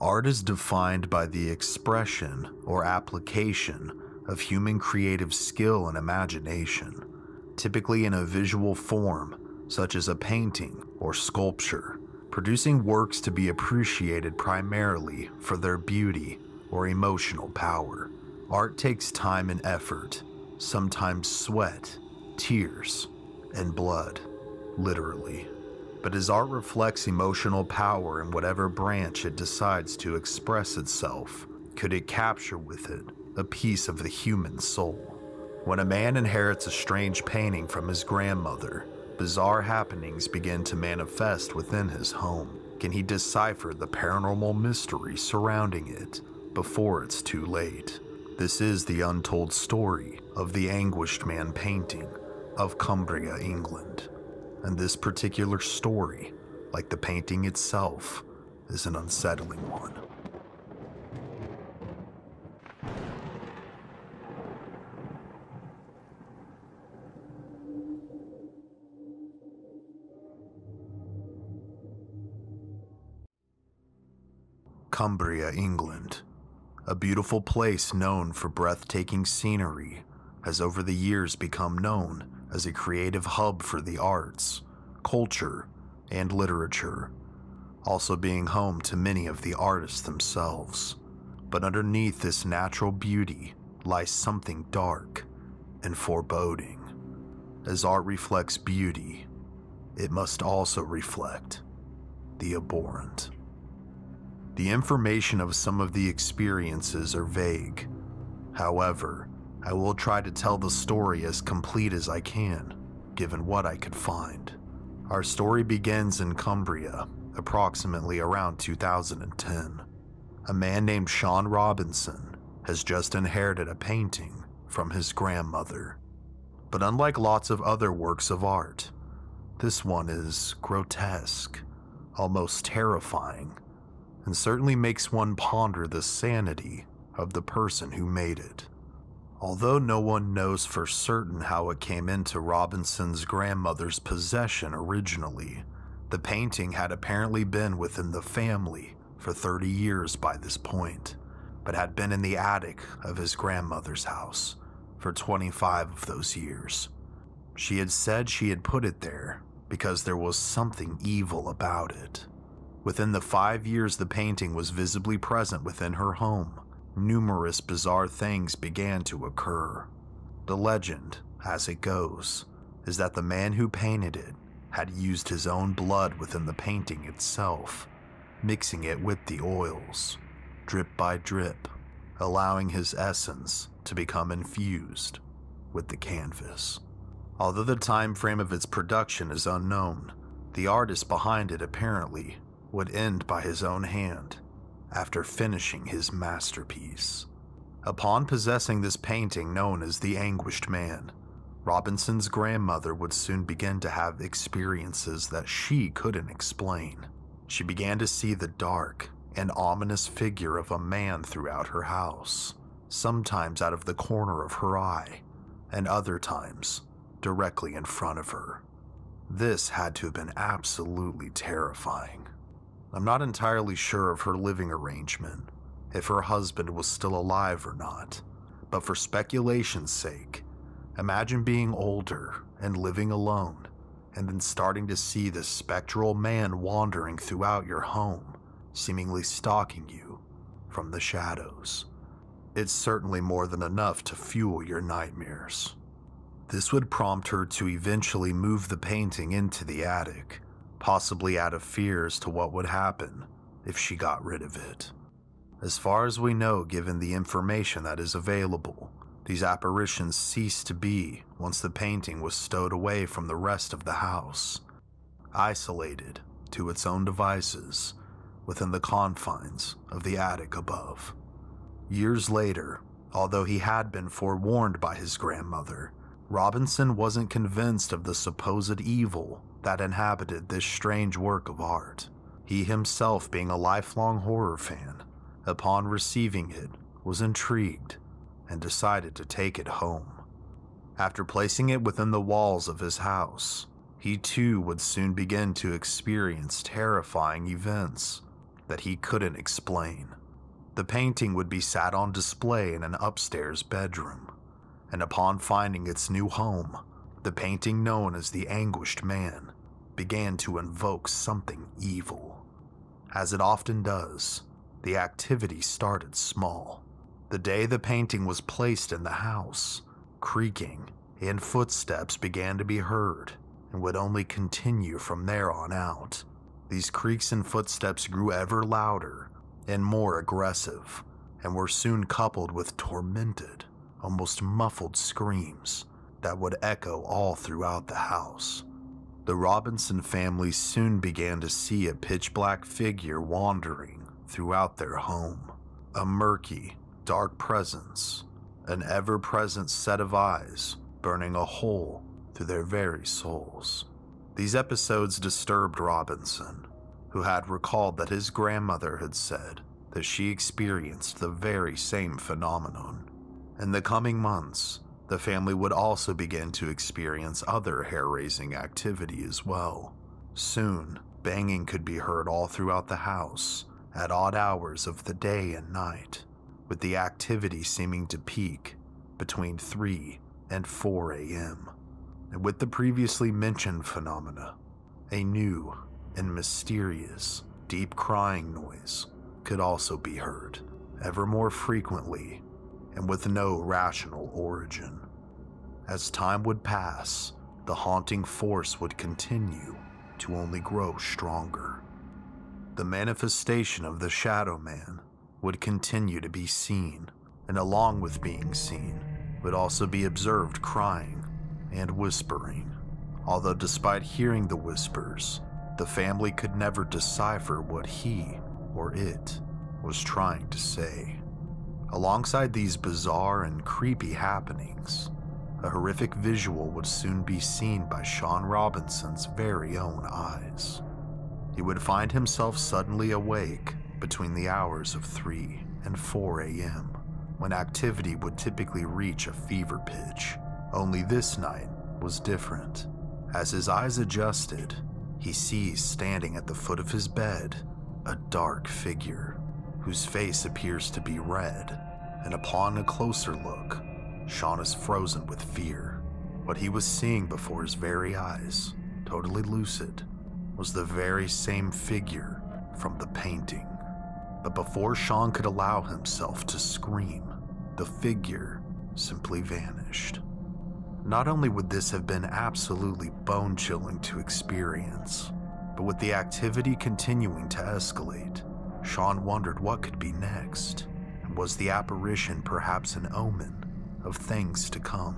Art is defined by the expression or application of human creative skill and imagination, typically in a visual form such as a painting or sculpture, producing works to be appreciated primarily for their beauty or emotional power. Art takes time and effort, sometimes sweat, tears, and blood, literally. But as art reflects emotional power in whatever branch it decides to express itself, could it capture with it a piece of the human soul? When a man inherits a strange painting from his grandmother, bizarre happenings begin to manifest within his home. Can he decipher the paranormal mystery surrounding it before it's too late? This is the untold story of the Anguished Man painting of Cumbria, England. And this particular story, like the painting itself, is an unsettling one. Cumbria, England, a beautiful place known for breathtaking scenery, has over the years become known as a creative hub for the arts, culture, and literature, also being home to many of the artists themselves. But underneath this natural beauty lies something dark and foreboding. As art reflects beauty, it must also reflect the abhorrent. The information of some of the experiences are vague. However, I will try to tell the story as complete as I can, given what I could find. Our story begins in Cumbria, approximately around 2010. A man named Sean Robinson has just inherited a painting from his grandmother. But unlike lots of other works of art, this one is grotesque, almost terrifying, and certainly makes one ponder the sanity of the person who made it. Although no one knows for certain how it came into Robinson's grandmother's possession originally, the painting had apparently been within the family for 30 years by this point, but had been in the attic of his grandmother's house for 25 of those years. She had said she had put it there because there was something evil about it. Within the 5 years the painting was visibly present within her home, numerous bizarre things began to occur. The legend, as it goes, is that the man who painted it had used his own blood within the painting itself, mixing it with the oils, drip by drip, allowing his essence to become infused with the canvas. Although the time frame of its production is unknown, the artist behind it apparently would end by his own hand after finishing his masterpiece. Upon possessing this painting known as the Anguished Man, Robinson's grandmother would soon begin to have experiences that she couldn't explain. She began to see the dark and ominous figure of a man throughout her house, sometimes out of the corner of her eye, and other times directly in front of her. This had to have been absolutely terrifying. I'm not entirely sure of her living arrangement, if her husband was still alive or not, but for speculation's sake, imagine being older and living alone, and then starting to see this spectral man wandering throughout your home, seemingly stalking you from the shadows. It's certainly more than enough to fuel your nightmares. This would prompt her to eventually move the painting into the attic, possibly out of fear as to what would happen if she got rid of it. As far as we know, given the information that is available, these apparitions ceased to be once the painting was stowed away from the rest of the house, isolated to its own devices within the confines of the attic above. Years later, although he had been forewarned by his grandmother, Robinson wasn't convinced of the supposed evil that inhabited this strange work of art. He himself, being a lifelong horror fan, upon receiving it, was intrigued and decided to take it home. After placing it within the walls of his house, he too would soon begin to experience terrifying events that he couldn't explain. The painting would be sat on display in an upstairs bedroom, and upon finding its new home, the painting known as the Anguished Man began to invoke something evil. As it often does, the activity started small. The day the painting was placed in the house, creaking and footsteps began to be heard and would only continue from there on out. These creaks and footsteps grew ever louder and more aggressive, and were soon coupled with tormented, almost muffled screams that would echo all throughout the house. The Robinson family soon began to see a pitch-black figure wandering throughout their home. A murky, dark presence, an ever-present set of eyes burning a hole through their very souls. These episodes disturbed Robinson, who had recalled that his grandmother had said that she experienced the very same phenomenon. In the coming months, the family would also begin to experience other hair-raising activity as well. Soon, banging could be heard all throughout the house at odd hours of the day and night, with the activity seeming to peak between 3 and 4 a.m. And with the previously mentioned phenomena, a new and mysterious, deep crying noise could also be heard, ever more frequently and with no rational origin. As time would pass, the haunting force would continue to only grow stronger. The manifestation of the Shadow Man would continue to be seen, and along with being seen, would also be observed crying and whispering. Although despite hearing the whispers, the family could never decipher what he or it was trying to say. Alongside these bizarre and creepy happenings, a horrific visual would soon be seen by Sean Robinson's very own eyes. He would find himself suddenly awake between the hours of 3 and 4 a.m., when activity would typically reach a fever pitch. Only this night was different. As his eyes adjusted, he sees standing at the foot of his bed a dark figure whose face appears to be red, and upon a closer look, Sean is frozen with fear. What he was seeing before his very eyes, totally lucid, was the very same figure from the painting. But before Sean could allow himself to scream, the figure simply vanished. Not only would this have been absolutely bone-chilling to experience, but with the activity continuing to escalate, Sean wondered what could be next, and was the apparition perhaps an omen of things to come?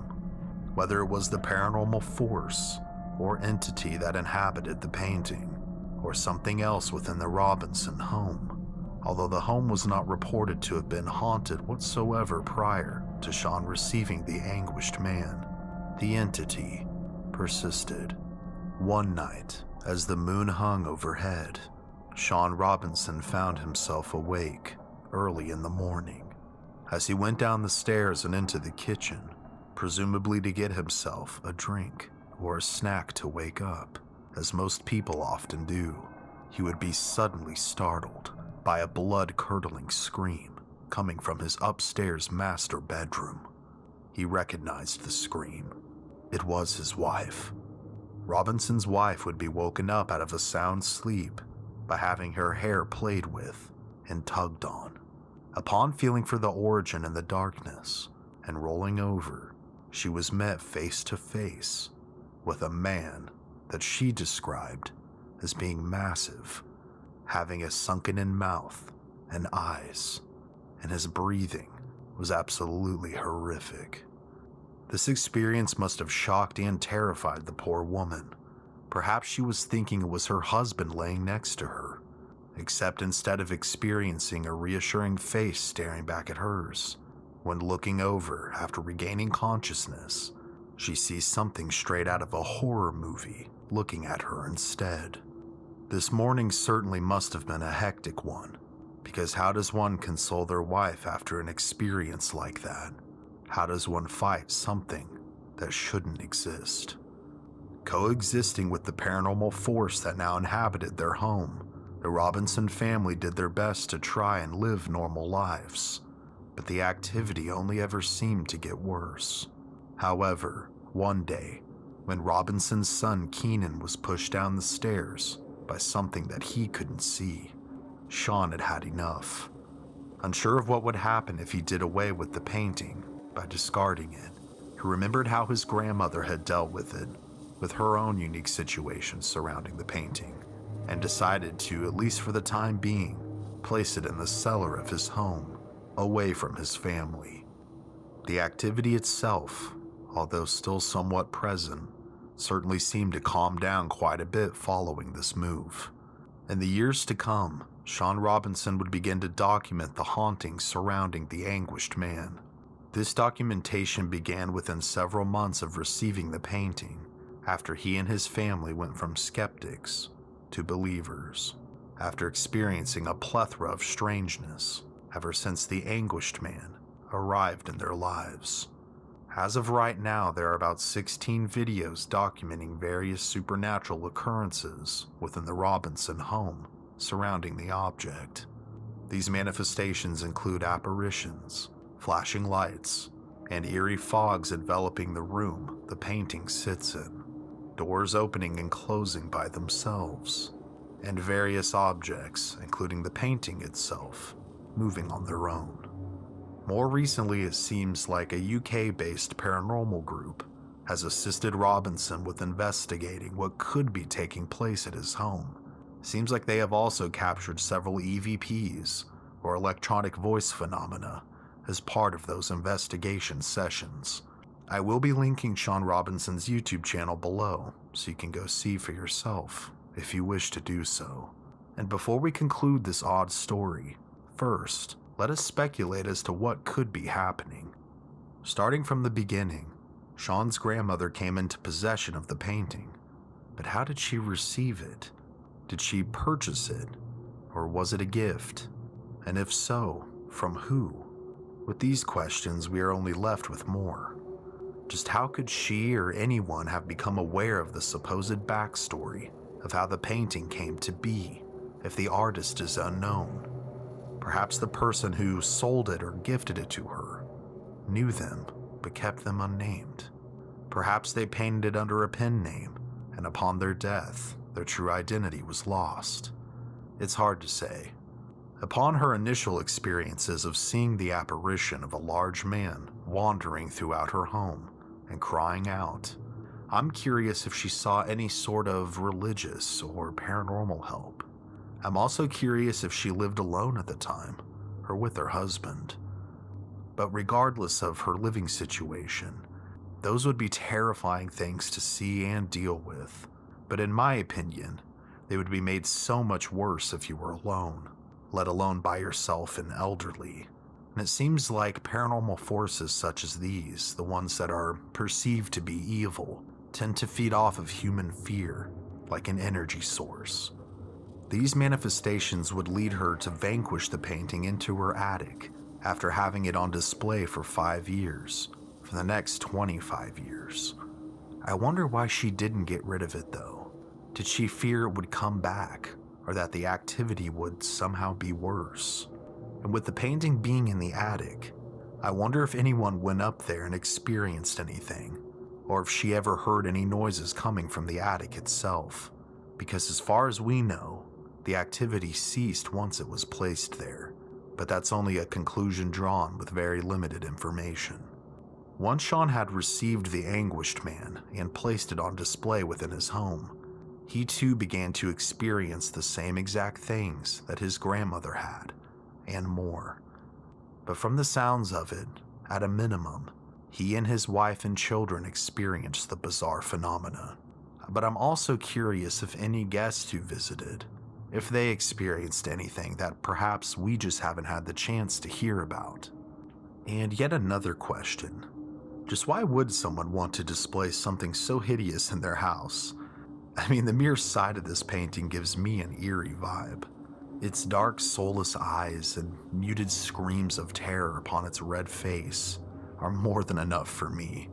Whether it was the paranormal force or entity that inhabited the painting, or something else within the Robinson home. Although the home was not reported to have been haunted whatsoever prior to Sean receiving the Anguished Man, the entity persisted. One night, as the moon hung overhead, Sean Robinson found himself awake early in the morning. As he went down the stairs and into the kitchen, presumably to get himself a drink or a snack to wake up, as most people often do, he would be suddenly startled by a blood-curdling scream coming from his upstairs master bedroom. He recognized the scream. It was his wife. Robinson's wife would be woken up out of a sound sleep by having her hair played with and tugged on. Upon feeling for the origin in the darkness and rolling over, she was met face to face with a man that she described as being massive, having a sunken-in mouth and eyes, and his breathing was absolutely horrific. This experience must have shocked and terrified the poor woman. Perhaps she was thinking it was her husband laying next to her, except instead of experiencing a reassuring face staring back at hers, when looking over after regaining consciousness, she sees something straight out of a horror movie looking at her instead. This morning certainly must have been a hectic one, because how does one console their wife after an experience like that? How does one fight something that shouldn't exist? Coexisting with the paranormal force that now inhabited their home, The Robinson family did their best to try and live normal lives, but the activity only ever seemed to get worse. However, one day, when Robinson's son Keenan was pushed down the stairs by something that he couldn't see, Sean had had enough. Unsure of what would happen if he did away with the painting by discarding it, he remembered how his grandmother had dealt with it, with her own unique situations surrounding the painting, and decided to, at least for the time being, place it in the cellar of his home, away from his family. The activity itself, although still somewhat present, certainly seemed to calm down quite a bit following this move. In the years to come, Sean Robinson would begin to document the hauntings surrounding the anguished man. This documentation began within several months of receiving the painting, after he and his family went from skeptics to believers, after experiencing a plethora of strangeness ever since the anguished man arrived in their lives. As of right now, there are about 16 videos documenting various supernatural occurrences within the Robinson home surrounding the object. These manifestations include apparitions, flashing lights, and eerie fogs enveloping the room the painting sits in, doors opening and closing by themselves, and various objects, including the painting itself, moving on their own. More recently, it seems like a UK-based paranormal group has assisted Robinson with investigating what could be taking place at his home. Seems like they have also captured several EVPs, or electronic voice phenomena, as part of those investigation sessions. I will be linking Sean Robinson's YouTube channel below, so you can go see for yourself, if you wish to do so. And before we conclude this odd story, first, let us speculate as to what could be happening. Starting from the beginning, Sean's grandmother came into possession of the painting, but how did she receive it? Did she purchase it, or was it a gift? And if so, from who? With these questions, we are only left with more. Just how could she or anyone have become aware of the supposed backstory of how the painting came to be if the artist is unknown? Perhaps the person who sold it or gifted it to her knew them but kept them unnamed. Perhaps they painted it under a pen name, and upon their death, their true identity was lost. It's hard to say. Upon her initial experiences of seeing the apparition of a large man wandering throughout her home and crying out, I'm curious if she saw any sort of religious or paranormal help. I'm also curious if she lived alone at the time, or with her husband. But regardless of her living situation, those would be terrifying things to see and deal with. But in my opinion, they would be made so much worse if you were alone, let alone by yourself and elderly. And it seems like paranormal forces such as these, the ones that are perceived to be evil, tend to feed off of human fear, like an energy source. These manifestations would lead her to vanquish the painting into her attic after having it on display for 5 years, for the next 25 years. I wonder why she didn't get rid of it though. Did she fear it would come back, or that the activity would somehow be worse? And with the painting being in the attic, I wonder if anyone went up there and experienced anything, or if she ever heard any noises coming from the attic itself, because as far as we know, the activity ceased once it was placed there, but that's only a conclusion drawn with very limited information. Once Sean had received the anguished man and placed it on display within his home, he too began to experience the same exact things that his grandmother had, and more. But from the sounds of it, at a minimum, he and his wife and children experienced the bizarre phenomena. But I'm also curious if any guests who visited, if they experienced anything that perhaps we just haven't had the chance to hear about. And yet another question. Just why would someone want to display something so hideous in their house? I mean, the mere sight of this painting gives me an eerie vibe. Its dark, soulless eyes and muted screams of terror upon its red face are more than enough for me.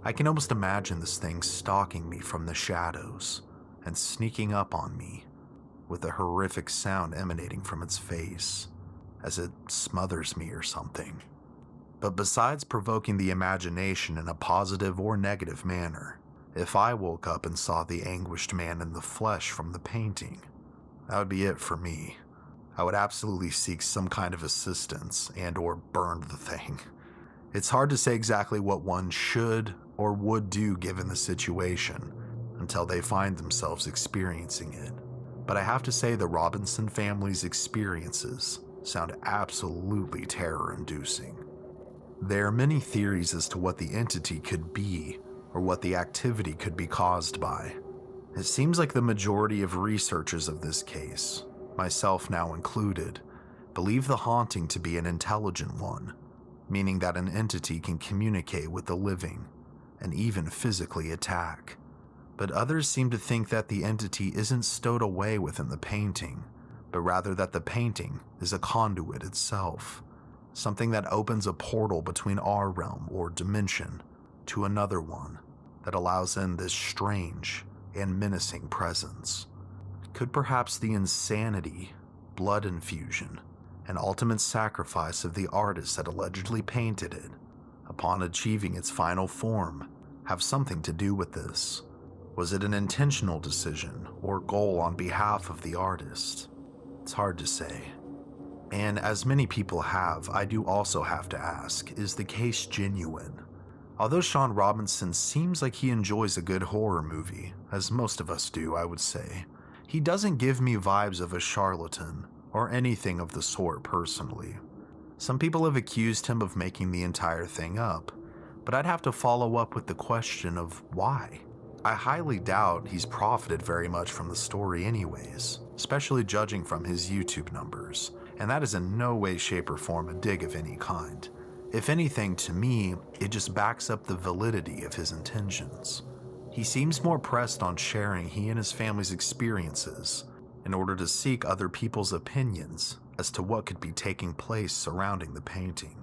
I can almost imagine this thing stalking me from the shadows and sneaking up on me, with a horrific sound emanating from its face, as it smothers me or something. But besides provoking the imagination in a positive or negative manner, if I woke up and saw the anguished man in the flesh from the painting, that would be it for me. I would absolutely seek some kind of assistance and or burn the thing. It's hard to say exactly what one should or would do given the situation until they find themselves experiencing it. But I have to say the Robinson family's experiences sound absolutely terror-inducing. There are many theories as to what the entity could be or what the activity could be caused by. It seems like the majority of researchers of this case, myself now included, believe the haunting to be an intelligent one, meaning that an entity can communicate with the living and even physically attack. But others seem to think that the entity isn't stowed away within the painting, but rather that the painting is a conduit itself, something that opens a portal between our realm or dimension to another one that allows in this strange and menacing presence. Could perhaps the insanity, blood infusion, and ultimate sacrifice of the artist that allegedly painted it, upon achieving its final form, have something to do with this? Was it an intentional decision or goal on behalf of the artist? It's hard to say. And as many people have, I do also have to ask, is the case genuine? Although Sean Robinson seems like he enjoys a good horror movie, as most of us do, I would say, he doesn't give me vibes of a charlatan or anything of the sort personally. Some people have accused him of making the entire thing up, but I'd have to follow up with the question of why. I highly doubt he's profited very much from the story anyways, especially judging from his YouTube numbers, and that is in no way, shape, or form a dig of any kind. If anything, to me, it just backs up the validity of his intentions. He seems more pressed on sharing he and his family's experiences in order to seek other people's opinions as to what could be taking place surrounding the painting.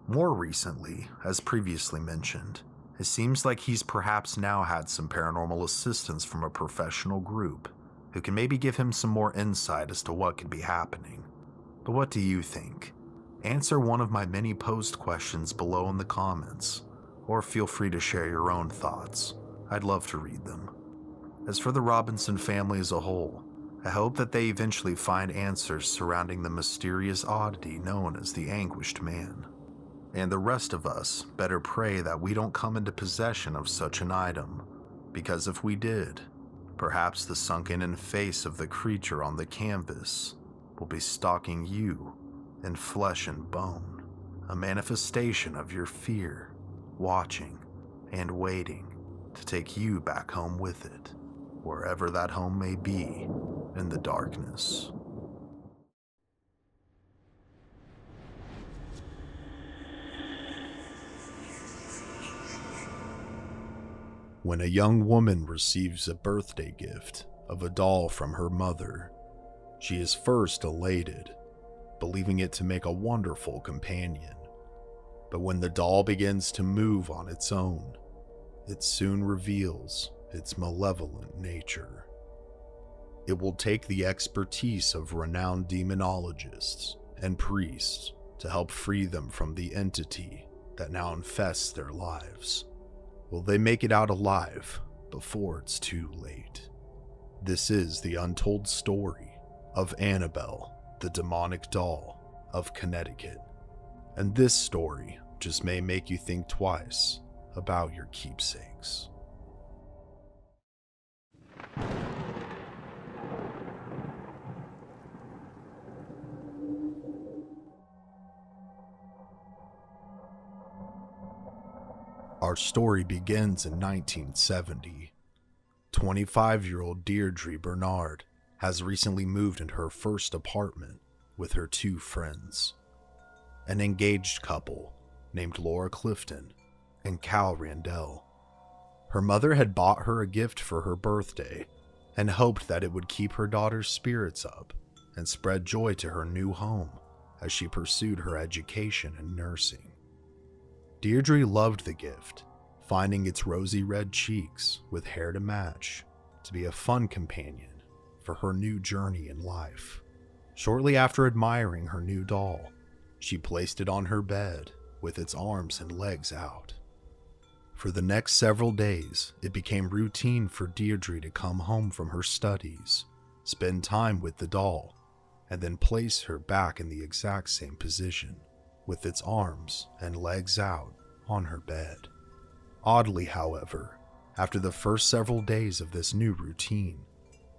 More recently, as previously mentioned, it seems like he's perhaps now had some paranormal assistance from a professional group who can maybe give him some more insight as to what could be happening. But what do you think? Answer one of my many posed questions below in the comments, or feel free to share your own thoughts. I'd love to read them. As for the Robinson family as a whole, I hope that they eventually find answers surrounding the mysterious oddity known as the anguished man. And the rest of us better pray that we don't come into possession of such an item, because if we did, perhaps the sunken-in face of the creature on the canvas will be stalking you in flesh and bone, a manifestation of your fear, watching and waiting to take you back home with it, wherever that home may be in the darkness. When a young woman receives a birthday gift of a doll from her mother, she is first elated, believing it to make a wonderful companion. But when the doll begins to move on its own, it soon reveals its malevolent nature. It will take the expertise of renowned demonologists and priests to help free them from the entity that now infests their lives. Will they make it out alive before it's too late? This is the untold story of Annabelle, the demonic doll of Connecticut. And this story just may make you think twice about your keepsakes. Our story begins in 1970. 25-year-old Deirdre Bernard has recently moved into her first apartment with her two friends, an engaged couple named Laura Clifton and Cal Randell. Her mother had bought her a gift for her birthday and hoped that it would keep her daughter's spirits up and spread joy to her new home as she pursued her education in nursing. Deirdre loved the gift, finding its rosy red cheeks with hair to match to be a fun companion for her new journey in life. Shortly after admiring her new doll, she placed it on her bed with its arms and legs out. For the next several days, it became routine for Deirdre to come home from her studies, spend time with the doll, and then place her back in the exact same position, with its arms and legs out on her bed. Oddly, however, after the first several days of this new routine,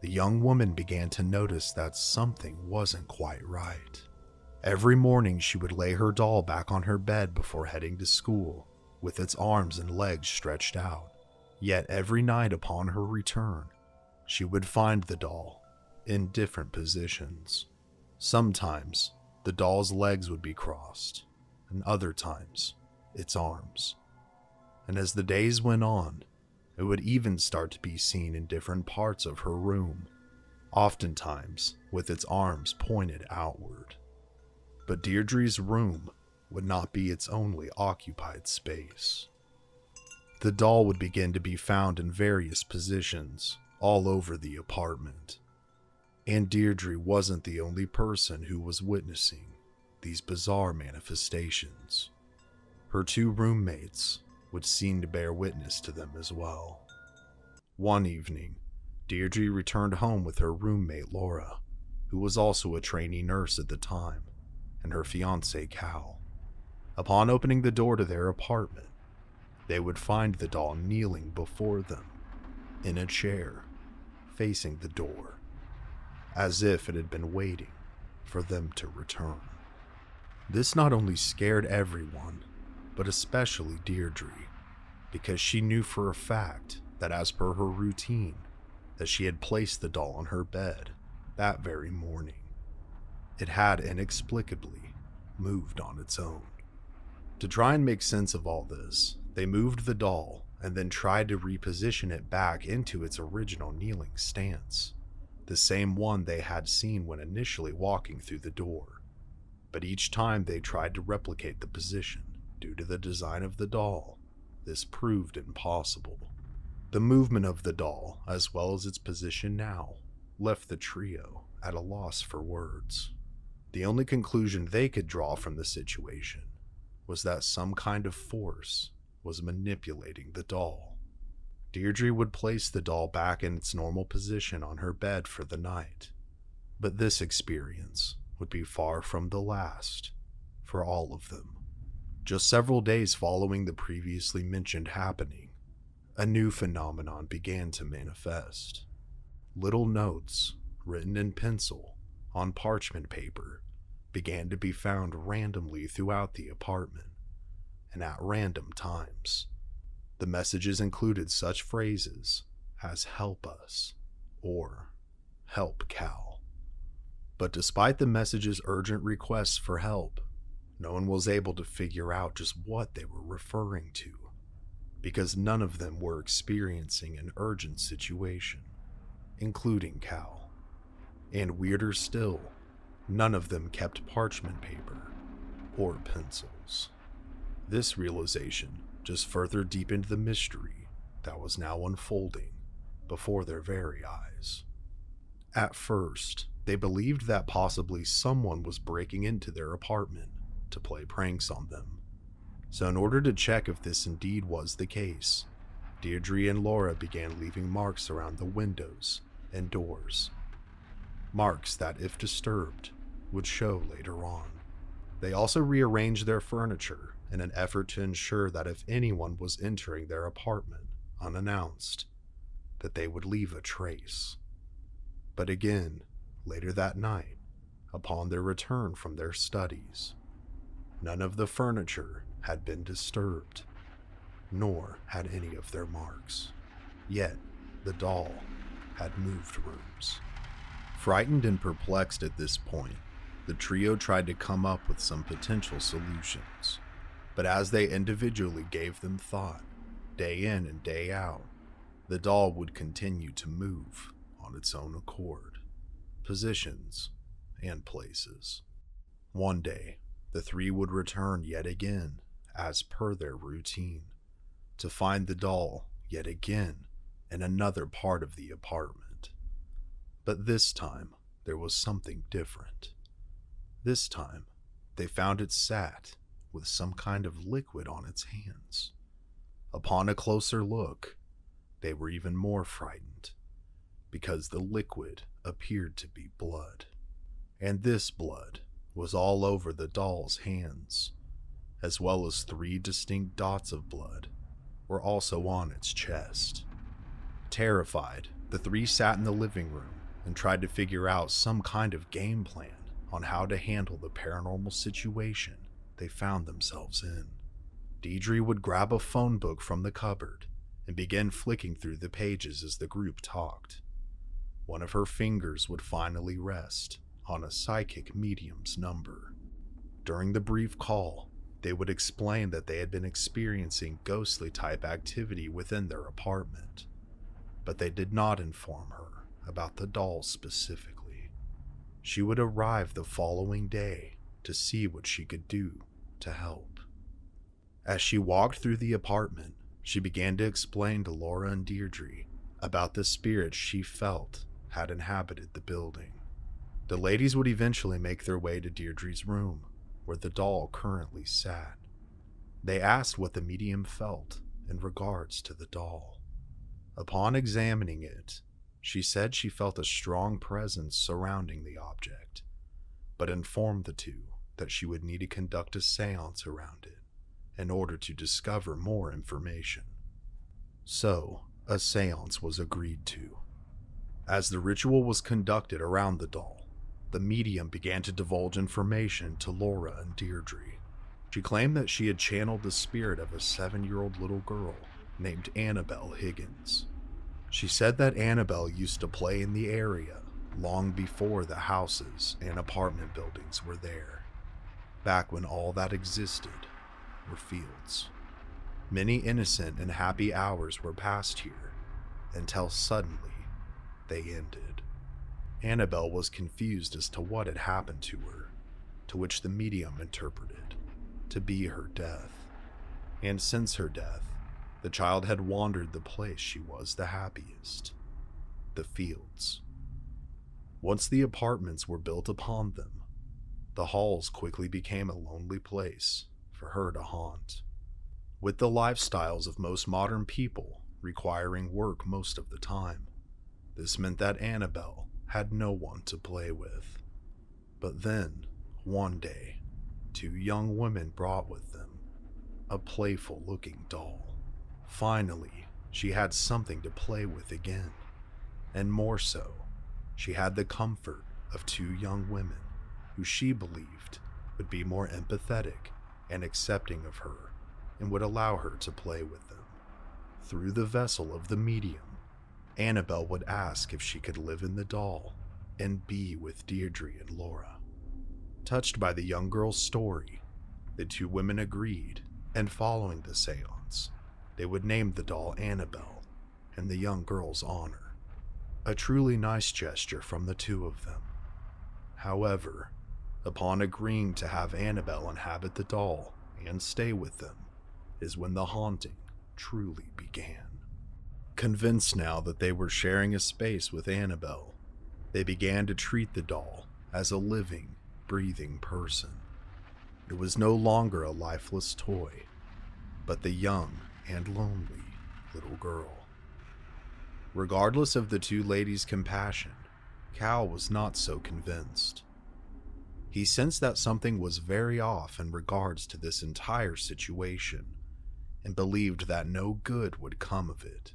the young woman began to notice that something wasn't quite right. Every morning she would lay her doll back on her bed before heading to school, with its arms and legs stretched out. Yet every night upon her return, she would find the doll in different positions. Sometimes the doll's legs would be crossed, and other times its arms. And as the days went on, it would even start to be seen in different parts of her room, oftentimes with its arms pointed outward. But Deirdre's room would not be its only occupied space. The doll would begin to be found in various positions all over the apartment. And Deirdre wasn't the only person who was witnessing these bizarre manifestations. Her two roommates would seem to bear witness to them as well. One evening, Deirdre returned home with her roommate Laura, who was also a trainee nurse at the time, and her fiance Cal. Upon opening the door to their apartment, they would find the doll kneeling before them, in a chair, facing the door, as if it had been waiting for them to return. This not only scared everyone, but especially Deirdre, because she knew for a fact that as per her routine, that she had placed the doll on her bed that very morning. It had inexplicably moved on its own. To try and make sense of all this, they moved the doll and then tried to reposition it back into its original kneeling stance, the same one they had seen when initially walking through the door. But each time they tried to replicate the position, due to the design of the doll, this proved impossible. The movement of the doll, as well as its position now, left the trio at a loss for words. The only conclusion they could draw from the situation was that some kind of force was manipulating the doll. Deirdre would place the doll back in its normal position on her bed for the night, but this experience would be far from the last for all of them. Just several days following the previously mentioned happening, a new phenomenon began to manifest. Little notes, written in pencil on parchment paper, began to be found randomly throughout the apartment, and at random times. The messages included such phrases as "help us" or "help Cal." But despite the message's urgent requests for help, no one was able to figure out just what they were referring to, because none of them were experiencing an urgent situation, including Cal. And weirder still, none of them kept parchment paper or pencils. This realization just further deepened the mystery that was now unfolding before their very eyes. At first, they believed that possibly someone was breaking into their apartment to play pranks on them. So in order to check if this indeed was the case, Deirdre and Laura began leaving marks around the windows and doors. Marks that, if disturbed, would show later on. They also rearranged their furniture in an effort to ensure that if anyone was entering their apartment unannounced, that they would leave a trace. But again, later that night, upon their return from their studies, none of the furniture had been disturbed, nor had any of their marks. Yet, the doll had moved rooms. Frightened and perplexed at this point, the trio tried to come up with some potential solutions. But as they individually gave them thought, day in and day out, the doll would continue to move on its own accord, positions, and places. One day, the three would return yet again, as per their routine, to find the doll yet again in another part of the apartment. But this time, there was something different. This time, they found it sat with some kind of liquid on its hands. Upon a closer look, they were even more frightened, because the liquid appeared to be blood. And this blood was all over the doll's hands, as well as 3 distinct dots of blood were also on its chest. Terrified, the 3 sat in the living room and tried to figure out some kind of game plan on how to handle the paranormal situation they found themselves in. Deidre would grab a phone book from the cupboard and begin flicking through the pages as the group talked. One of her fingers would finally rest on a psychic medium's number. During the brief call, they would explain that they had been experiencing ghostly type activity within their apartment, but they did not inform her about the doll specifically. She would arrive the following day to see what she could do to help. As she walked through the apartment, she began to explain to Laura and Deirdre about the spirits she felt had inhabited the building. The ladies would eventually make their way to Deirdre's room, where the doll currently sat. They asked what the medium felt in regards to the doll. Upon examining it, she said she felt a strong presence surrounding the object, but informed the two that she would need to conduct a seance around it in order to discover more information. So, a seance was agreed to. As the ritual was conducted around the doll, the medium began to divulge information to Laura and Deirdre. She claimed that she had channeled the spirit of a 7-year-old little girl named Annabelle Higgins. She said that Annabelle used to play in the area long before the houses and apartment buildings were there, back when all that existed were fields. Many innocent and happy hours were passed here, until suddenly they ended. Annabelle was confused as to what had happened to her, to which the medium interpreted to be her death. And since her death, the child had wandered the place she was the happiest, the fields. Once the apartments were built upon them, the halls quickly became a lonely place for her to haunt. With the lifestyles of most modern people requiring work most of the time, this meant that Annabelle had no one to play with. But then, one day, 2 young women brought with them a playful-looking doll. Finally, she had something to play with again, and more so, she had the comfort of 2 young women who she believed would be more empathetic and accepting of her and would allow her to play with them. Through the vessel of the medium, Annabelle would ask if she could live in the doll and be with Deirdre and Laura. Touched by the young girl's story, the 2 women agreed, and following the seance, they would name the doll Annabelle in the young girl's honor. A truly nice gesture from the 2 of them. However, upon agreeing to have Annabelle inhabit the doll and stay with them, is when the haunting truly began. Convinced now that they were sharing a space with Annabelle, they began to treat the doll as a living, breathing person. It was no longer a lifeless toy, but the young and lonely little girl. Regardless of the 2 ladies' compassion, Cal was not so convinced. He sensed that something was very off in regards to this entire situation, and believed that no good would come of it.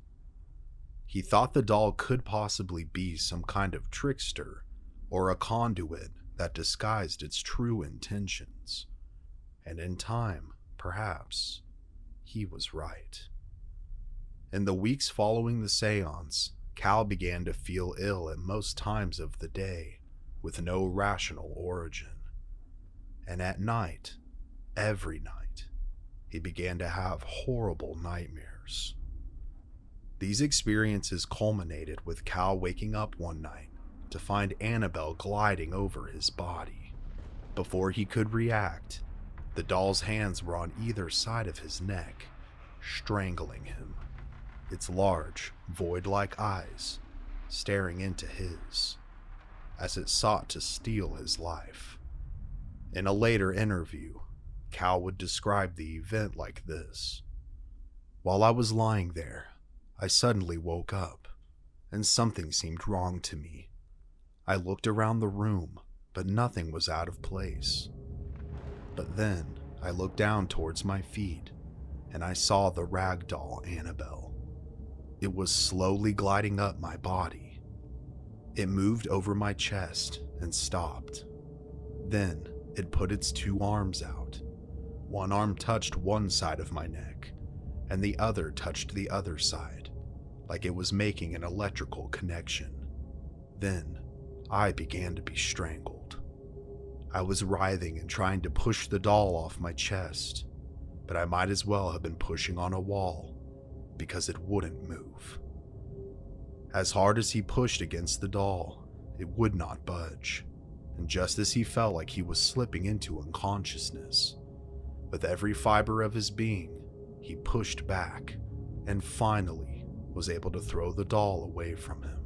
He thought the doll could possibly be some kind of trickster or a conduit that disguised its true intentions. And in time, perhaps, he was right. In the weeks following the seance, Cal began to feel ill at most times of the day, with no rational origin. And at night, every night, he began to have horrible nightmares. These experiences culminated with Cal waking up one night to find Annabelle gliding over his body. Before he could react, the doll's hands were on either side of his neck, strangling him, its large, void-like eyes staring into his. as it sought to steal his life. In a later interview, Cal would describe the event like this. "While I was lying there, I suddenly woke up, and something seemed wrong to me. I looked around the room, but nothing was out of place. But then I looked down towards my feet, and I saw the rag doll Annabelle. It was slowly gliding up my body. It moved over my chest and stopped. Then it put its two arms out. One arm touched one side of my neck, and the other touched the other side, like it was making an electrical connection. Then I began to be strangled. I was writhing and trying to push the doll off my chest, but I might as well have been pushing on a wall because it wouldn't move. As hard as he pushed against the doll, it would not budge, and just as he felt like he was slipping into unconsciousness, with every fiber of his being, he pushed back and finally was able to throw the doll away from him.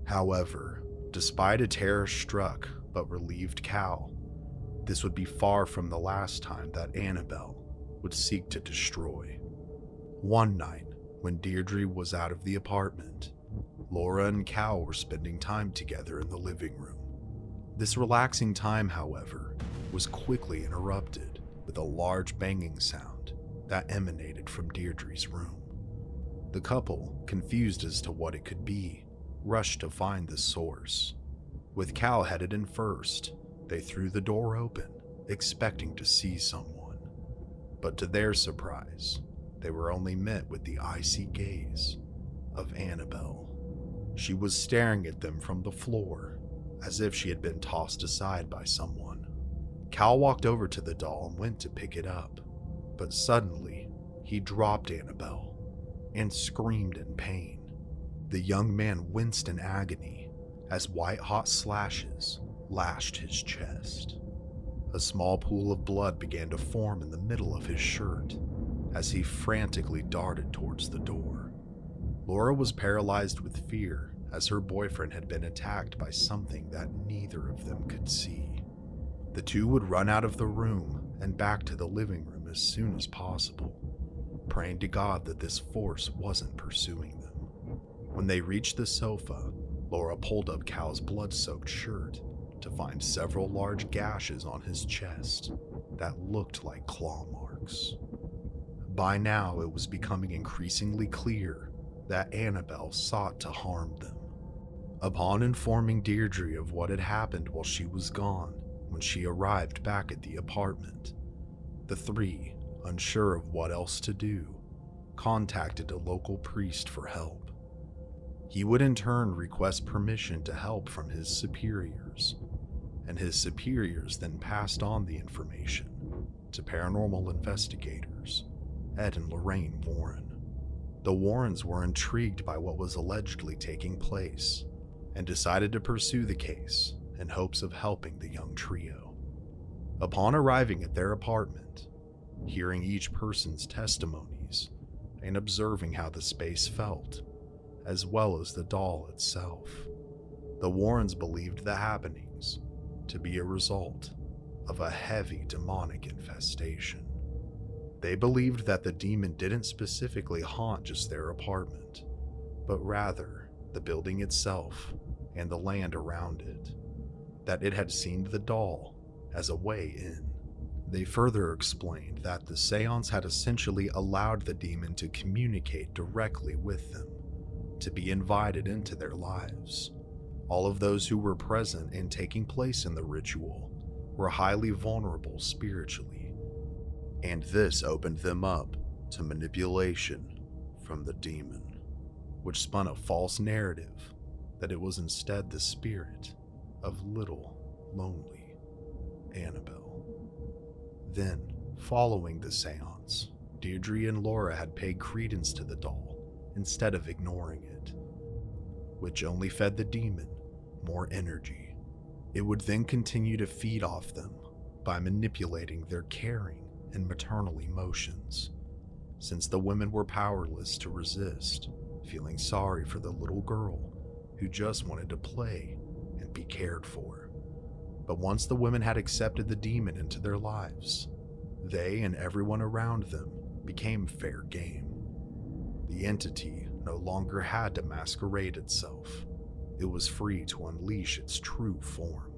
However, despite a terror-struck but relieved Cal, this would be far from the last time that Annabelle would seek to destroy. One night, when Deirdre was out of the apartment, Laura and Cal were spending time together in the living room. This relaxing time, however, was quickly interrupted with a large banging sound that emanated from Deirdre's room. The couple, confused as to what it could be, rushed to find the source. With Cal headed in first, they threw the door open, expecting to see someone. But to their surprise, they were only met with the icy gaze of Annabelle. She was staring at them from the floor, as if she had been tossed aside by someone. Cal walked over to the doll and went to pick it up, but suddenly he dropped Annabelle and screamed in pain. The young man winced in agony as white-hot slashes lashed his chest. A small pool of blood began to form in the middle of his shirt as he frantically darted towards the door. Laura was paralyzed with fear as her boyfriend had been attacked by something that neither of them could see. The two would run out of the room and back to the living room as soon as possible, praying to God that this force wasn't pursuing them. When they reached the sofa, Laura pulled up Cal's blood-soaked shirt to find several large gashes on his chest that looked like claw marks. By now, it was becoming increasingly clear that Annabelle sought to harm them. Upon informing Deirdre of what had happened while she was gone, when she arrived back at the apartment, the three, unsure of what else to do, contacted a local priest for help. He would in turn request permission to help from his superiors, and his superiors then passed on the information to paranormal investigators, Ed and Lorraine Warren. The Warrens were intrigued by what was allegedly taking place and decided to pursue the case in hopes of helping the young trio. Upon arriving at their apartment, hearing each person's testimonies and observing how the space felt, as well as the doll itself, the Warrens believed the happenings to be a result of a heavy demonic infestation. They believed that the demon didn't specifically haunt just their apartment, but rather the building itself and the land around it, that it had seen the doll as a way in. They further explained that the seance had essentially allowed the demon to communicate directly with them, to be invited into their lives. All of those who were present and taking place in the ritual were highly vulnerable spiritually, and this opened them up to manipulation from the demon, which spun a false narrative that it was instead the spirit of little, lonely Annabelle. Then, following the seance, Deirdre and Laura had paid credence to the doll instead of ignoring it, which only fed the demon more energy. It would then continue to feed off them by manipulating their caring and maternal emotions, since the women were powerless to resist, feeling sorry for the little girl who just wanted to play and be cared for. But once the women had accepted the demon into their lives, they and everyone around them became fair game. The entity no longer had to masquerade itself. It was free to unleash its true form.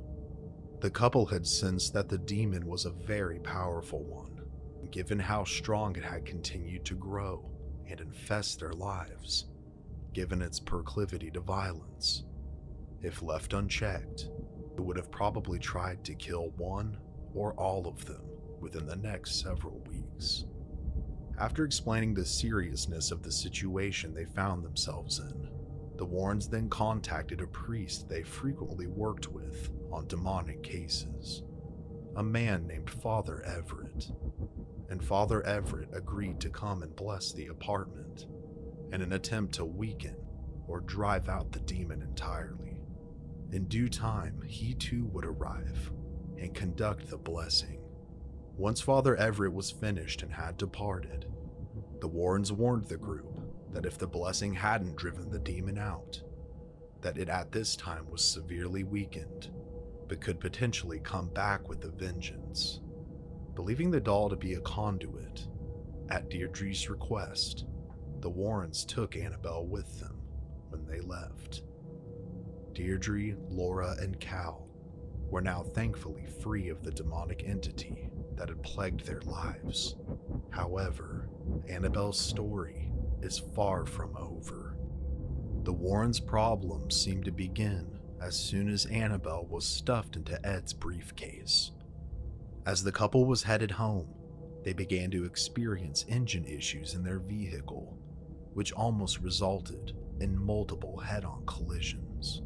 The couple had sensed that the demon was a very powerful one, given how strong it had continued to grow and infest their lives, given its proclivity to violence. If left unchecked, it would have probably tried to kill one or all of them within the next several weeks. After explaining the seriousness of the situation they found themselves in, the Warrens then contacted a priest they frequently worked with on demonic cases, a man named Father Everett. And Father Everett agreed to come and bless the apartment in an attempt to weaken or drive out the demon entirely. In due time, he too would arrive and conduct the blessing. Once Father Everett was finished and had departed, the Warrens warned the group that if the blessing hadn't driven the demon out, that it at this time was severely weakened, but could potentially come back with a vengeance. Believing the doll to be a conduit, at Deirdre's request, the Warrens took Annabelle with them when they left. Deirdre, Laura, and Cal were now thankfully free of the demonic entity that had plagued their lives. However, Annabelle's story is far from over. The Warrens' problems seemed to begin as soon as Annabelle was stuffed into Ed's briefcase. As the couple was headed home, they began to experience engine issues in their vehicle, which almost resulted in multiple head-on collisions.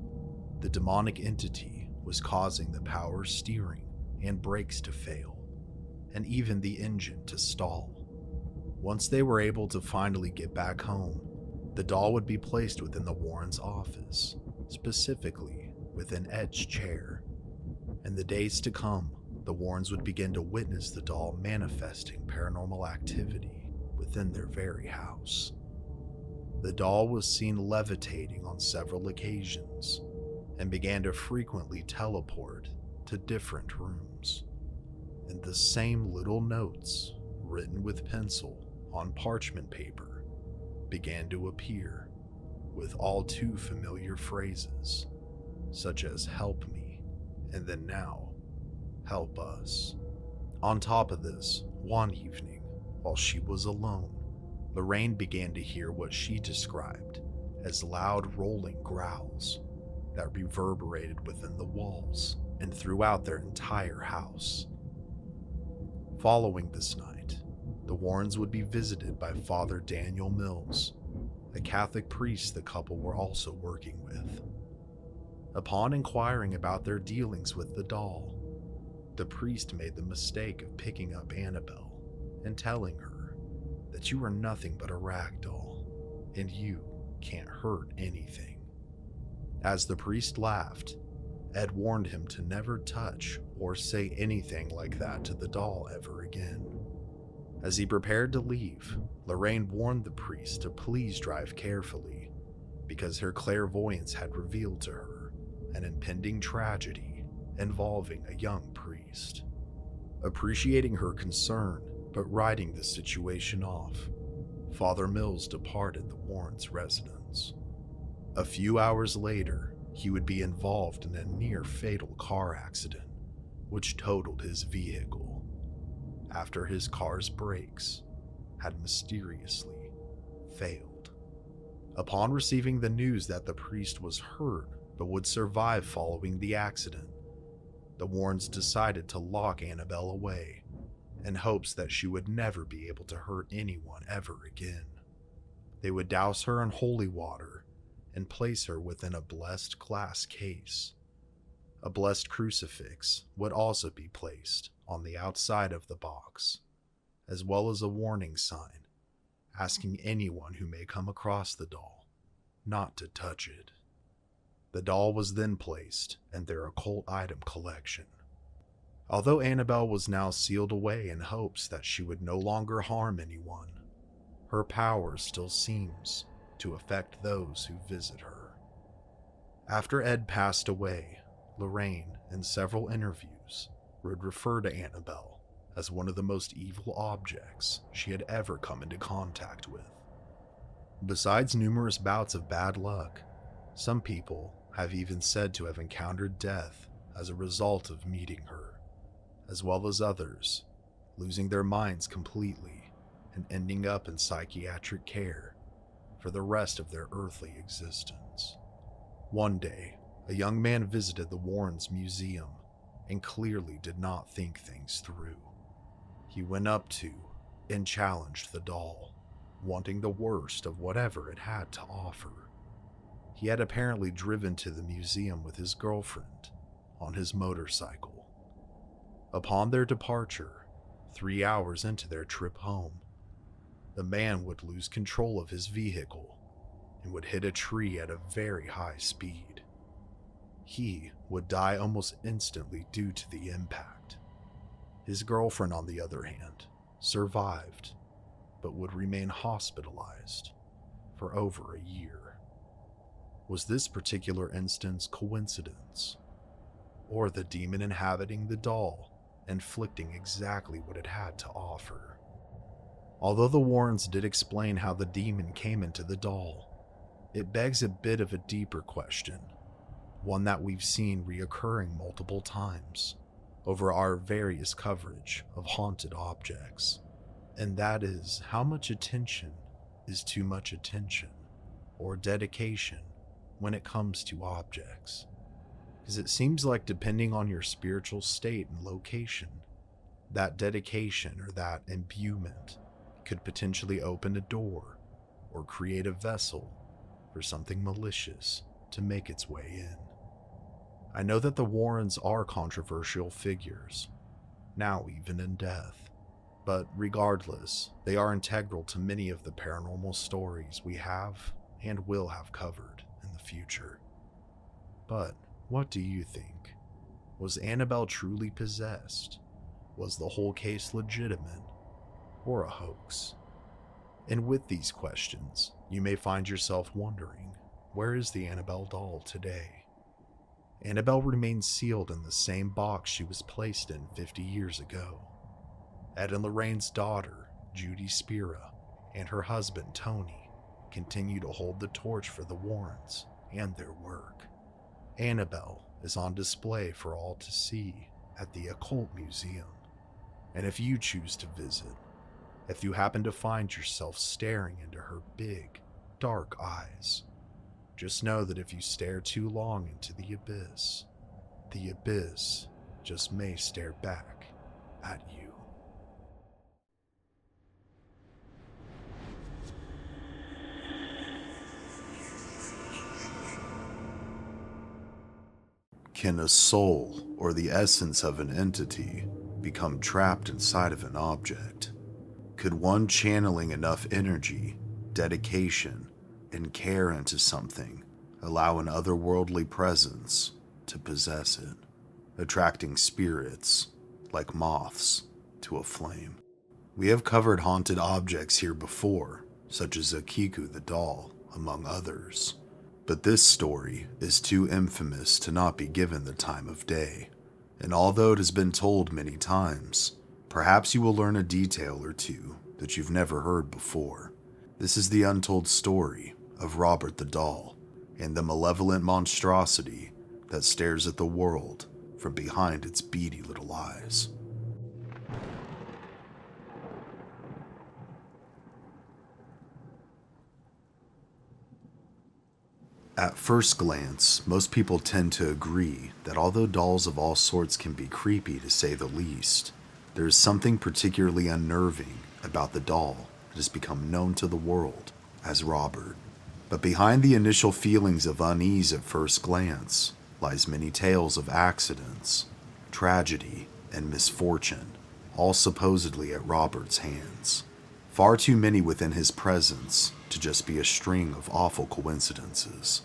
The demonic entity was causing the power steering and brakes to fail, and even the engine to stall. Once they were able to finally get back home, the doll would be placed within the Warrens' office, specifically within Ed's chair. In the days to come, the Warrens would begin to witness the doll manifesting paranormal activity within their very house. The doll was seen levitating on several occasions and began to frequently teleport to different rooms. And the same little notes, written with pencil on parchment paper, began to appear with all too familiar phrases, such as "help me," and then now, "help us." On top of this, one evening, while she was alone, Lorraine began to hear what she described as loud rolling growls that reverberated within the walls and throughout their entire house. Following this night, the Warrens would be visited by Father Daniel Mills, a Catholic priest the couple were also working with. Upon inquiring about their dealings with the doll, the priest made the mistake of picking up Annabelle and telling her that "you are nothing but a rag doll, and you can't hurt anything." As the priest laughed, Ed warned him to never touch or say anything like that to the doll ever again. As he prepared to leave, Lorraine warned the priest to please drive carefully, because her clairvoyance had revealed to her an impending tragedy involving a young priest. Appreciating her concern, but writing the situation off, Father Mills departed the Warrens' residence. A few hours later, he would be involved in a near-fatal car accident, which totaled his vehicle after his car's brakes had mysteriously failed. Upon receiving the news that the priest was hurt but would survive following the accident, the Warrens decided to lock Annabelle away in hopes that she would never be able to hurt anyone ever again. They would douse her in holy water and place her within a blessed glass case. A blessed crucifix would also be placed on the outside of the box, as well as a warning sign asking anyone who may come across the doll not to touch it. The doll was then placed in their occult item collection. Although Annabelle was now sealed away in hopes that she would no longer harm anyone, her power still seems to affect those who visit her. After Ed passed away, Lorraine, in several interviews, would refer to Annabelle as one of the most evil objects she had ever come into contact with. Besides numerous bouts of bad luck, some people have even said to have encountered death as a result of meeting her, as well as others losing their minds completely and ending up in psychiatric care for the rest of their earthly existence. One day, a young man visited the Warrens Museum and clearly did not think things through. He went up to and challenged the doll, wanting the worst of whatever it had to offer. He had apparently driven to the museum with his girlfriend on his motorcycle. Upon their departure, 3 hours into their trip home, the man would lose control of his vehicle and would hit a tree at a very high speed. He would die almost instantly due to the impact. His girlfriend, on the other hand, survived, but would remain hospitalized for over a year. Was this particular instance coincidence, or the demon inhabiting the doll inflicting exactly what it had to offer? Although the Warrens did explain how the demon came into the doll, it begs a bit of a deeper question, one that we've seen reoccurring multiple times over our various coverage of haunted objects, and that is how much attention is too much attention or dedication when it comes to objects. Because it seems like depending on your spiritual state and location, that dedication or that imbuement could potentially open a door or create a vessel for something malicious to make its way in. I know that the Warrens are controversial figures, now even in death, but regardless, they are integral to many of the paranormal stories we have and will have covered in the future. But what do you think? Was Annabelle truly possessed? Was the whole case legitimate or a hoax? And with these questions, you may find yourself wondering, where is the Annabelle doll today? Annabelle remains sealed in the same box she was placed in 50 years ago. Ed and Lorraine's daughter, Judy Spira, and her husband, Tony, continue to hold the torch for the Warrens and their work. Annabelle is on display for all to see at the Occult Museum. And if you choose to visit, if you happen to find yourself staring into her big, dark eyes, just know that if you stare too long into the abyss just may stare back at you. Can a soul or the essence of an entity become trapped inside of an object? Could one channeling enough energy, dedication, and care into something allow an otherworldly presence to possess it, attracting spirits like moths to a flame? We have covered haunted objects here before, such as Okiku the doll, among others. But this story is too infamous to not be given the time of day, and although it has been told many times, perhaps you will learn a detail or two that you've never heard before. This is the untold story of Robert the Doll and the malevolent monstrosity that stares at the world from behind its beady little eyes. At first glance, most people tend to agree that although dolls of all sorts can be creepy to say the least, there is something particularly unnerving about the doll that has become known to the world as Robert. But behind the initial feelings of unease at first glance lies many tales of accidents, tragedy, and misfortune, all supposedly at Robert's hands. Far too many within his presence to just be a string of awful coincidences.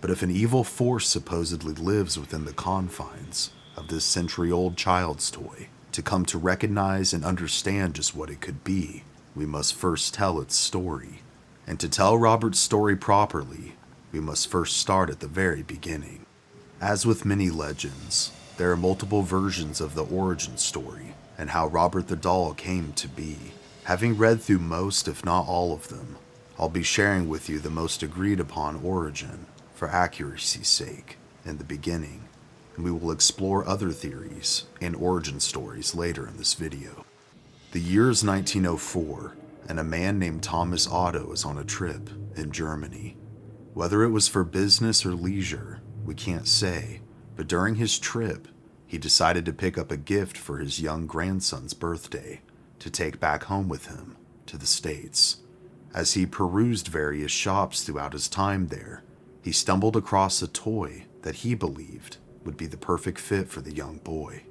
But if an evil force supposedly lives within the confines of this century-old child's toy, to come to recognize and understand just what it could be, we must first tell its story. And to tell Robert's story properly, we must first start at the very beginning. As with many legends, there are multiple versions of the origin story and how Robert the Doll came to be. Having read through most, if not all of them, I'll be sharing with you the most agreed upon origin for accuracy's sake in the beginning, and we will explore other theories and origin stories later in this video. The year is 1904, and a man named Thomas Otto is on a trip in Germany. Whether it was for business or leisure, we can't say, but during his trip, he decided to pick up a gift for his young grandson's birthday to take back home with him to the States. As he perused various shops throughout his time there, he stumbled across a toy that he believed would be the perfect fit for the young boy.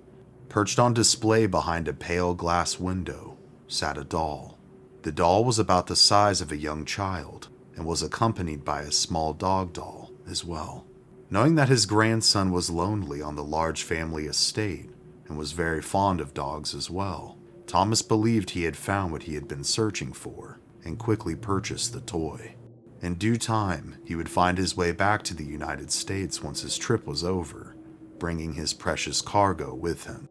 Perched on display behind a pale glass window sat a doll. The doll was about the size of a young child and was accompanied by a small dog doll as well. Knowing that his grandson was lonely on the large family estate and was very fond of dogs as well, Thomas believed he had found what he had been searching for and quickly purchased the toy. In due time, he would find his way back to the United States once his trip was over, bringing his precious cargo with him.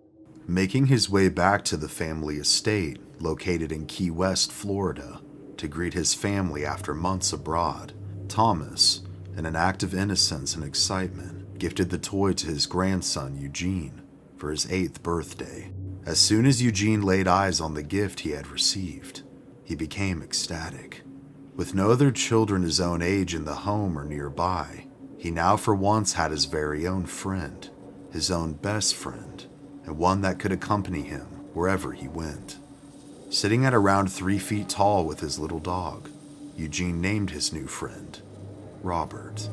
Making his way back to the family estate, located in Key West, Florida, to greet his family after months abroad, Thomas, in an act of innocence and excitement, gifted the toy to his grandson Eugene for his 8th birthday. As soon as Eugene laid eyes on the gift he had received, he became ecstatic. With no other children his own age in the home or nearby, he now for once had his very own friend, his own best friend, and one that could accompany him wherever he went. Sitting at around 3 feet tall with his little dog, Eugene named his new friend Robert.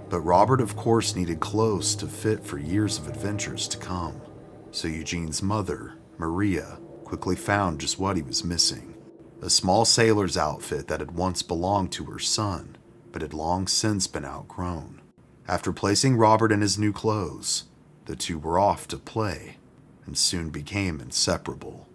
But Robert, of course, needed clothes to fit for years of adventures to come, so Eugene's mother, Maria, quickly found just what he was missing: a small sailor's outfit that had once belonged to her son, but had long since been outgrown. After placing Robert in his new clothes, the two were off to play, and soon became inseparable.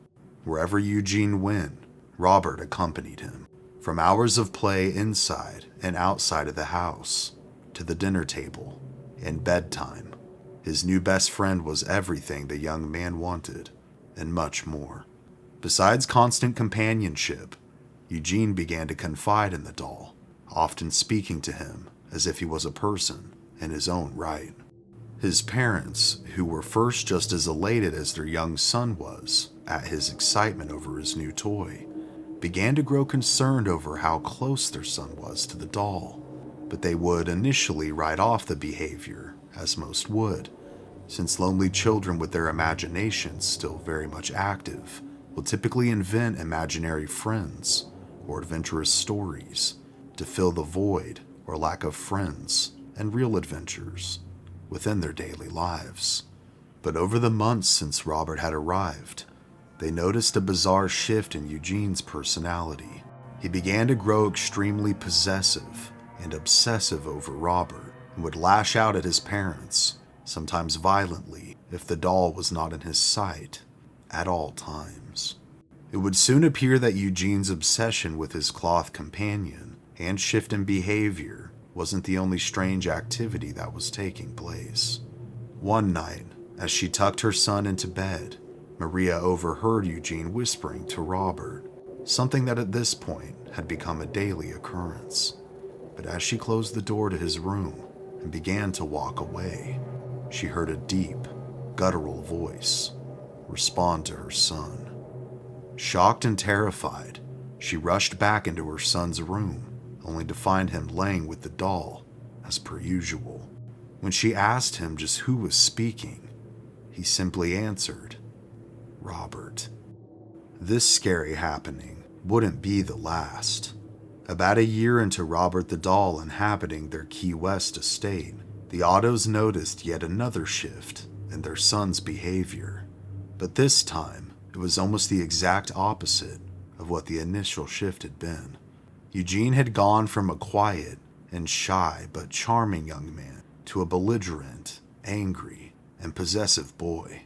Wherever Eugene went, Robert accompanied him. From hours of play inside and outside of the house, to the dinner table, and bedtime, his new best friend was everything the young man wanted, and much more. Besides constant companionship, Eugene began to confide in the doll, often speaking to him as if he was a person in his own right. His parents, who were first just as elated as their young son was at his excitement over his new toy, began to grow concerned over how close their son was to the doll, but they would initially write off the behavior, as most would, since lonely children with their imaginations still very much active will typically invent imaginary friends or adventurous stories to fill the void or lack of friends and real adventures within their daily lives. But over the months since Robert had arrived, they noticed a bizarre shift in Eugene's personality. He began to grow extremely possessive and obsessive over Robert, and would lash out at his parents, sometimes violently, if the doll was not in his sight at all times. It would soon appear that Eugene's obsession with his cloth companion and shift in behavior wasn't the only strange activity that was taking place. One night, as she tucked her son into bed, Maria overheard Eugene whispering to Robert, something that at this point had become a daily occurrence. But as she closed the door to his room and began to walk away, she heard a deep, guttural voice respond to her son. Shocked and terrified, she rushed back into her son's room, only to find him laying with the doll, as per usual. When she asked him just who was speaking, he simply answered, "Robert." This scary happening wouldn't be the last. About a year into Robert the doll inhabiting their Key West estate, the Ottos noticed yet another shift in their son's behavior. But this time, it was almost the exact opposite of what the initial shift had been. Eugene had gone from a quiet and shy but charming young man to a belligerent, angry, and possessive boy.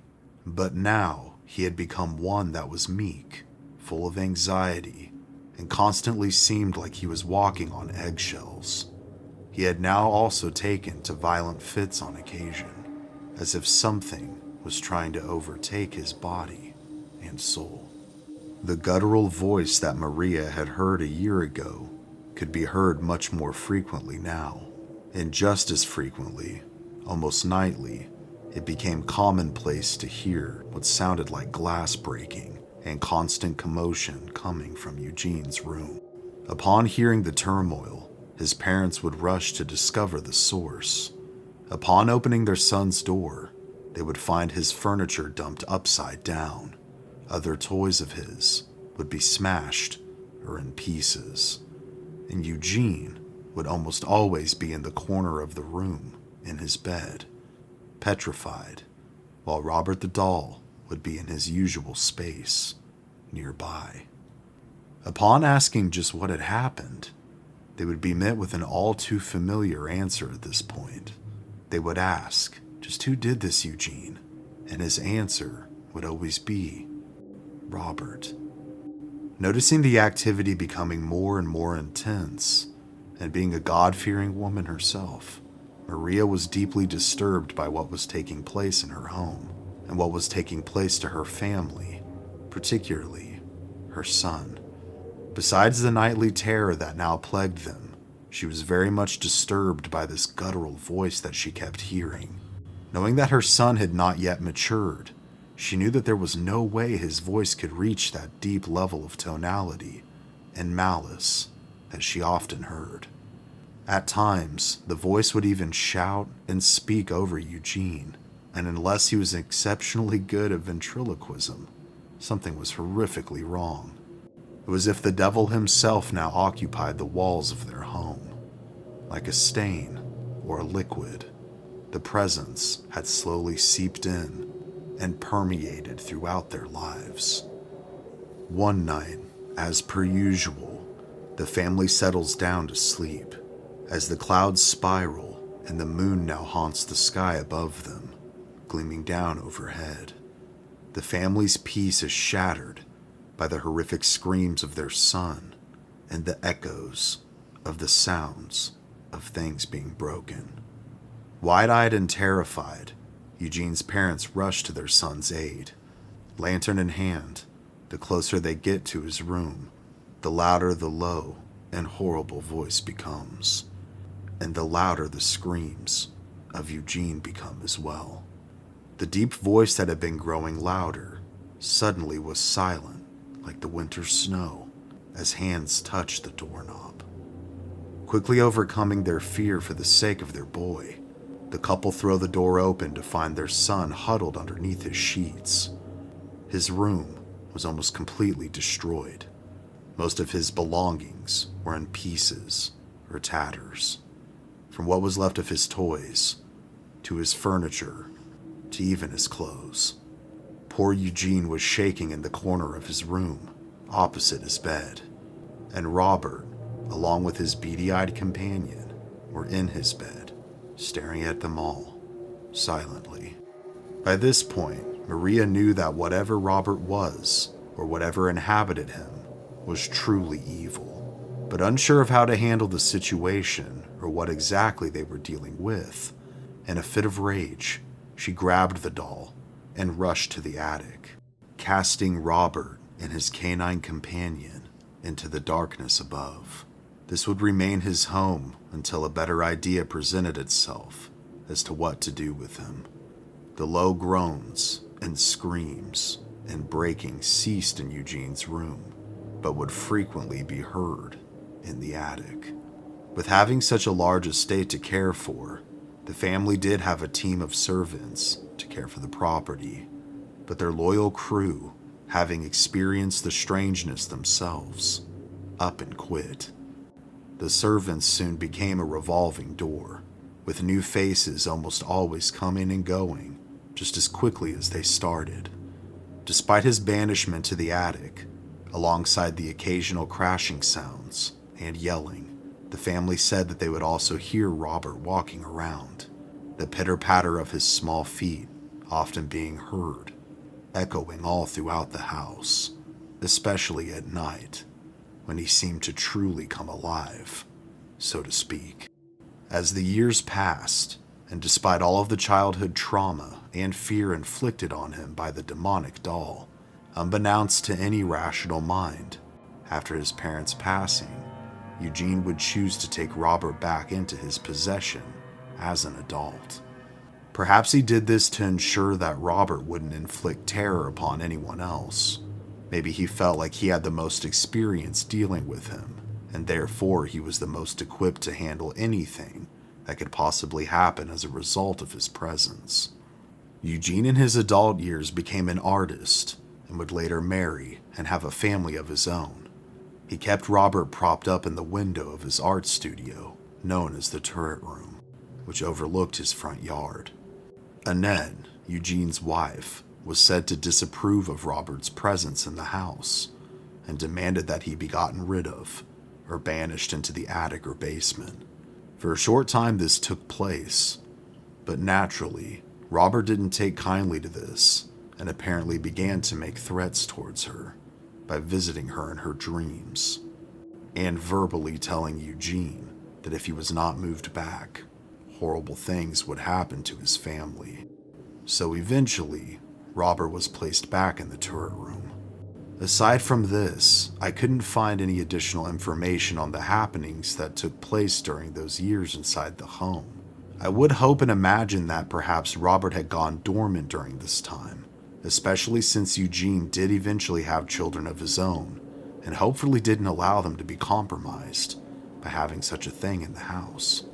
But now, he had become one that was meek, full of anxiety, and constantly seemed like he was walking on eggshells. He had now also taken to violent fits on occasion, as if something was trying to overtake his body and soul. The guttural voice that Maria had heard a year ago could be heard much more frequently now, and just as frequently, almost nightly, it became commonplace to hear what sounded like glass breaking and constant commotion coming from Eugene's room. Upon hearing the turmoil, his parents would rush to discover the source. Upon opening their son's door, they would find his furniture dumped upside down. Other toys of his would be smashed or in pieces. And Eugene would almost always be in the corner of the room in his bed, petrified, while Robert the doll would be in his usual space nearby. Upon asking just what had happened, they would be met with an all too familiar answer at this point. They would ask, just who did this, Eugene? And his answer would always be, Robert. Noticing the activity becoming more and more intense, and being a God-fearing woman herself, Maria was deeply disturbed by what was taking place in her home, and what was taking place to her family, particularly her son. Besides the nightly terror that now plagued them, she was very much disturbed by this guttural voice that she kept hearing. Knowing that her son had not yet matured, she knew that there was no way his voice could reach that deep level of tonality and malice that she often heard. At times, the voice would even shout and speak over Eugene, and unless he was exceptionally good at ventriloquism, something was horrifically wrong. It was as if the devil himself now occupied the walls of their home. Like a stain or a liquid, the presence had slowly seeped in and permeated throughout their lives. One night, as per usual, the family settles down to sleep, as the clouds spiral and the moon now haunts the sky above them, gleaming down overhead. The family's peace is shattered by the horrific screams of their son and the echoes of the sounds of things being broken. Wide-eyed and terrified, Eugene's parents rush to their son's aid. Lantern in hand, the closer they get to his room, the louder the low and horrible voice becomes, and the louder the screams of Eugene become as well. The deep voice that had been growing louder suddenly was silent like the winter snow as hands touched the doorknob. Quickly overcoming their fear for the sake of their boy, the couple throw the door open to find their son huddled underneath his sheets. His room was almost completely destroyed. Most of his belongings were in pieces or tatters. From what was left of his toys, to his furniture, to even his clothes. Poor Eugene was shaking in the corner of his room, opposite his bed, and Robert, along with his beady-eyed companion, were in his bed, staring at them all, silently. By this point, Maria knew that whatever Robert was, or whatever inhabited him, was truly evil. But unsure of how to handle the situation, or what exactly they were dealing with, in a fit of rage, she grabbed the doll and rushed to the attic, casting Robert and his canine companion into the darkness above. This would remain his home until a better idea presented itself as to what to do with him. The low groans and screams and breaking ceased in Eugene's room, but would frequently be heard in the attic. With having such a large estate to care for, the family did have a team of servants to care for the property, but their loyal crew, having experienced the strangeness themselves, up and quit. The servants soon became a revolving door, with new faces almost always coming and going just as quickly as they started. Despite his banishment to the attic, alongside the occasional crashing sounds and yelling, the family said that they would also hear Robert walking around, the pitter-patter of his small feet often being heard, echoing all throughout the house, especially at night, when he seemed to truly come alive, so to speak. As the years passed, and despite all of the childhood trauma and fear inflicted on him by the demonic doll, unbeknownst to any rational mind, after his parents' passing, Eugene would choose to take Robert back into his possession as an adult. Perhaps he did this to ensure that Robert wouldn't inflict terror upon anyone else. Maybe he felt like he had the most experience dealing with him, and therefore he was the most equipped to handle anything that could possibly happen as a result of his presence. Eugene in his adult years became an artist and would later marry and have a family of his own. He kept Robert propped up in the window of his art studio, known as the turret room, which overlooked his front yard. Annette, Eugene's wife, was said to disapprove of Robert's presence in the house and demanded that he be gotten rid of or banished into the attic or basement. For a short time this took place, but naturally, Robert didn't take kindly to this and apparently began to make threats towards her by visiting her in her dreams and verbally telling Eugene that if he was not moved back, horrible things would happen to his family. So eventually, Robert was placed back in the turret room. Aside from this, I couldn't find any additional information on the happenings that took place during those years inside the home. I would hope and imagine that perhaps Robert had gone dormant during this time, especially since Eugene did eventually have children of his own, and hopefully didn't allow them to be compromised by having such a thing in the house.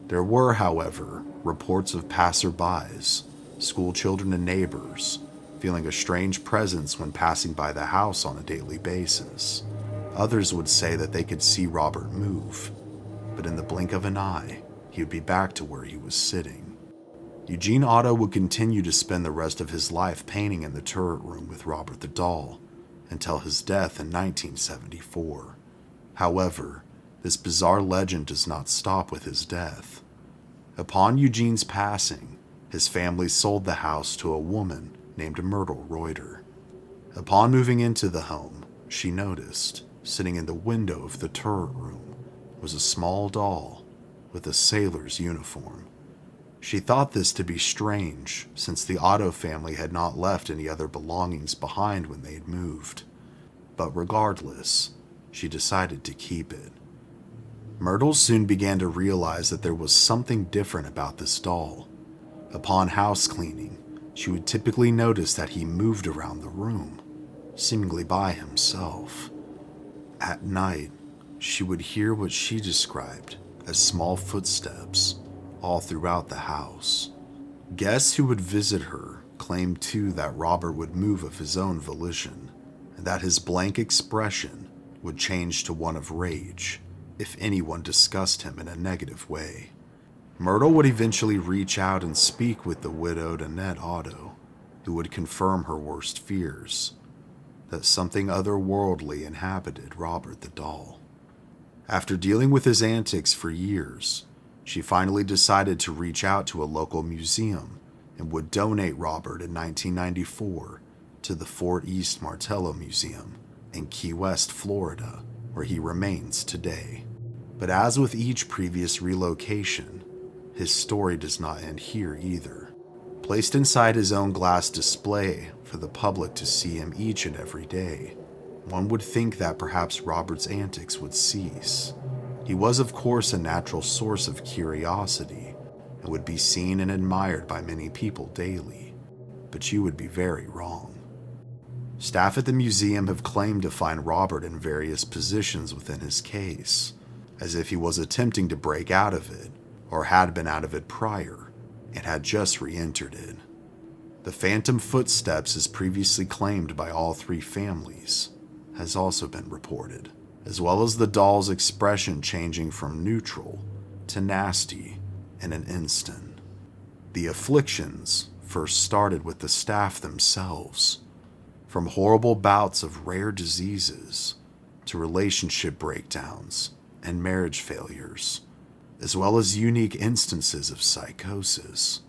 There were, however, reports of passerbys, school children and neighbors, feeling a strange presence when passing by the house on a daily basis. Others would say that they could see Robert move, but in the blink of an eye, he would be back to where he was sitting. Eugene Otto would continue to spend the rest of his life painting in the turret room with Robert the doll until his death in 1974. However, this bizarre legend does not stop with his death. Upon Eugene's passing, his family sold the house to a woman named Myrtle Reuter. Upon moving into the home, she noticed, sitting in the window of the turret room, was a small doll with a sailor's uniform. She thought this to be strange, since the Otto family had not left any other belongings behind when they had moved. But regardless, she decided to keep it. Myrtle soon began to realize that there was something different about this doll. Upon house cleaning, she would typically notice that he moved around the room, seemingly by himself. At night, she would hear what she described as small footsteps all throughout the house. Guests who would visit her claimed too that Robert would move of his own volition, and that his blank expression would change to one of rage if anyone discussed him in a negative way. Myrtle would eventually reach out and speak with the widowed Annette Otto, who would confirm her worst fears, that something otherworldly inhabited Robert the doll. After dealing with his antics for years, she finally decided to reach out to a local museum and would donate Robert in 1994 to the Fort East Martello Museum in Key West, Florida, where he remains today. But as with each previous relocation, his story does not end here either. Placed inside his own glass display for the public to see him each and every day, one would think that perhaps Robert's antics would cease. He was, of course, a natural source of curiosity and would be seen and admired by many people daily, but you would be very wrong. Staff at the museum have claimed to find Robert in various positions within his case, as if he was attempting to break out of it, or had been out of it prior, and had just re-entered it. The phantom footsteps, as previously claimed by all three families, has also been reported, as well as the doll's expression changing from neutral to nasty in an instant. The afflictions first started with the staff themselves, from horrible bouts of rare diseases to relationship breakdowns and marriage failures, as well as unique instances of psychosis.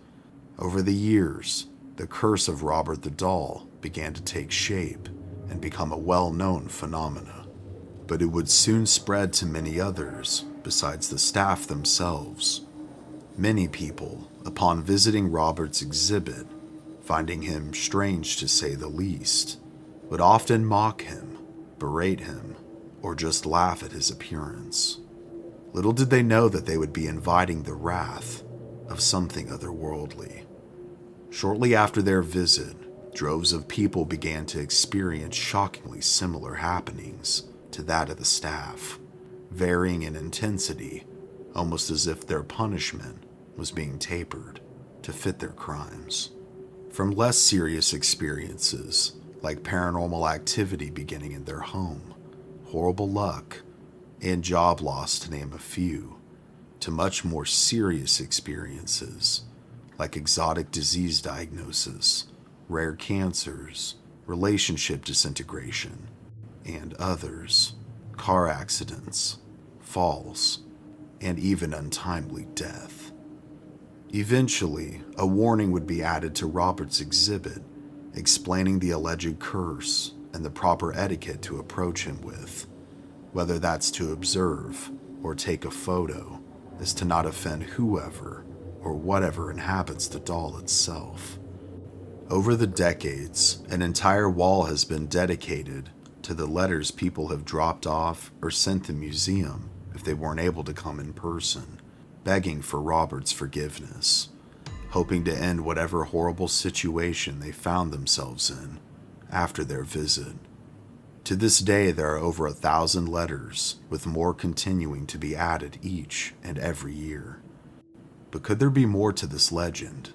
Over the years, the curse of Robert the doll began to take shape and become a well-known phenomena. But it would soon spread to many others besides the staff themselves, Many people, upon visiting Robert's exhibit, finding him strange to say the least, would often mock him, berate him, or just laugh at his appearance. Little did they know that they would be inviting the wrath of something otherworldly. Shortly after their visit, droves of people began to experience shockingly similar happenings to that of the staff, varying in intensity, almost as if their punishment was being tapered to fit their crimes. From less serious experiences, like paranormal activity beginning in their home, horrible luck, and job loss to name a few, to much more serious experiences, like exotic disease diagnosis, rare cancers, relationship disintegration, and others, car accidents, falls, and even untimely death. Eventually, a warning would be added to Robert's exhibit, explaining the alleged curse and the proper etiquette to approach him with, whether that's to observe or take a photo, is to not offend whoever or whatever inhabits the doll itself. Over the decades, an entire wall has been dedicated to the letters people have dropped off or sent the museum if they weren't able to come in person, begging for Robert's forgiveness, hoping to end whatever horrible situation they found themselves in after their visit. To this day, there are over 1,000 letters, with more continuing to be added each and every year. But could there be more to this legend?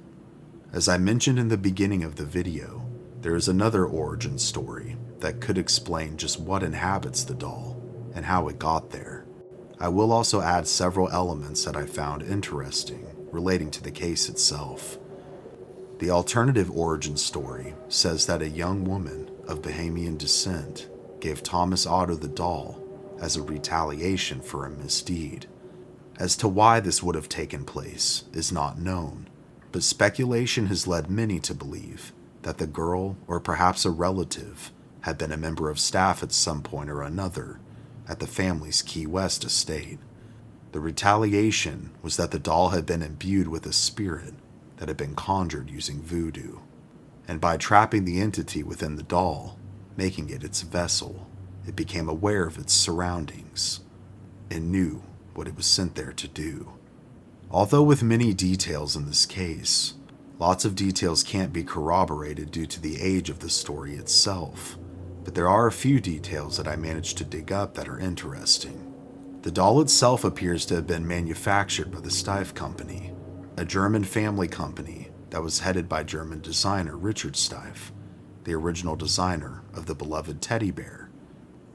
As I mentioned in the beginning of the video, there is another origin story that could explain just what inhabits the doll and how it got there. I will also add several elements that I found interesting relating to the case itself. The alternative origin story says that a young woman of Bahamian descent gave Thomas Otto the doll as a retaliation for a misdeed. As to why this would have taken place is not known, but speculation has led many to believe that the girl, or perhaps a relative, had been a member of staff at some point or another at the family's Key West estate. The retaliation was that the doll had been imbued with a spirit that had been conjured using voodoo, and by trapping the entity within the doll, making it its vessel, it became aware of its surroundings and knew what it was sent there to do. Although with many details in this case, lots of details can't be corroborated due to the age of the story itself, but there are a few details that I managed to dig up that are interesting. The doll itself appears to have been manufactured by the Steiff Company, a German family company that was headed by German designer Richard Steiff, the original designer of the beloved teddy bear,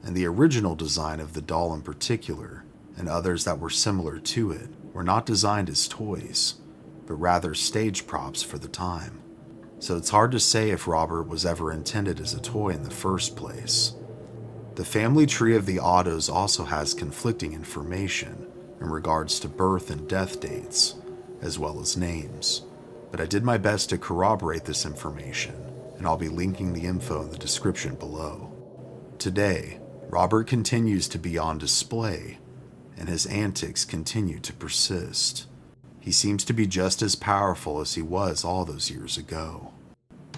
and the original design of the doll in particular, and others that were similar to it, were not designed as toys, but rather stage props for the time. So it's hard to say if Robert was ever intended as a toy in the first place. The family tree of the Ottos also has conflicting information in regards to birth and death dates, as well as names, but I did my best to corroborate this information, and I'll be linking the info in the description below. Today, Robert continues to be on display, and his antics continue to persist. He seems to be just as powerful as he was all those years ago.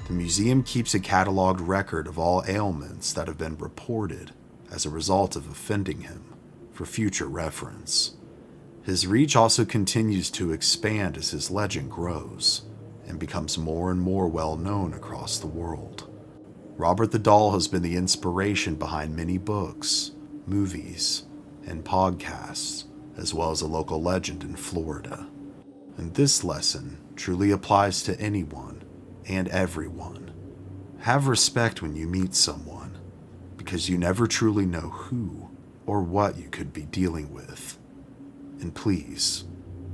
The museum keeps a cataloged record of all ailments that have been reported as a result of offending him for future reference. His reach also continues to expand as his legend grows and becomes more and more well known across the world. Robert the Doll has been the inspiration behind many books, movies, and podcasts, as well as a local legend in Florida. And this lesson truly applies to anyone and everyone. Have respect when you meet someone, because you never truly know who or what you could be dealing with. And please,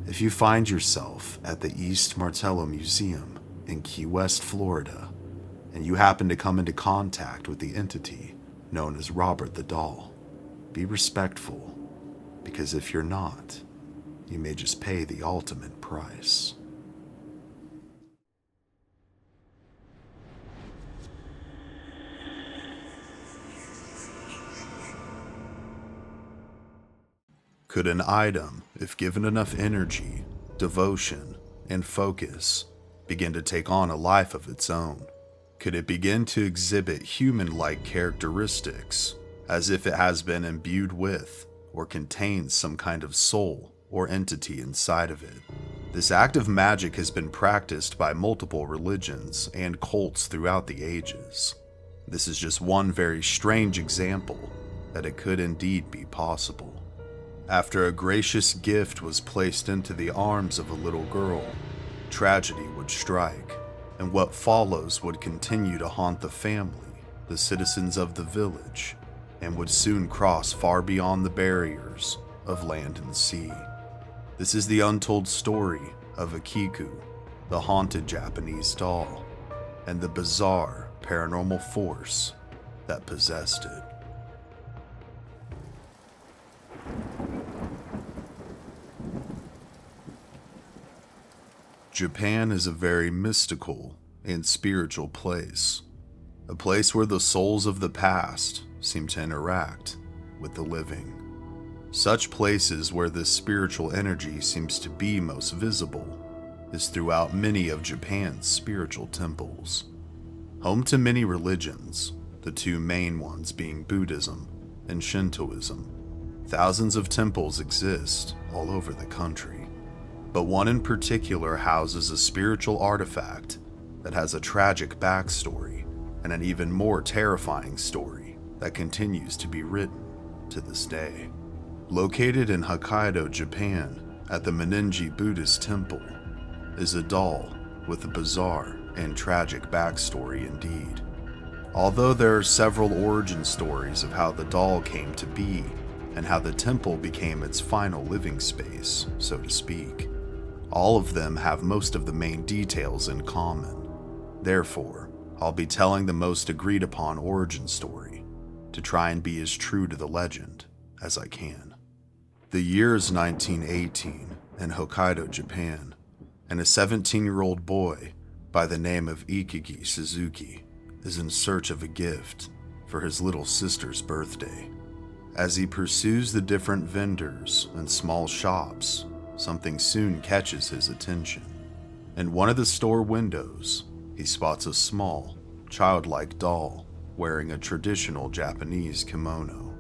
if you find yourself at the East Martello Museum in Key West, Florida, and you happen to come into contact with the entity known as Robert the Doll, be respectful, because if you're not, you may just pay the ultimate price. Could an item, if given enough energy, devotion, and focus begin to take on a life of its own? Could it begin to exhibit human-like characteristics, as if it has been imbued with or contains some kind of soul or entity inside of it? This act of magic has been practiced by multiple religions and cults throughout the ages. This is just one very strange example that it could indeed be possible. After a gracious gift was placed into the arms of a little girl, tragedy would strike, and what follows would continue to haunt the family, the citizens of the village, and would soon cross far beyond the barriers of land and sea. This is the untold story of Okiku, the haunted Japanese doll, and the bizarre paranormal force that possessed it. Japan is a very mystical and spiritual place, a place where the souls of the past seem to interact with the living. Such places where this spiritual energy seems to be most visible is throughout many of Japan's spiritual temples. Home to many religions, the two main ones being Buddhism and Shintoism, thousands of temples exist all over the country. But one in particular houses a spiritual artifact that has a tragic backstory and an even more terrifying story that continues to be written to this day. Located in Hokkaido, Japan, at the Meninji Buddhist Temple, is a doll with a bizarre and tragic backstory indeed. Although there are several origin stories of how the doll came to be and how the temple became its final living space, so to speak, all of them have most of the main details in common. Therefore, I'll be telling the most agreed upon origin story to try and be as true to the legend as I can. The year is 1918 in Hokkaido, Japan, and a 17-year-old boy by the name of Ikiki Suzuki is in search of a gift for his little sister's birthday. As he pursues the different vendors and small shops, something soon catches his attention. In one of the store windows, he spots a small, childlike doll wearing a traditional Japanese kimono.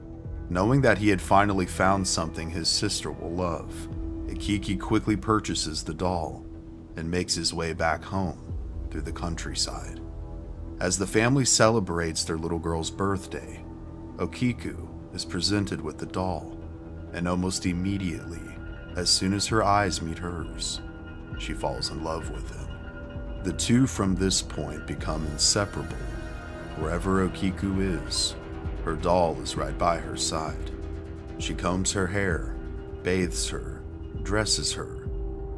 Knowing that he had finally found something his sister will love, Ikiki quickly purchases the doll and makes his way back home through the countryside. As the family celebrates their little girl's birthday, Okiku is presented with the doll, and almost immediately, as soon as her eyes meet hers, she falls in love with him. The two from this point become inseparable. Wherever Okiku is, her doll is right by her side. She combs her hair, bathes her, dresses her,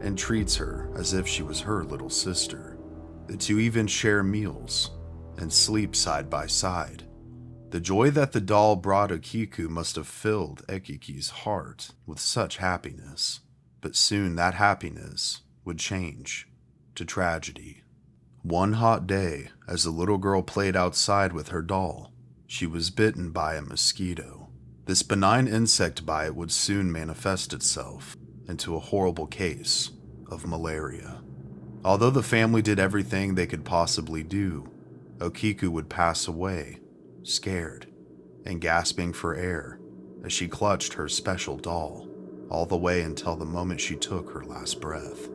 and treats her as if she was her little sister. The two even share meals and sleep side by side. The joy that the doll brought Okiku must have filled Ekiki's heart with such happiness, but soon that happiness would change to tragedy. One hot day, as the little girl played outside with her doll, she was bitten by a mosquito. This benign insect bite would soon manifest itself into a horrible case of malaria. Although the family did everything they could possibly do, Okiku would pass away, scared and gasping for air as she clutched her special doll, all the way until the moment she took her last breath.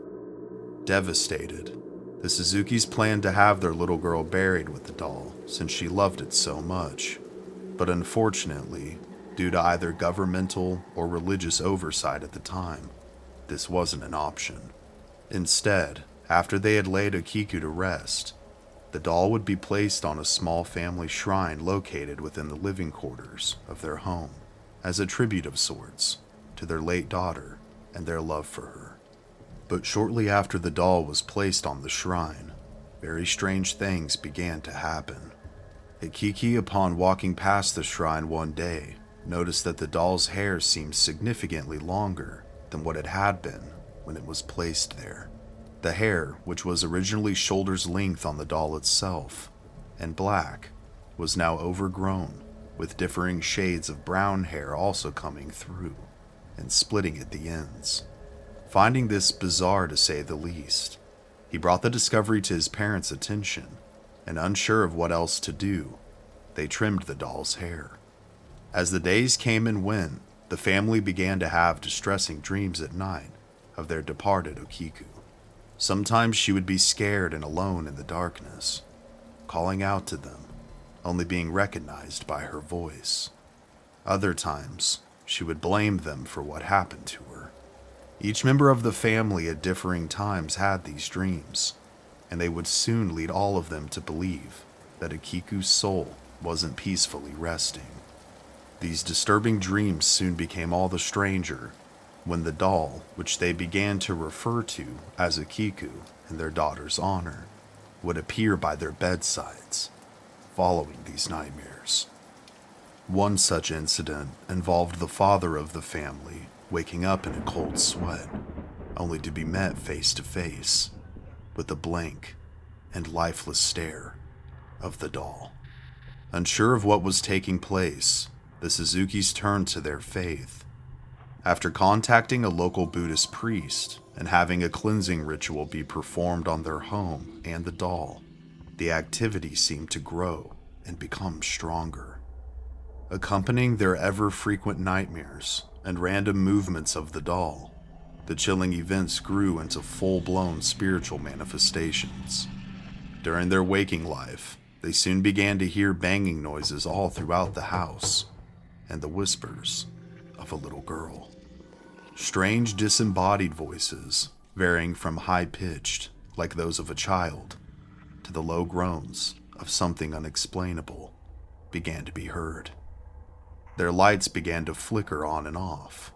Devastated, the Suzukis planned to have their little girl buried with the doll since she loved it so much. But unfortunately, due to either governmental or religious oversight at the time, this wasn't an option. Instead, after they had laid Okiku to rest, the doll would be placed on a small family shrine located within the living quarters of their home, as a tribute of sorts to their late daughter and their love for her. But shortly after the doll was placed on the shrine, very strange things began to happen. Okiku, upon walking past the shrine one day, noticed that the doll's hair seemed significantly longer than what it had been when it was placed there. The hair, which was originally shoulder's length on the doll itself, and black, was now overgrown, with differing shades of brown hair also coming through and splitting at the ends. Finding this bizarre to say the least, he brought the discovery to his parents' attention, and unsure of what else to do, they trimmed the doll's hair. As the days came and went, the family began to have distressing dreams at night of their departed Okiku. Sometimes she would be scared and alone in the darkness, calling out to them, only being recognized by her voice. Other times, she would blame them for what happened to her. Each member of the family at differing times had these dreams, and they would soon lead all of them to believe that Okiku's soul wasn't peacefully resting. These disturbing dreams soon became all the stranger when the doll, which they began to refer to as Okiku in their daughter's honor, would appear by their bedsides, following these nightmares. One such incident involved the father of the family waking up in a cold sweat, only to be met face to face with the blank and lifeless stare of the doll. Unsure of what was taking place, the Suzukis turned to their faith. After contacting a local Buddhist priest and having a cleansing ritual be performed on their home and the doll, the activity seemed to grow and become stronger. Accompanying their ever-frequent nightmares and random movements of the doll, the chilling events grew into full-blown spiritual manifestations. During their waking life, they soon began to hear banging noises all throughout the house, and the whispers of a little girl. Strange disembodied voices, varying from high-pitched, like those of a child, to the low groans of something unexplainable, began to be heard. Their lights began to flicker on and off,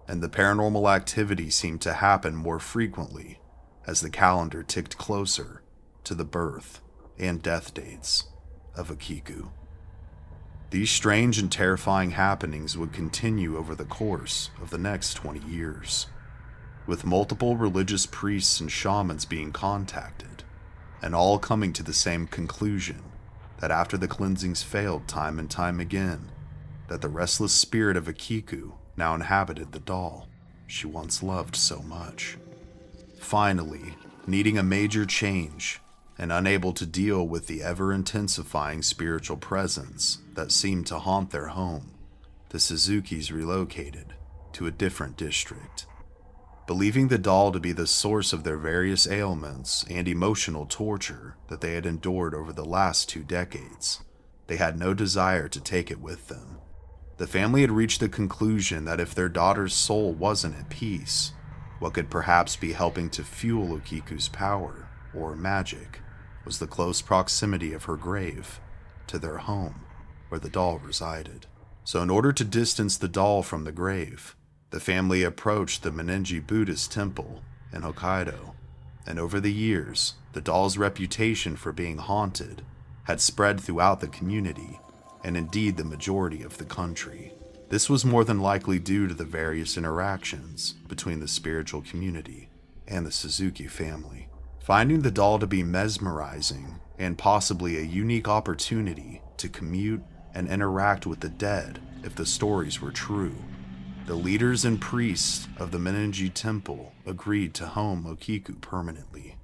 and the paranormal activity seemed to happen more frequently as the calendar ticked closer to the birth and death dates of Okiku. These strange and terrifying happenings would continue over the course of the next 20 years, with multiple religious priests and shamans being contacted, and all coming to the same conclusion that after the cleansings failed time and time again, that the restless spirit of Okiku now inhabited the doll she once loved so much. Finally, needing a major change and unable to deal with the ever-intensifying spiritual presence that seemed to haunt their home, the Suzukis relocated to a different district. Believing the doll to be the source of their various ailments and emotional torture that they had endured over the last 2 decades, they had no desire to take it with them. The family had reached the conclusion that if their daughter's soul wasn't at peace, what could perhaps be helping to fuel Okiku's power or magic was the close proximity of her grave to their home where the doll resided. So in order to distance the doll from the grave, the family approached the Menenji Buddhist temple in Hokkaido, and over the years, the doll's reputation for being haunted had spread throughout the community, and indeed the majority of the country. This was more than likely due to the various interactions between the spiritual community and the Suzuki family. Finding the doll to be mesmerizing and possibly a unique opportunity to commute and interact with the dead if the stories were true, the leaders and priests of the Menenji temple agreed to home Okiku permanently.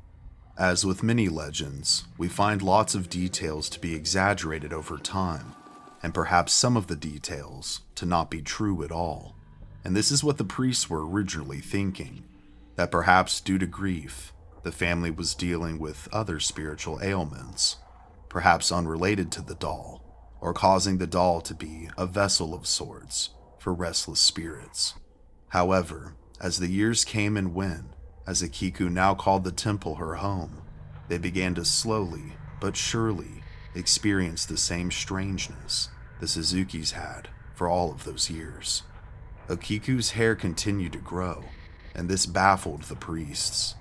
As with many legends, we find lots of details to be exaggerated over time, and perhaps some of the details to not be true at all. And this is what the priests were originally thinking, that perhaps due to grief, the family was dealing with other spiritual ailments, perhaps unrelated to the doll, or causing the doll to be a vessel of sorts for restless spirits. However, as the years came and went, as Okiku now called the temple her home, they began to slowly but surely experience the same strangeness the Suzukis had for all of those years. Okiku's hair continued to grow, and this baffled the priests.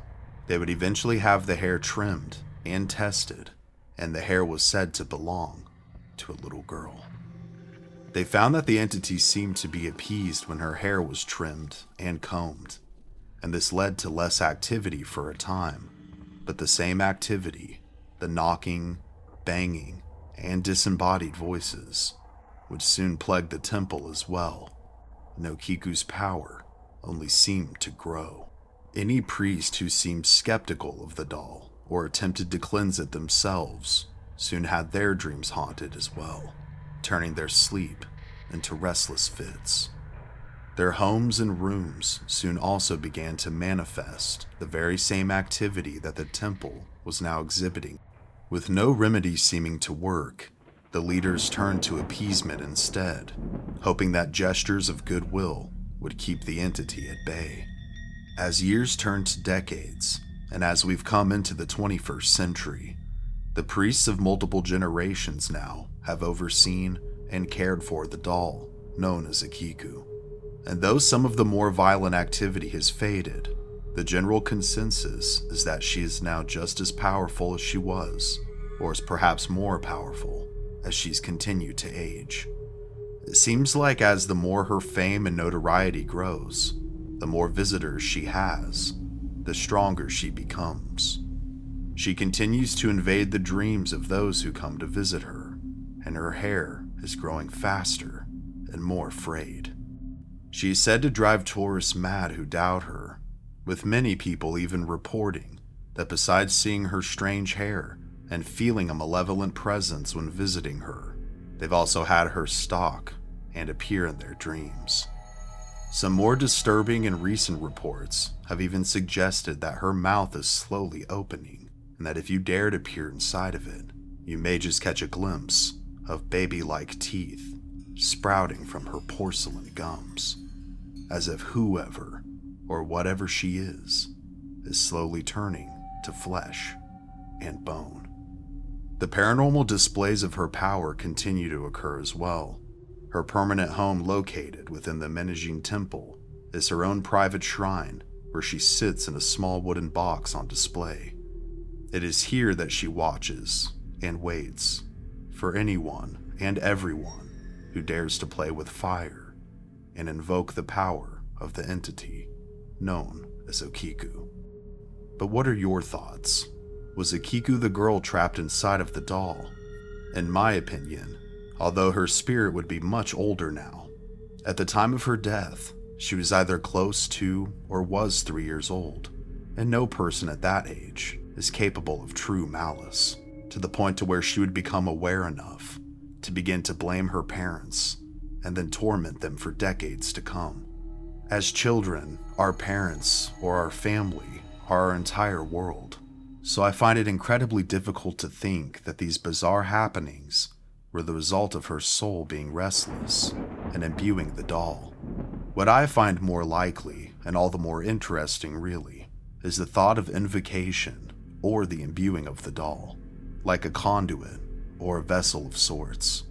They would eventually have the hair trimmed and tested, and the hair was said to belong to a little girl. They found that the entity seemed to be appeased when her hair was trimmed and combed, and this led to less activity for a time, but the same activity, the knocking, banging, and disembodied voices, would soon plague the temple as well, and Okiku's power only seemed to grow. Any priest who seemed skeptical of the doll or attempted to cleanse it themselves soon had their dreams haunted as well, turning their sleep into restless fits. Their homes and rooms soon also began to manifest the very same activity that the temple was now exhibiting. With no remedy seeming to work, the leaders turned to appeasement instead, hoping that gestures of goodwill would keep the entity at bay. As years turned to decades, and as we've come into the 21st century, the priests of multiple generations now have overseen and cared for the doll known as Okiku. And though some of the more violent activity has faded, the general consensus is that she is now just as powerful as she was, or is perhaps more powerful as she's continued to age. It seems like as the more her fame and notoriety grows, the more visitors she has, the stronger she becomes. She continues to invade the dreams of those who come to visit her, and her hair is growing faster and more frayed. She is said to drive tourists mad who doubt her, with many people even reporting that besides seeing her strange hair and feeling a malevolent presence when visiting her, they've also had her stalk and appear in their dreams. Some more disturbing and recent reports have even suggested that her mouth is slowly opening, and that if you dare to peer inside of it, you may just catch a glimpse of baby-like teeth sprouting from her porcelain gums, as if whoever or whatever she is slowly turning to flesh and bone. The paranormal displays of her power continue to occur as well. Her permanent home, located within the Menaging Temple, is her own private shrine where she sits in a small wooden box on display. It is here that she watches and waits for anyone and everyone who dares to play with fire and invoke the power of the entity known as Okiku. But what are your thoughts? Was Okiku the girl trapped inside of the doll? In my opinion, although her spirit would be much older now, at the time of her death, she was either close to or was 3 years old, and no person at that age is capable of true malice, to the point to where she would become aware enough to begin to blame her parents and then torment them for decades to come. As children, our parents or our family are our entire world, so I find it incredibly difficult to think that these bizarre happenings were the result of her soul being restless and imbuing the doll. What I find more likely, and all the more interesting really, is the thought of invocation or the imbuing of the doll, like a conduit or a vessel of sorts.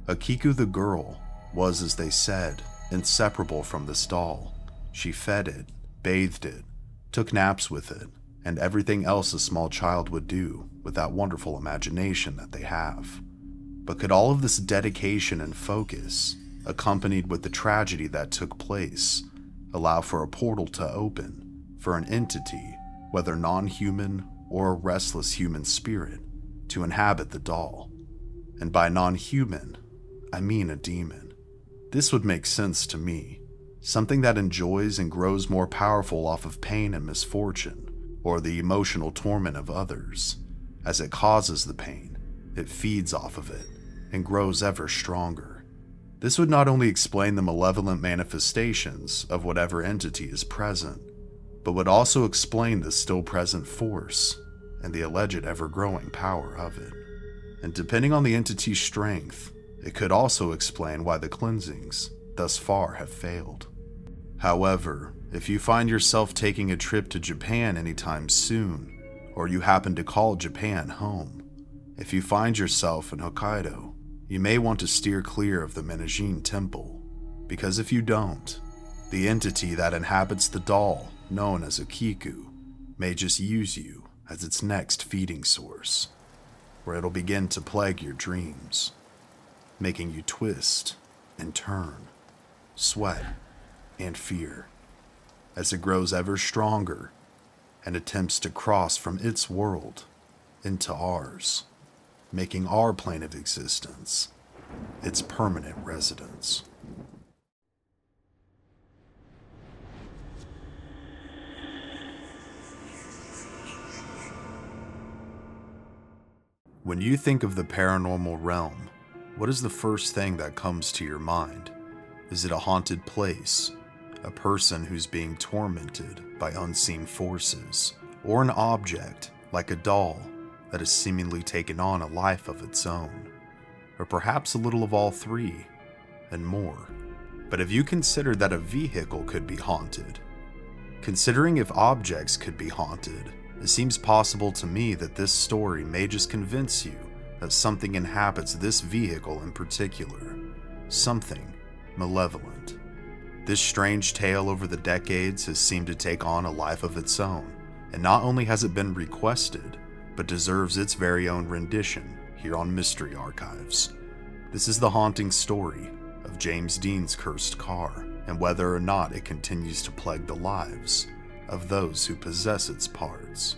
Okiku the girl was, as they said, inseparable from this doll. She fed it, bathed it, took naps with it, and everything else a small child would do with that wonderful imagination that they have. But could all of this dedication and focus, accompanied with the tragedy that took place, allow for a portal to open for an entity, whether non-human or a restless human spirit, to inhabit the doll? And by non-human, I mean a demon. This would make sense to me. Something that enjoys and grows more powerful off of pain and misfortune, or the emotional torment of others. As it causes the pain, it feeds off of it and grows ever stronger. This would not only explain the malevolent manifestations of whatever entity is present, but would also explain the still present force and the alleged ever-growing power of it. And depending on the entity's strength, it could also explain why the cleansings thus far have failed. However, if you find yourself taking a trip to Japan anytime soon, or you happen to call Japan home, if you find yourself in Hokkaido, you may want to steer clear of the Menaging Temple, because if you don't, the entity that inhabits the doll, known as Okiku, may just use you as its next feeding source, where it'll begin to plague your dreams, making you twist and turn, sweat and fear, as it grows ever stronger and attempts to cross from its world into ours, making our plane of existence its permanent residence. When you think of the paranormal realm, what is the first thing that comes to your mind? Is it a haunted place, a person who's being tormented by unseen forces, or an object, like a doll, that has seemingly taken on a life of its own? Or perhaps a little of all three, and more. But have you considered that a vehicle could be haunted? Considering if objects could be haunted, it seems possible to me that this story may just convince you that something inhabits this vehicle in particular. Something malevolent. This strange tale over the decades has seemed to take on a life of its own, and not only has it been requested, but deserves its very own rendition here on Mystery Archives. This is the haunting story of James Dean's cursed car, and whether or not it continues to plague the lives of those who possess its parts.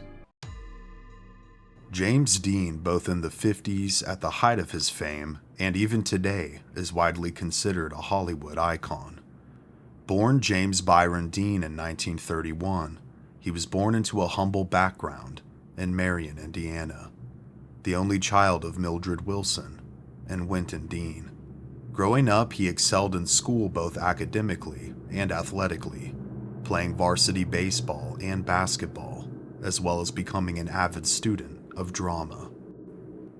James Dean, both in the 50s at the height of his fame, and even today, is widely considered a Hollywood icon. Born James Byron Dean in 1931, he was born into a humble background in Marion, Indiana, the only child of Mildred Wilson and Winton Dean. Growing up, he excelled in school both academically and athletically, playing varsity baseball and basketball, as well as becoming an avid student of drama.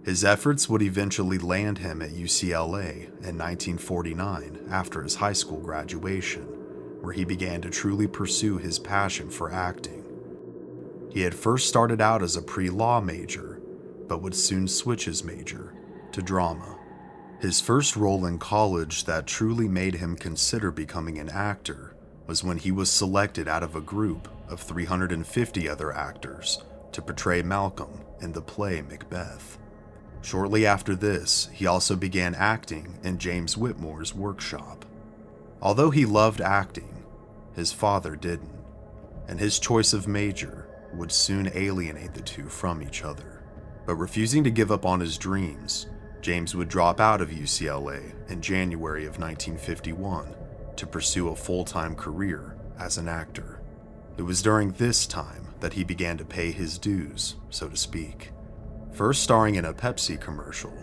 His efforts would eventually land him at UCLA in 1949 after his high school graduation, where he began to truly pursue his passion for acting. He had first started out as a pre-law major, but would soon switch his major to drama. His first role in college that truly made him consider becoming an actor was when he was selected out of a group of 350 other actors to portray Malcolm in the play Macbeth. Shortly after this, he also began acting in James Whitmore's workshop. Although he loved acting, his father didn't, and his choice of major would soon alienate the two from each other. But refusing to give up on his dreams, James would drop out of UCLA in January of 1951 to pursue a full-time career as an actor. It was during this time that he began to pay his dues, so to speak. First starring in a Pepsi commercial,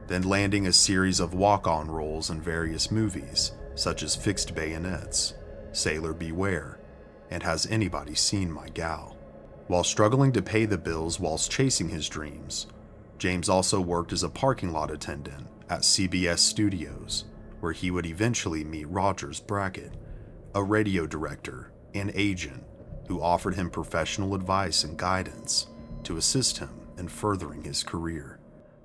then landing a series of walk-on roles in various movies such as Fixed Bayonets, Sailor Beware, and Has Anybody Seen My Gal? While struggling to pay the bills whilst chasing his dreams, James also worked as a parking lot attendant at CBS Studios, where he would eventually meet Rogers Brackett, a radio director and agent who offered him professional advice and guidance to assist him in furthering his career.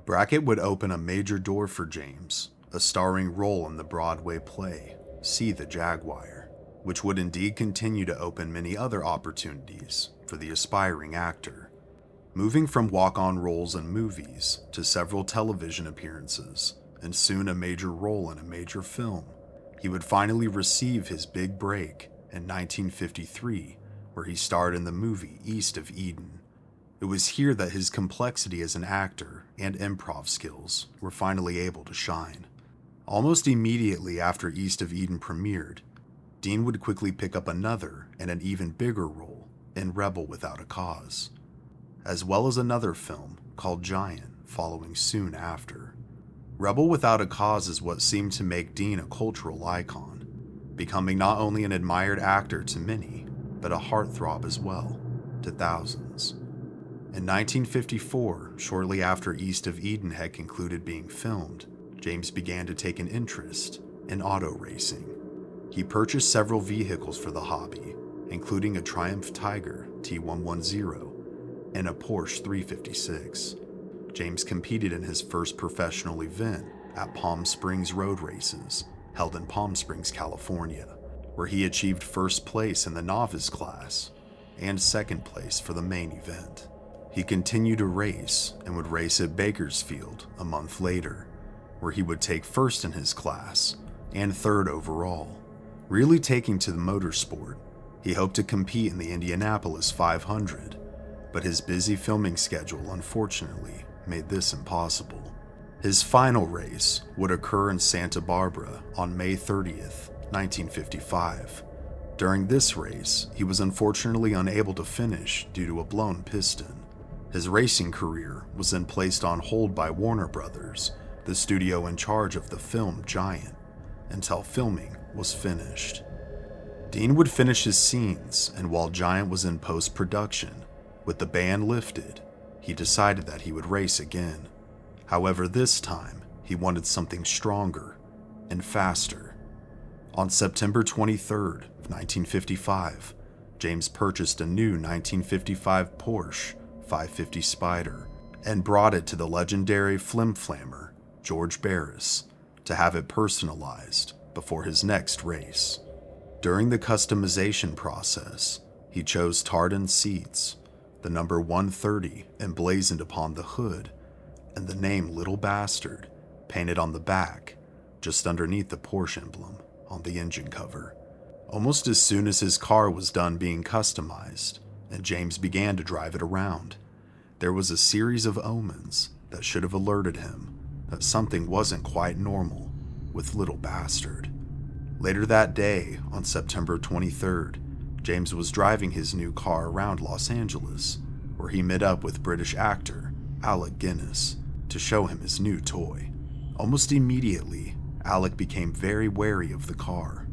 Brackett would open a major door for James, a starring role in the Broadway play See the Jaguar, which would indeed continue to open many other opportunities for the aspiring actor. Moving from walk-on roles in movies to several television appearances, and soon a major role in a major film, he would finally receive his big break in 1953, where he starred in the movie East of Eden. It was here that his complexity as an actor and improv skills were finally able to shine. Almost immediately after East of Eden premiered, Dean would quickly pick up another and an even bigger role in Rebel Without a Cause, as well as another film called Giant following soon after. Rebel Without a Cause is what seemed to make Dean a cultural icon, becoming not only an admired actor to many, but a heartthrob as well to thousands. In 1954, shortly after East of Eden had concluded being filmed, James began to take an interest in auto racing. He purchased several vehicles for the hobby, including a Triumph Tiger T110 and a Porsche 356. James competed in his first professional event at Palm Springs Road Races, held in Palm Springs, California, where he achieved first place in the novice class and second place for the main event. He continued to race and would race at Bakersfield a month later, where he would take first in his class and third overall. Really taking to the motorsport, he hoped to compete in the Indianapolis 500, but his busy filming schedule unfortunately made this impossible. His final race would occur in Santa Barbara on May 30th, 1955. During this race, he was unfortunately unable to finish due to a blown piston. His racing career was then placed on hold by Warner Brothers, the studio in charge of the film Giant, until filming was finished. Dean would finish his scenes, and while Giant was in post-production, with the ban lifted, he decided that he would race again. However, this time, he wanted something stronger and faster. On September 23rd of 1955, James purchased a new 1955 Porsche 550 Spyder and brought it to the legendary flim-flammer George Barris to have it personalized before his next race. During the customization process, he chose tartan seats, the number 130 emblazoned upon the hood, and the name Little Bastard painted on the back, just underneath the Porsche emblem on the engine cover. Almost as soon as his car was done being customized, and James began to drive it around, there was a series of omens that should have alerted him that something wasn't quite normal with Little Bastard. Later that day, on September 23rd, James was driving his new car around Los Angeles, where he met up with British actor Alec Guinness to show him his new toy. Almost immediately, Alec became very wary of the car.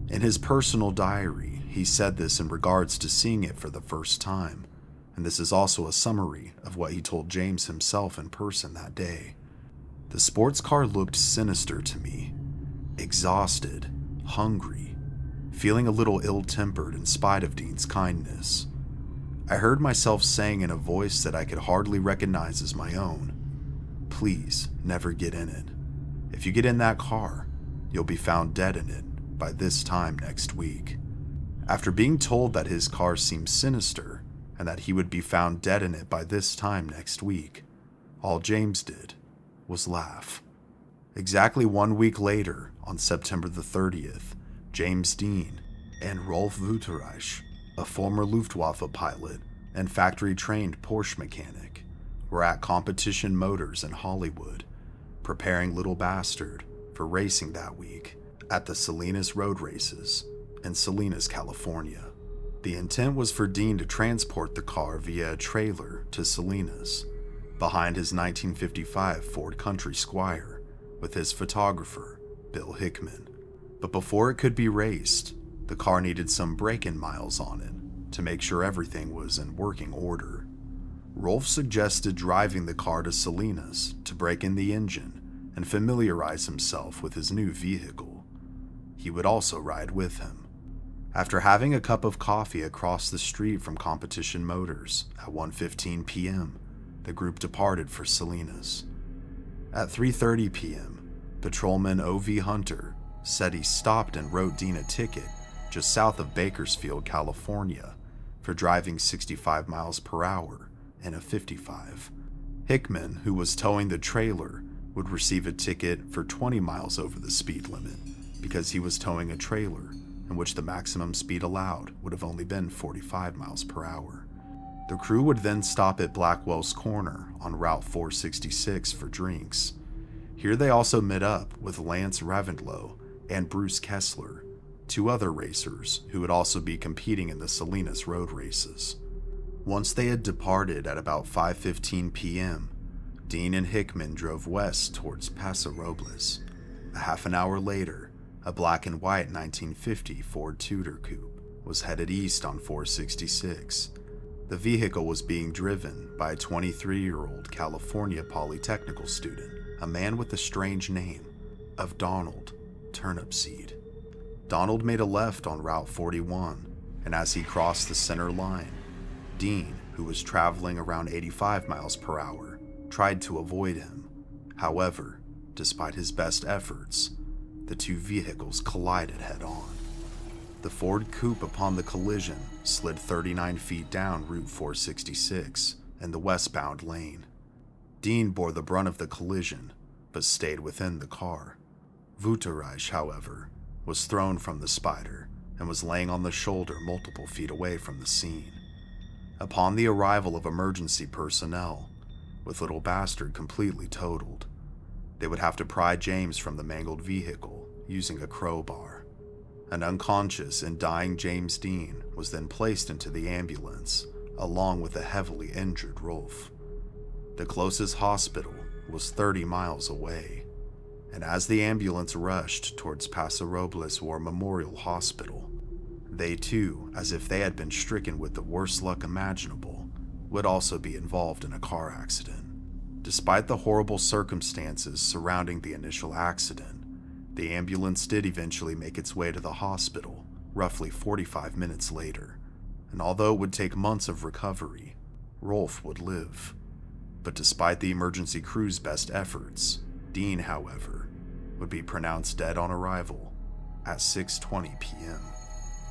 In his personal diary, he said this in regards to seeing it for the first time, and this is also a summary of what he told James himself in person that day. The sports car looked sinister to me, exhausted, hungry, feeling a little ill-tempered in spite of Dean's kindness. I heard myself saying in a voice that I could hardly recognize as my own, "Please, never get in it. If you get in that car, you'll be found dead in it by this time next week." After being told that his car seemed sinister and that he would be found dead in it by this time next week, all James did was laugh. Exactly 1 week later, on September the 30th, James Dean and Rolf Wutterreich, a former Luftwaffe pilot and factory-trained Porsche mechanic, were at Competition Motors in Hollywood, preparing Little Bastard for racing that week at the Salinas Road Races in Salinas, California. The intent was for Dean to transport the car via a trailer to Salinas, behind his 1955 Ford Country Squire, with his photographer, Bill Hickman. But before it could be raced, the car needed some break-in miles on it to make sure everything was in working order. Rolf suggested driving the car to Salinas to break in the engine and familiarize himself with his new vehicle. He would also ride with him. After having a cup of coffee across the street from Competition Motors at 1:15 p.m., the group departed for Salinas. At 3:30 p.m., Patrolman O.V. Hunter said he stopped and wrote Dean a ticket just south of Bakersfield, California, for driving 65 miles per hour in a 55. Hickman, who was towing the trailer, would receive a ticket for 20 miles over the speed limit because he was towing a trailer in which the maximum speed allowed would have only been 45 miles per hour. The crew would then stop at Blackwell's Corner on Route 466 for drinks. Here they also met up with Lance Ravendlow and Bruce Kessler, two other racers who would also be competing in the Salinas road races. Once they had departed at about 5:15 p.m., Dean and Hickman drove west towards Paso Robles. A half an hour later, a black and white 1950 Ford Tudor coupe was headed east on 466. The vehicle was being driven by a 23-year-old California Polytechnical student, a man with a strange name of Donald Turnipseed. Donald made a left on Route 41, and as he crossed the center line, Dean, who was traveling around 85 miles per hour, tried to avoid him. However, despite his best efforts, the two vehicles collided head-on. The Ford coupe, upon the collision, slid 39 feet down Route 466 in the westbound lane. Dean bore the brunt of the collision, but stayed within the car. Wutterreich, however, was thrown from the Spyder and was laying on the shoulder multiple feet away from the scene. Upon the arrival of emergency personnel, with Little Bastard completely totaled, they would have to pry James from the mangled vehicle using a crowbar. An unconscious and dying James Dean was then placed into the ambulance, along with a heavily injured Rolf. The closest hospital was 30 miles away, and as the ambulance rushed towards Paso Robles War Memorial Hospital, they too, as if they had been stricken with the worst luck imaginable, would also be involved in a car accident. Despite the horrible circumstances surrounding the initial accident, the ambulance did eventually make its way to the hospital roughly 45 minutes later, and although it would take months of recovery, Rolf would live. But despite the emergency crew's best efforts, Dean, however, would be pronounced dead on arrival at 6:20 p.m.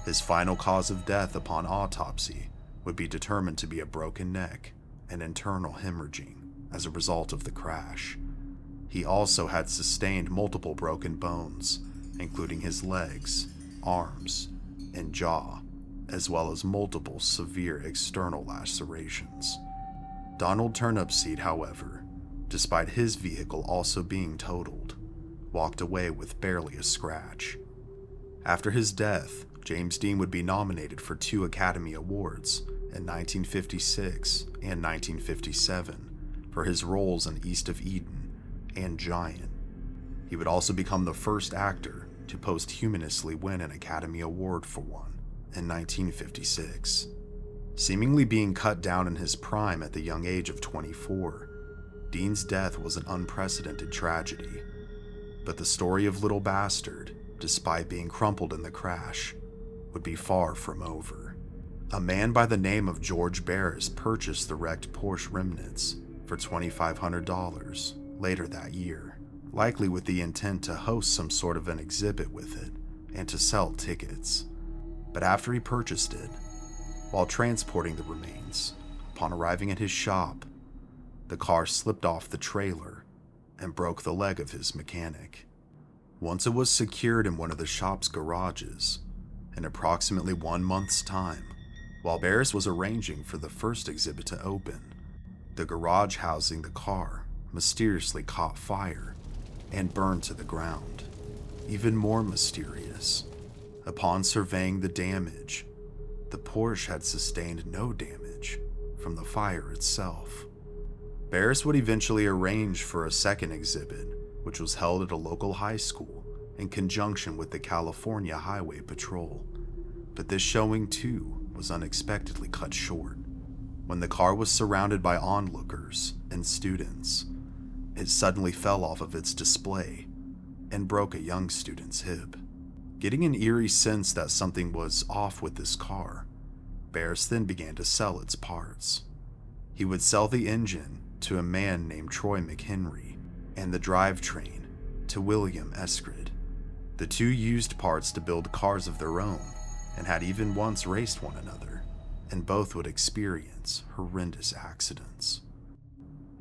His final cause of death upon autopsy would be determined to be a broken neck and internal hemorrhaging as a result of the crash. He also had sustained multiple broken bones, including his legs, arms, and jaw, as well as multiple severe external lacerations. Donald Turnipseed, however, despite his vehicle also being totaled, walked away with barely a scratch. After his death, James Dean would be nominated for 2 Academy Awards in 1956 and 1957 for his roles in East of Eden and Giant. He would also become the first actor to posthumously win an Academy Award for one in 1956. Seemingly being cut down in his prime at the young age of 24, Dean's death was an unprecedented tragedy. But the story of Little Bastard, despite being crumpled in the crash, would be far from over. A man by the name of George Barris purchased the wrecked Porsche remnants for $2,500 later that year, likely with the intent to host some sort of an exhibit with it and to sell tickets. But after he purchased it, while transporting the remains, upon arriving at his shop, the car slipped off the trailer and broke the leg of his mechanic. Once it was secured in one of the shop's garages, in approximately 1 month's time, while Barris was arranging for the first exhibit to open, the garage housing the car mysteriously caught fire and burned to the ground. Even more mysterious, upon surveying the damage, the Porsche had sustained no damage from the fire itself. Barris would eventually arrange for a second exhibit, which was held at a local high school in conjunction with the California Highway Patrol. But this showing too was unexpectedly cut short. When the car was surrounded by onlookers and students, it suddenly fell off of its display and broke a young student's hip. Getting an eerie sense that something was off with this car, Barris then began to sell its parts. He would sell the engine to a man named Troy McHenry and the drivetrain to William Eskrid. The two used parts to build cars of their own and had even once raced one another, and both would experience horrendous accidents.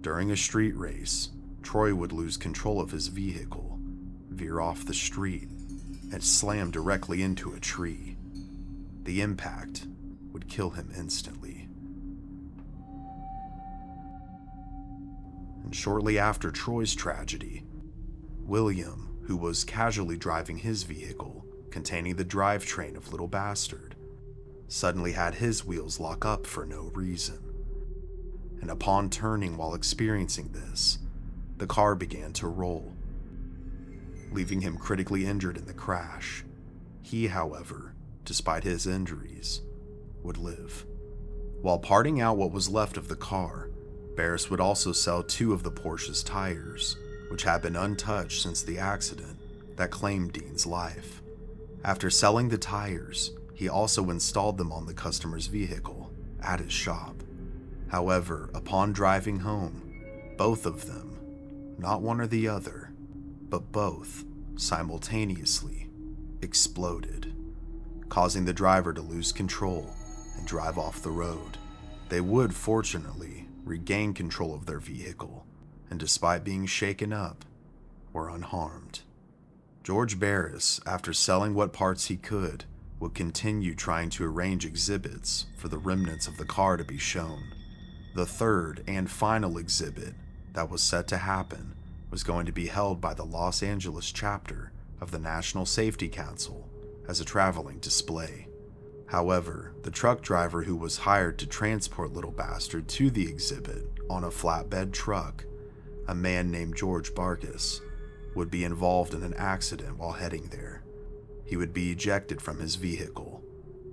During a street race, Troy would lose control of his vehicle, veer off the street, and slam directly into a tree. The impact would kill him instantly. And shortly after Troy's tragedy, William, who was casually driving his vehicle containing the drivetrain of Little Bastard, suddenly had his wheels lock up for no reason. And upon turning while experiencing this, the car began to roll, leaving him critically injured in the crash. He, however, despite his injuries, would live. While parting out what was left of the car, Barris would also sell 2 of the Porsche's tires, which had been untouched since the accident that claimed Dean's life. After selling the tires, he also installed them on the customer's vehicle at his shop. However, upon driving home, both of them, not one or the other, but both, simultaneously exploded, causing the driver to lose control and drive off the road. They would, fortunately, regain control of their vehicle, and despite being shaken up, were unharmed. George Barris, after selling what parts he could, would continue trying to arrange exhibits for the remnants of the car to be shown. The third and final exhibit that was set to happen was going to be held by the Los Angeles chapter of the National Safety Council as a traveling display. However, the truck driver who was hired to transport Little Bastard to the exhibit on a flatbed truck, a man named George Barkis, would be involved in an accident while heading there. He would be ejected from his vehicle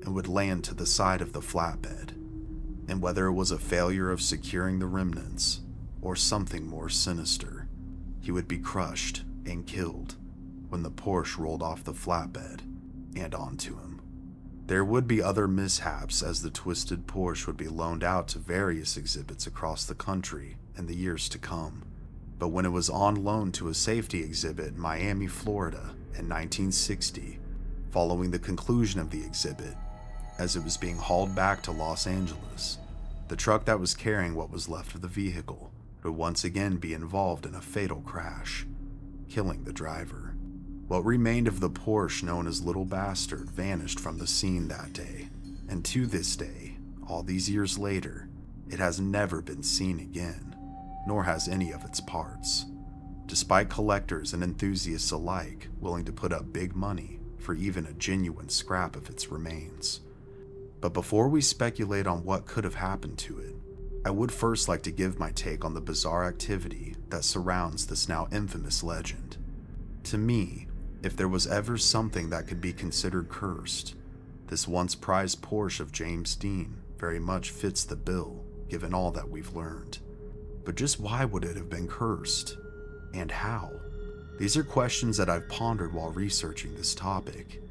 and would land to the side of the flatbed, and whether it was a failure of securing the remnants or something more sinister, he would be crushed and killed when the Porsche rolled off the flatbed and onto him. There would be other mishaps as the twisted Porsche would be loaned out to various exhibits across the country in the years to come. But when it was on loan to a safety exhibit in Miami, Florida in 1960, following the conclusion of the exhibit, as it was being hauled back to Los Angeles, the truck that was carrying what was left of the vehicle would once again be involved in a fatal crash, killing the driver. What remained of the Porsche known as Little Bastard vanished from the scene that day, and to this day, all these years later, it has never been seen again, nor has any of its parts, despite collectors and enthusiasts alike willing to put up big money for even a genuine scrap of its remains. But before we speculate on what could have happened to it, I would first like to give my take on the bizarre activity that surrounds this now infamous legend. To me, if there was ever something that could be considered cursed, this once prized Porsche of James Dean very much fits the bill, given all that we've learned. But just why would it have been cursed? And how? These are questions that I've pondered while researching this topic.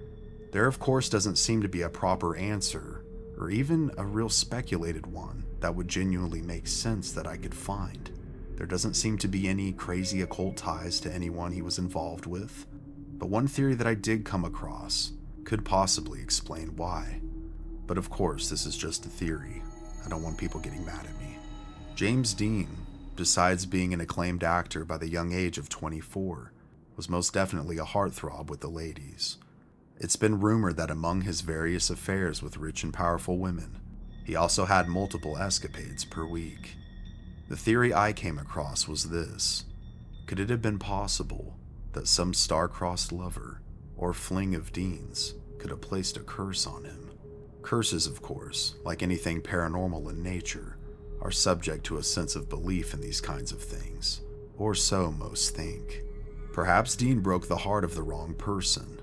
There of course doesn't seem to be a proper answer, or even a real speculated one that would genuinely make sense that I could find. There doesn't seem to be any crazy occult ties to anyone he was involved with. But one theory that I did come across could possibly explain why. But of course, this is just a theory. I don't want people getting mad at me. James Dean, besides being an acclaimed actor by the young age of 24, was most definitely a heartthrob with the ladies. It's been rumored that among his various affairs with rich and powerful women, he also had multiple escapades per week. The theory I came across was this: could it have been possible that some star-crossed lover or fling of Dean's could have placed a curse on him? Curses, of course, like anything paranormal in nature, are subject to a sense of belief in these kinds of things, or so most think. Perhaps Dean broke the heart of the wrong person.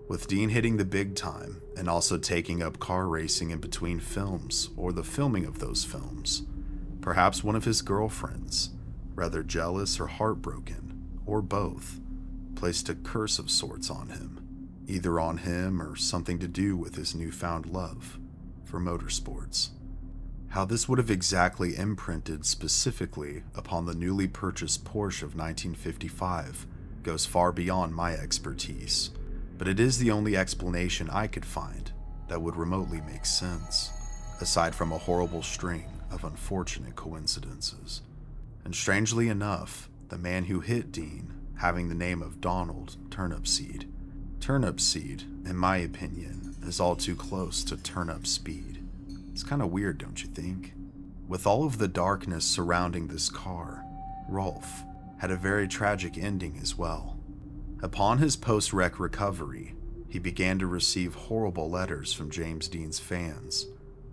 With Dean hitting the big time and also taking up car racing in between films or the filming of those films, perhaps one of his girlfriends, rather jealous or heartbroken, or both, placed a curse of sorts on him, either on him or something to do with his newfound love for motorsports. How this would have exactly imprinted specifically upon the newly purchased Porsche of 1955 goes far beyond my expertise, but it is the only explanation I could find that would remotely make sense, aside from a horrible string of unfortunate coincidences. And strangely enough, the man who hit Dean, having the name of Donald Turnipseed. Turnipseed, in my opinion, is all too close to turnip speed. It's kind of weird, don't you think? With all of the darkness surrounding this car, Rolf had a very tragic ending as well. Upon his post-wreck recovery, he began to receive horrible letters from James Dean's fans,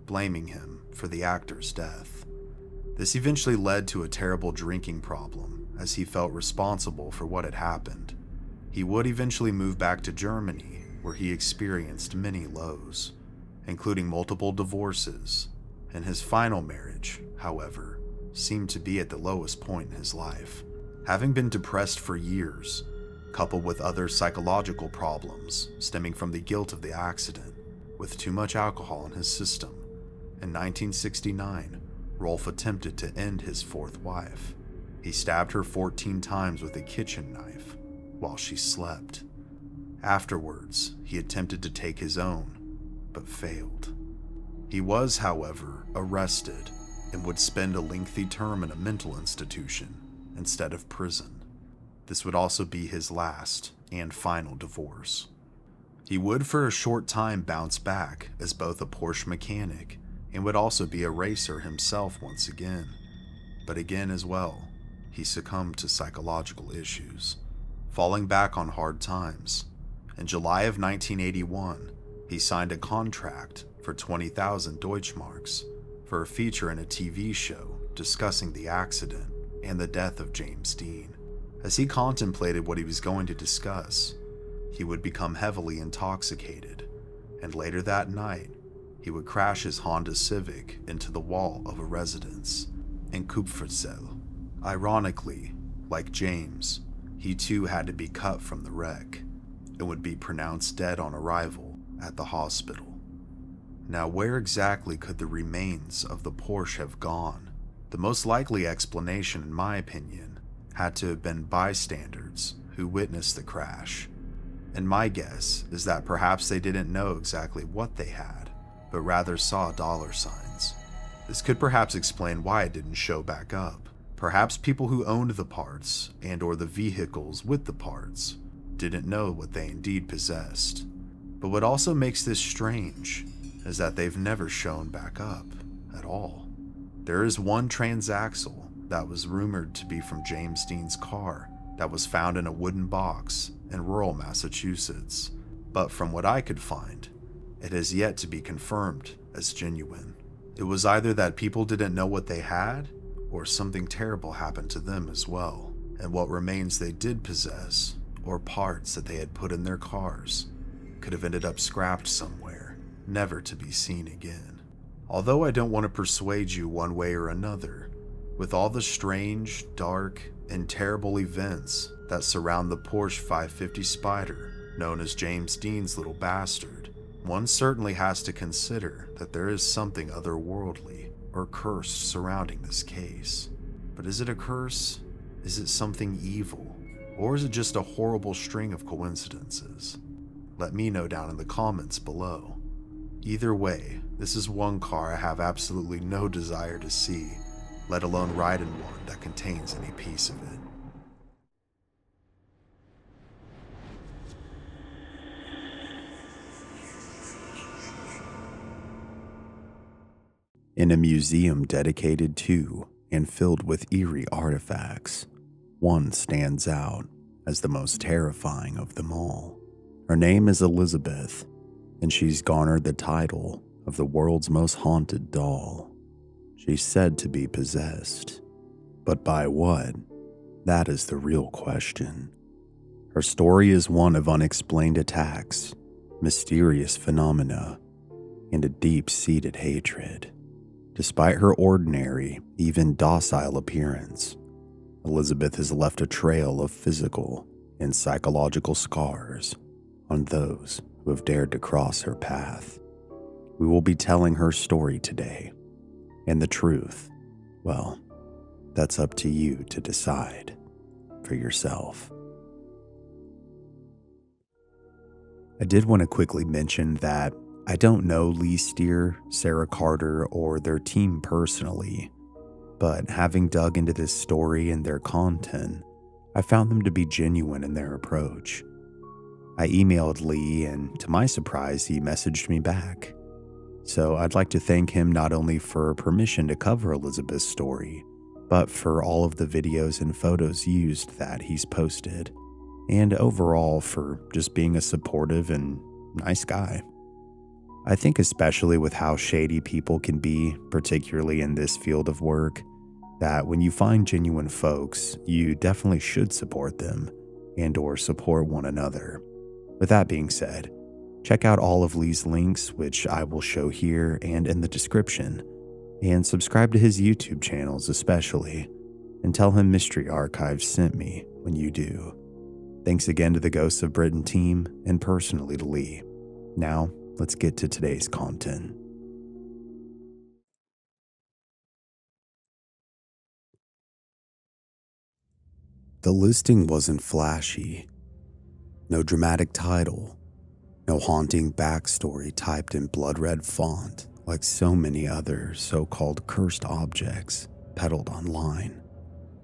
blaming him for the actor's death. This eventually led to a terrible drinking problem, as he felt responsible for what had happened. He would eventually move back to Germany, where he experienced many lows, including multiple divorces, and his final marriage, however, seemed to be at the lowest point in his life. Having been depressed for years, coupled with other psychological problems stemming from the guilt of the accident, with too much alcohol in his system, in 1969, Rolf attempted to end his fourth wife. He stabbed her 14 times with a kitchen knife while she slept. Afterwards, he attempted to take his own, but failed. He was, however, arrested and would spend a lengthy term in a mental institution instead of prison. This would also be his last and final divorce. He would for a short time bounce back as both a Porsche mechanic and would also be a racer himself once again. But again as well, he succumbed to psychological issues. Falling back on hard times, in July of 1981, He signed a contract for 20,000 Deutschmarks for a feature in a TV show discussing the accident and the death of James Dean. As he contemplated what he was going to discuss, he would become heavily intoxicated, and later that night, he would crash his Honda Civic into the wall of a residence in Kupferzell. Ironically, like James, he too had to be cut from the wreck and would be pronounced dead on arrival at the hospital. Now, where exactly could the remains of the Porsche have gone? The most likely explanation, in my opinion, had to have been bystanders who witnessed the crash. And my guess is that perhaps they didn't know exactly what they had, but rather saw dollar signs. This could perhaps explain why it didn't show back up. Perhaps people who owned the parts and/or the vehicles with the parts didn't know what they indeed possessed. But what also makes this strange is that they've never shown back up at all. There is one transaxle that was rumored to be from James Dean's car that was found in a wooden box in rural Massachusetts, but from what I could find, it has yet to be confirmed as genuine. It was either that people didn't know what they had, or something terrible happened to them as well, and what remains they did possess, or parts that they had put in their cars, could have ended up scrapped somewhere, never to be seen again. Although I don't want to persuade you one way or another, with all the strange, dark, and terrible events that surround the Porsche 550 Spider, known as James Dean's little bastard, one certainly has to consider that there is something otherworldly or cursed surrounding this case. But is it a curse? Is it something evil? Or is it just a horrible string of coincidences? Let me know down in the comments below. Either way, this is one car I have absolutely no desire to see, let alone ride in one that contains any piece of it. In a museum dedicated to and filled with eerie artifacts, one stands out as the most terrifying of them all. Her name is Elizabeth, and she's garnered the title of the world's most haunted doll. She's said to be possessed, but by what? That is the real question. Her story is one of unexplained attacks, mysterious phenomena, and a deep-seated hatred. Despite her ordinary, even docile appearance, Elizabeth has left a trail of physical and psychological scars on those who have dared to cross her path. We will be telling her story today, and the truth, well, that's up to you to decide for yourself. I did want to quickly mention that I don't know Lee Steer, Sarah Carter, or their team personally, but having dug into this story and their content, I found them to be genuine in their approach. I emailed Lee, and to my surprise, he messaged me back. So I'd like to thank him not only for permission to cover Elizabeth's story, but for all of the videos and photos used that he's posted, and overall for just being a supportive and nice guy. I think especially with how shady people can be, particularly in this field of work, that when you find genuine folks, you definitely should support them and/or support one another. With that being said, check out all of Lee's links, which I will show here and in the description, and subscribe to his YouTube channels especially, and tell him Mystery Archives sent me when you do. Thanks again to the Ghosts of Britain team and personally to Lee. Now, let's get to today's content. The listing wasn't flashy. No dramatic title. No haunting backstory typed in blood red font like so many other so-called cursed objects peddled online.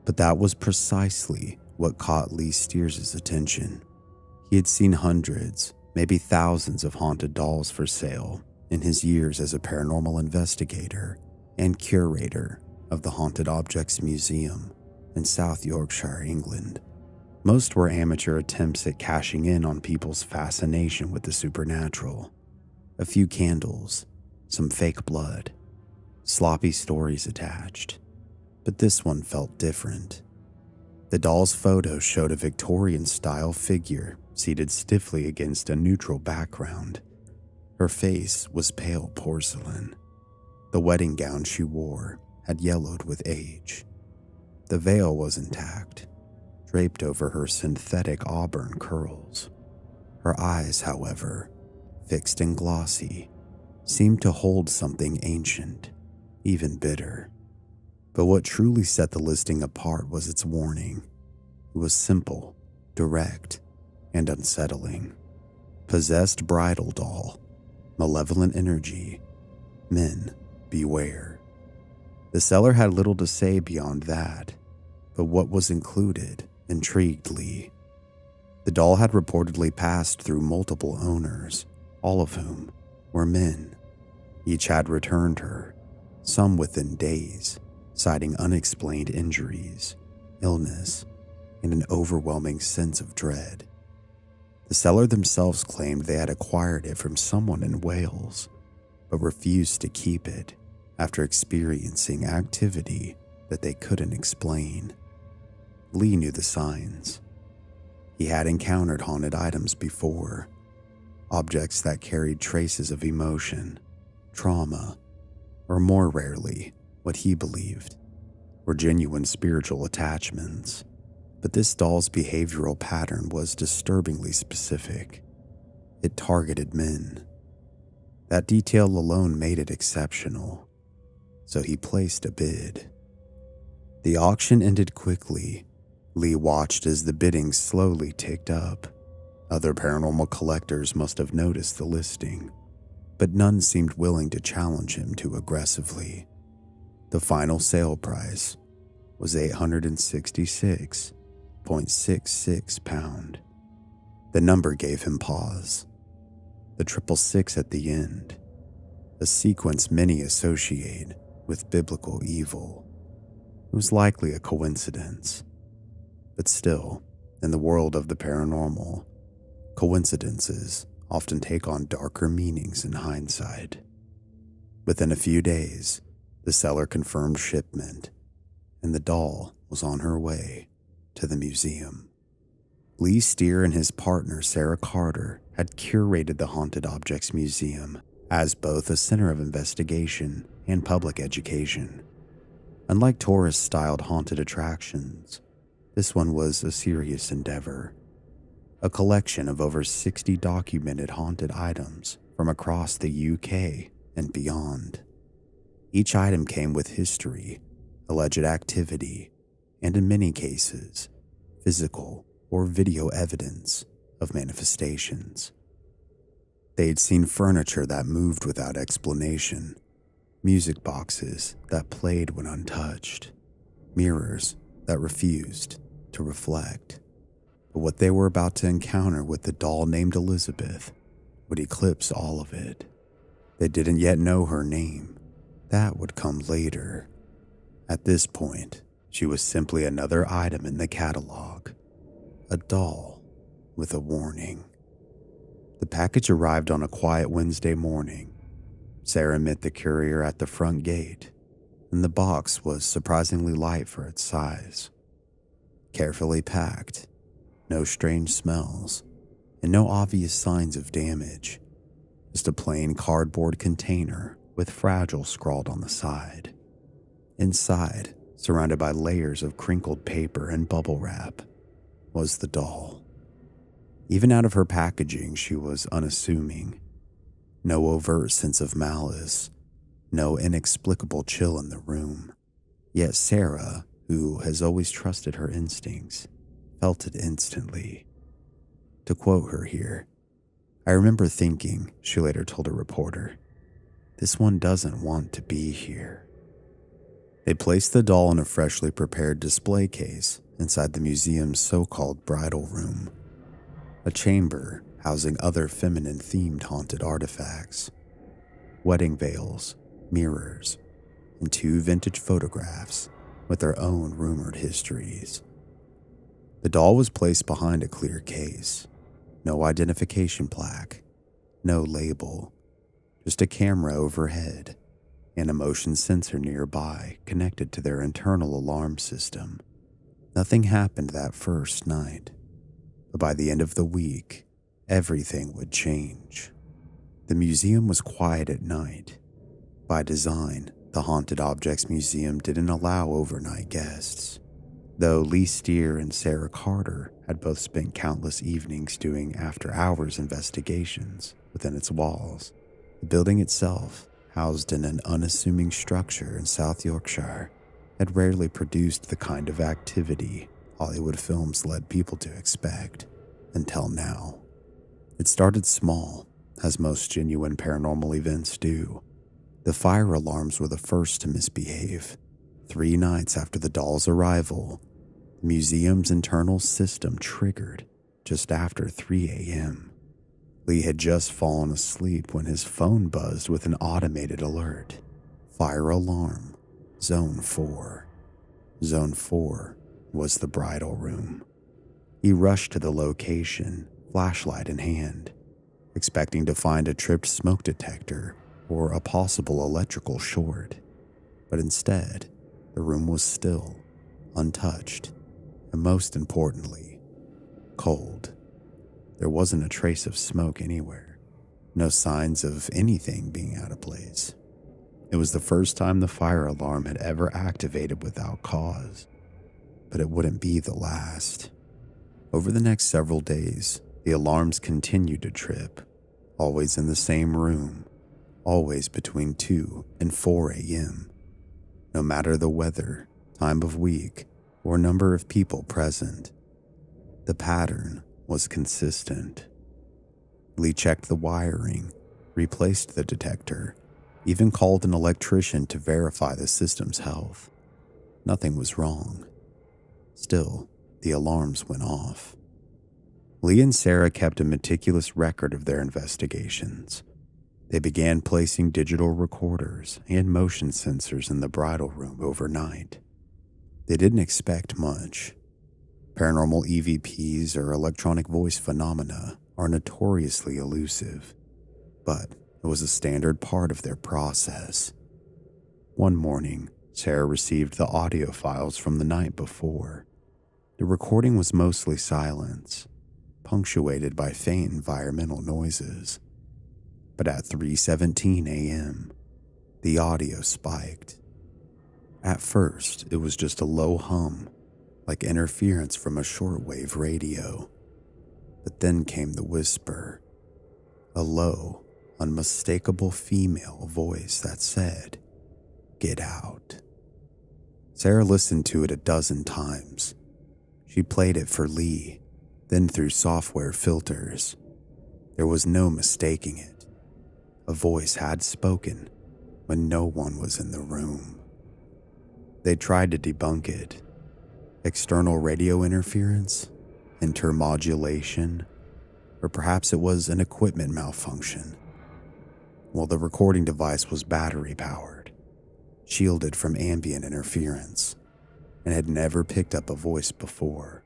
But that was precisely what caught Lee Steers' attention. He had seen hundreds, maybe thousands of haunted dolls for sale in his years as a paranormal investigator and curator of the Haunted Objects Museum in South Yorkshire, England. Most were amateur attempts at cashing in on people's fascination with the supernatural, A few candles, some fake blood, sloppy stories attached. But this one felt different. The doll's photo showed a Victorian-style figure seated stiffly against a neutral background. Her face was pale porcelain. The wedding gown she wore had yellowed with age. The veil was intact, draped over her synthetic auburn curls. Her eyes, however, fixed and glossy, seemed to hold something ancient, even bitter. But what truly set the listing apart was its warning. It was simple, direct, and unsettling. Possessed bridal doll, malevolent energy, men beware. The seller had little to say beyond that, but what was included intrigued Lee. The doll had reportedly passed through multiple owners, all of whom were men. Each had returned her, some within days, citing unexplained injuries, illness, and an overwhelming sense of dread. The seller themselves claimed they had acquired it from someone in Wales, but refused to keep it after experiencing activity that they couldn't explain. Lee knew the signs. He had encountered haunted items before, objects that carried traces of emotion, trauma, or more rarely, what he believed were genuine spiritual attachments. But this doll's behavioral pattern was disturbingly specific. It targeted men. That detail alone made it exceptional, so he placed a bid. The auction ended quickly. Lee watched as the bidding slowly ticked up. Other paranormal collectors must have noticed the listing, but none seemed willing to challenge him too aggressively. The final sale price was £866.66. The number gave him pause. The 666 at the end, a sequence many associate with biblical evil. It was likely a coincidence. But still, in the world of the paranormal, coincidences often take on darker meanings in hindsight. Within a few days, the seller confirmed shipment, and the doll was on her way to the museum. Lee Steer and his partner Sarah Carter had curated the Haunted Objects Museum as both a center of investigation and public education. Unlike tourist-styled haunted attractions, this one was a serious endeavor. A collection of over 60 documented haunted items from across the UK and beyond. Each item came with history, alleged activity, and in many cases, physical or video evidence of manifestations. They had seen furniture that moved without explanation, music boxes that played when untouched, mirrors that refused to reflect. But what they were about to encounter with the doll named Elizabeth would eclipse all of it. They didn't yet know her name. That would come later. At this point, she was simply another item in the catalog. A doll with a warning. The package arrived on a quiet Wednesday morning. Sarah met the courier at the front gate, and the box was surprisingly light for its size. Carefully packed, no strange smells, and no obvious signs of damage. Just a plain cardboard container with fragile scrawled on the side. Inside, surrounded by layers of crinkled paper and bubble wrap, was the doll. Even out of her packaging, she was unassuming. No overt sense of malice, no inexplicable chill in the room. Yet Sarah, who has always trusted her instincts, felt it instantly. To quote her here, "I remember thinking," she later told a reporter, "this one doesn't want to be here." They placed the doll in a freshly prepared display case inside the museum's so-called bridal room, a chamber housing other feminine-themed haunted artifacts, wedding veils, mirrors, and 2 vintage photographs with their own rumored histories. The doll was placed behind a clear case. No identification plaque, no label, just a camera overhead and a motion sensor nearby connected to their internal alarm system. Nothing happened that first night, but by the end of the week, everything would change. The museum was quiet at night. By design, the Haunted Objects Museum didn't allow overnight guests. Though Lee Steer and Sarah Carter had both spent countless evenings doing after-hours investigations within its walls, the building itself, housed in an unassuming structure in South Yorkshire, had rarely produced the kind of activity Hollywood films led people to expect, until now. It started small, as most genuine paranormal events do. The fire alarms were the first to misbehave. 3 nights after the doll's arrival, the museum's internal system triggered just after 3 a.m. Lee had just fallen asleep when his phone buzzed with an automated alert. Fire alarm, Zone 4. Zone 4 was the bridal room. He rushed to the location, flashlight in hand, expecting to find a tripped smoke detector or a possible electrical short. But instead, the room was still, untouched, and most importantly, cold. There wasn't a trace of smoke anywhere, no signs of anything being out of place. It was the first time the fire alarm had ever activated without cause, but it wouldn't be the last. Over the next several days, the alarms continued to trip, always in the same room, always between 2 and 4 a.m. No matter the weather, time of week, or number of people present, the pattern was consistent. Lee checked the wiring, replaced the detector, even called an electrician to verify the system's health. Nothing was wrong. Still, the alarms went off. Lee and Sarah kept a meticulous record of their investigations. They began placing digital recorders and motion sensors in the bridal room overnight. They didn't expect much. Paranormal EVPs or electronic voice phenomena are notoriously elusive, but it was a standard part of their process. One morning, Sarah received the audio files from the night before. The recording was mostly silence, punctuated by faint environmental noises. But at 3:17 a.m., the audio spiked. At first, it was just a low hum, like interference from a shortwave radio. But then came the whisper, a low, unmistakable female voice that said, "Get out." Sarah listened to it a dozen times. She played it for Lee, then through software filters. There was no mistaking it. A voice had spoken when no one was in the room. They tried to debunk it. External radio interference, intermodulation, or perhaps it was an equipment malfunction. Well, the recording device was battery-powered, shielded from ambient interference, and had never picked up a voice before.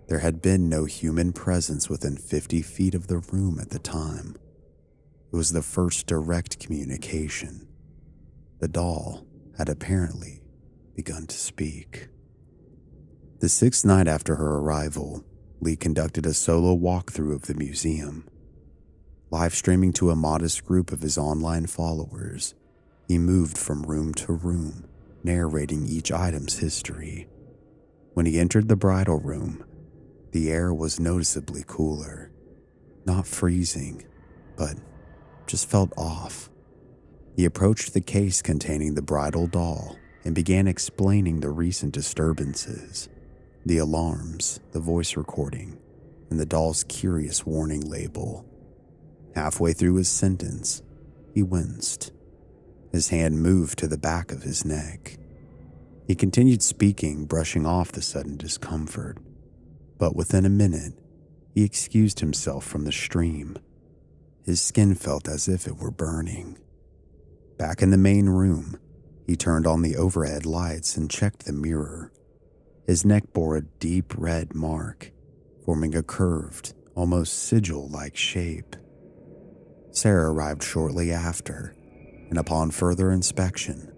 There had been no human presence within 50 feet of the room at the time. It was the first direct communication. The doll had apparently begun to speak. The 6th night after her arrival, Lee conducted a solo walkthrough of the museum. Live streaming to a modest group of his online followers, he moved from room to room, narrating each item's history. When he entered the bridal room, the air was noticeably cooler. Not freezing, but just felt off. He approached the case containing the bridal doll and began explaining the recent disturbances, the alarms, the voice recording, and the doll's curious warning label. Halfway through his sentence, he winced. His hand moved to the back of his neck. He continued speaking, brushing off the sudden discomfort. But within a minute, he excused himself from the stream. His skin felt as if it were burning. Back in the main room, he turned on the overhead lights and checked the mirror. His neck bore a deep red mark, forming a curved, almost sigil-like shape. Sarah arrived shortly after, and upon further inspection,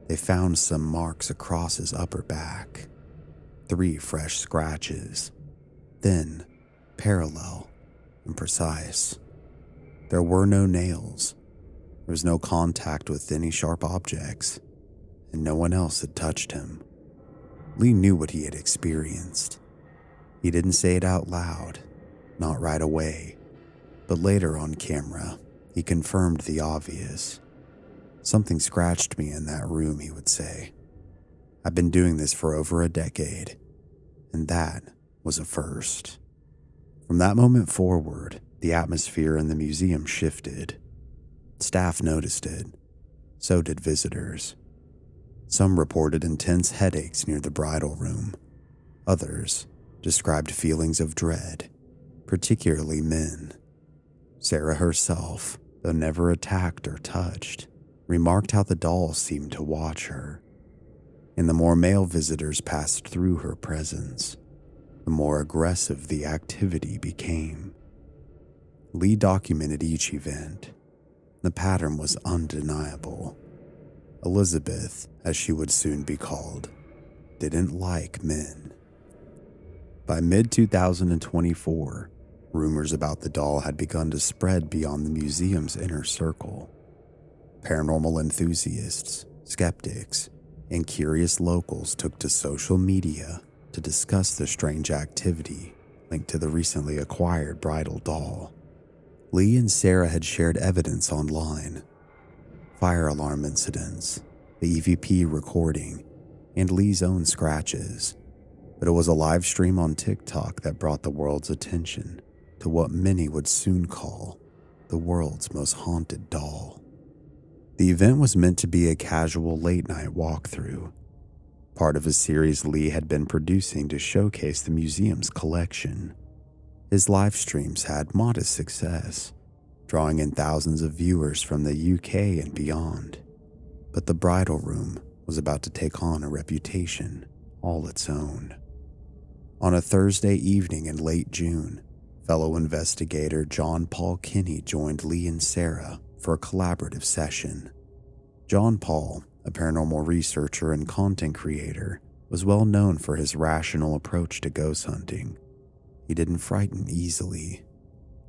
they found some marks across his upper back. 3 fresh scratches, thin, parallel, and precise. There were no nails. There was no contact with any sharp objects, and no one else had touched him. Lee knew what he had experienced. He didn't say it out loud, not right away, but later on camera, he confirmed the obvious. "Something scratched me in that room," he would say. "I've been doing this for over a decade, and that was a first." From that moment forward, the atmosphere in the museum shifted. Staff noticed it. So did visitors. Some reported intense headaches near the bridal room. Others described feelings of dread, particularly men. Sarah herself, though never attacked or touched, remarked how the doll seemed to watch her. And the more male visitors passed through her presence, the more aggressive the activity became. Lee documented each event. The pattern was undeniable. Elizabeth, as she would soon be called, didn't like men. By mid-2024, rumors about the doll had begun to spread beyond the museum's inner circle. Paranormal enthusiasts, skeptics, and curious locals took to social media to discuss the strange activity linked to the recently acquired bridal doll. Lee and Sarah had shared evidence online: fire alarm incidents, the EVP recording, and Lee's own scratches. But it was a live stream on TikTok that brought the world's attention to what many would soon call the world's most haunted doll. The event was meant to be a casual late-night walkthrough, part of a series Lee had been producing to showcase the museum's collection. His live streams had modest success, drawing in thousands of viewers from the UK and beyond. But the bridal room was about to take on a reputation all its own. On a Thursday evening in late June, fellow investigator John Paul Kinney joined Lee and Sarah for a collaborative session. John Paul, a paranormal researcher and content creator, was well known for his rational approach to ghost hunting. He didn't frighten easily.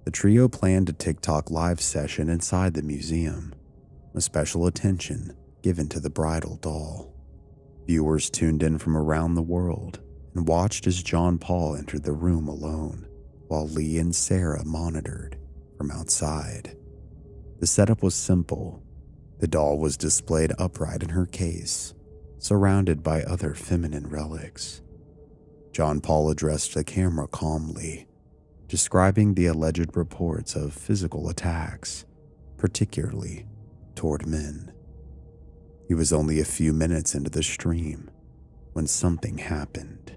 The trio planned a TikTok live session inside the museum, with special attention given to the bridal doll. Viewers tuned in from around the world and watched as John Paul entered the room alone, while Lee and Sarah monitored from outside. The setup was simple. The doll was displayed upright in her case, surrounded by other feminine relics. John Paul addressed the camera calmly, describing the alleged reports of physical attacks, particularly toward men. He was only a few minutes into the stream when something happened.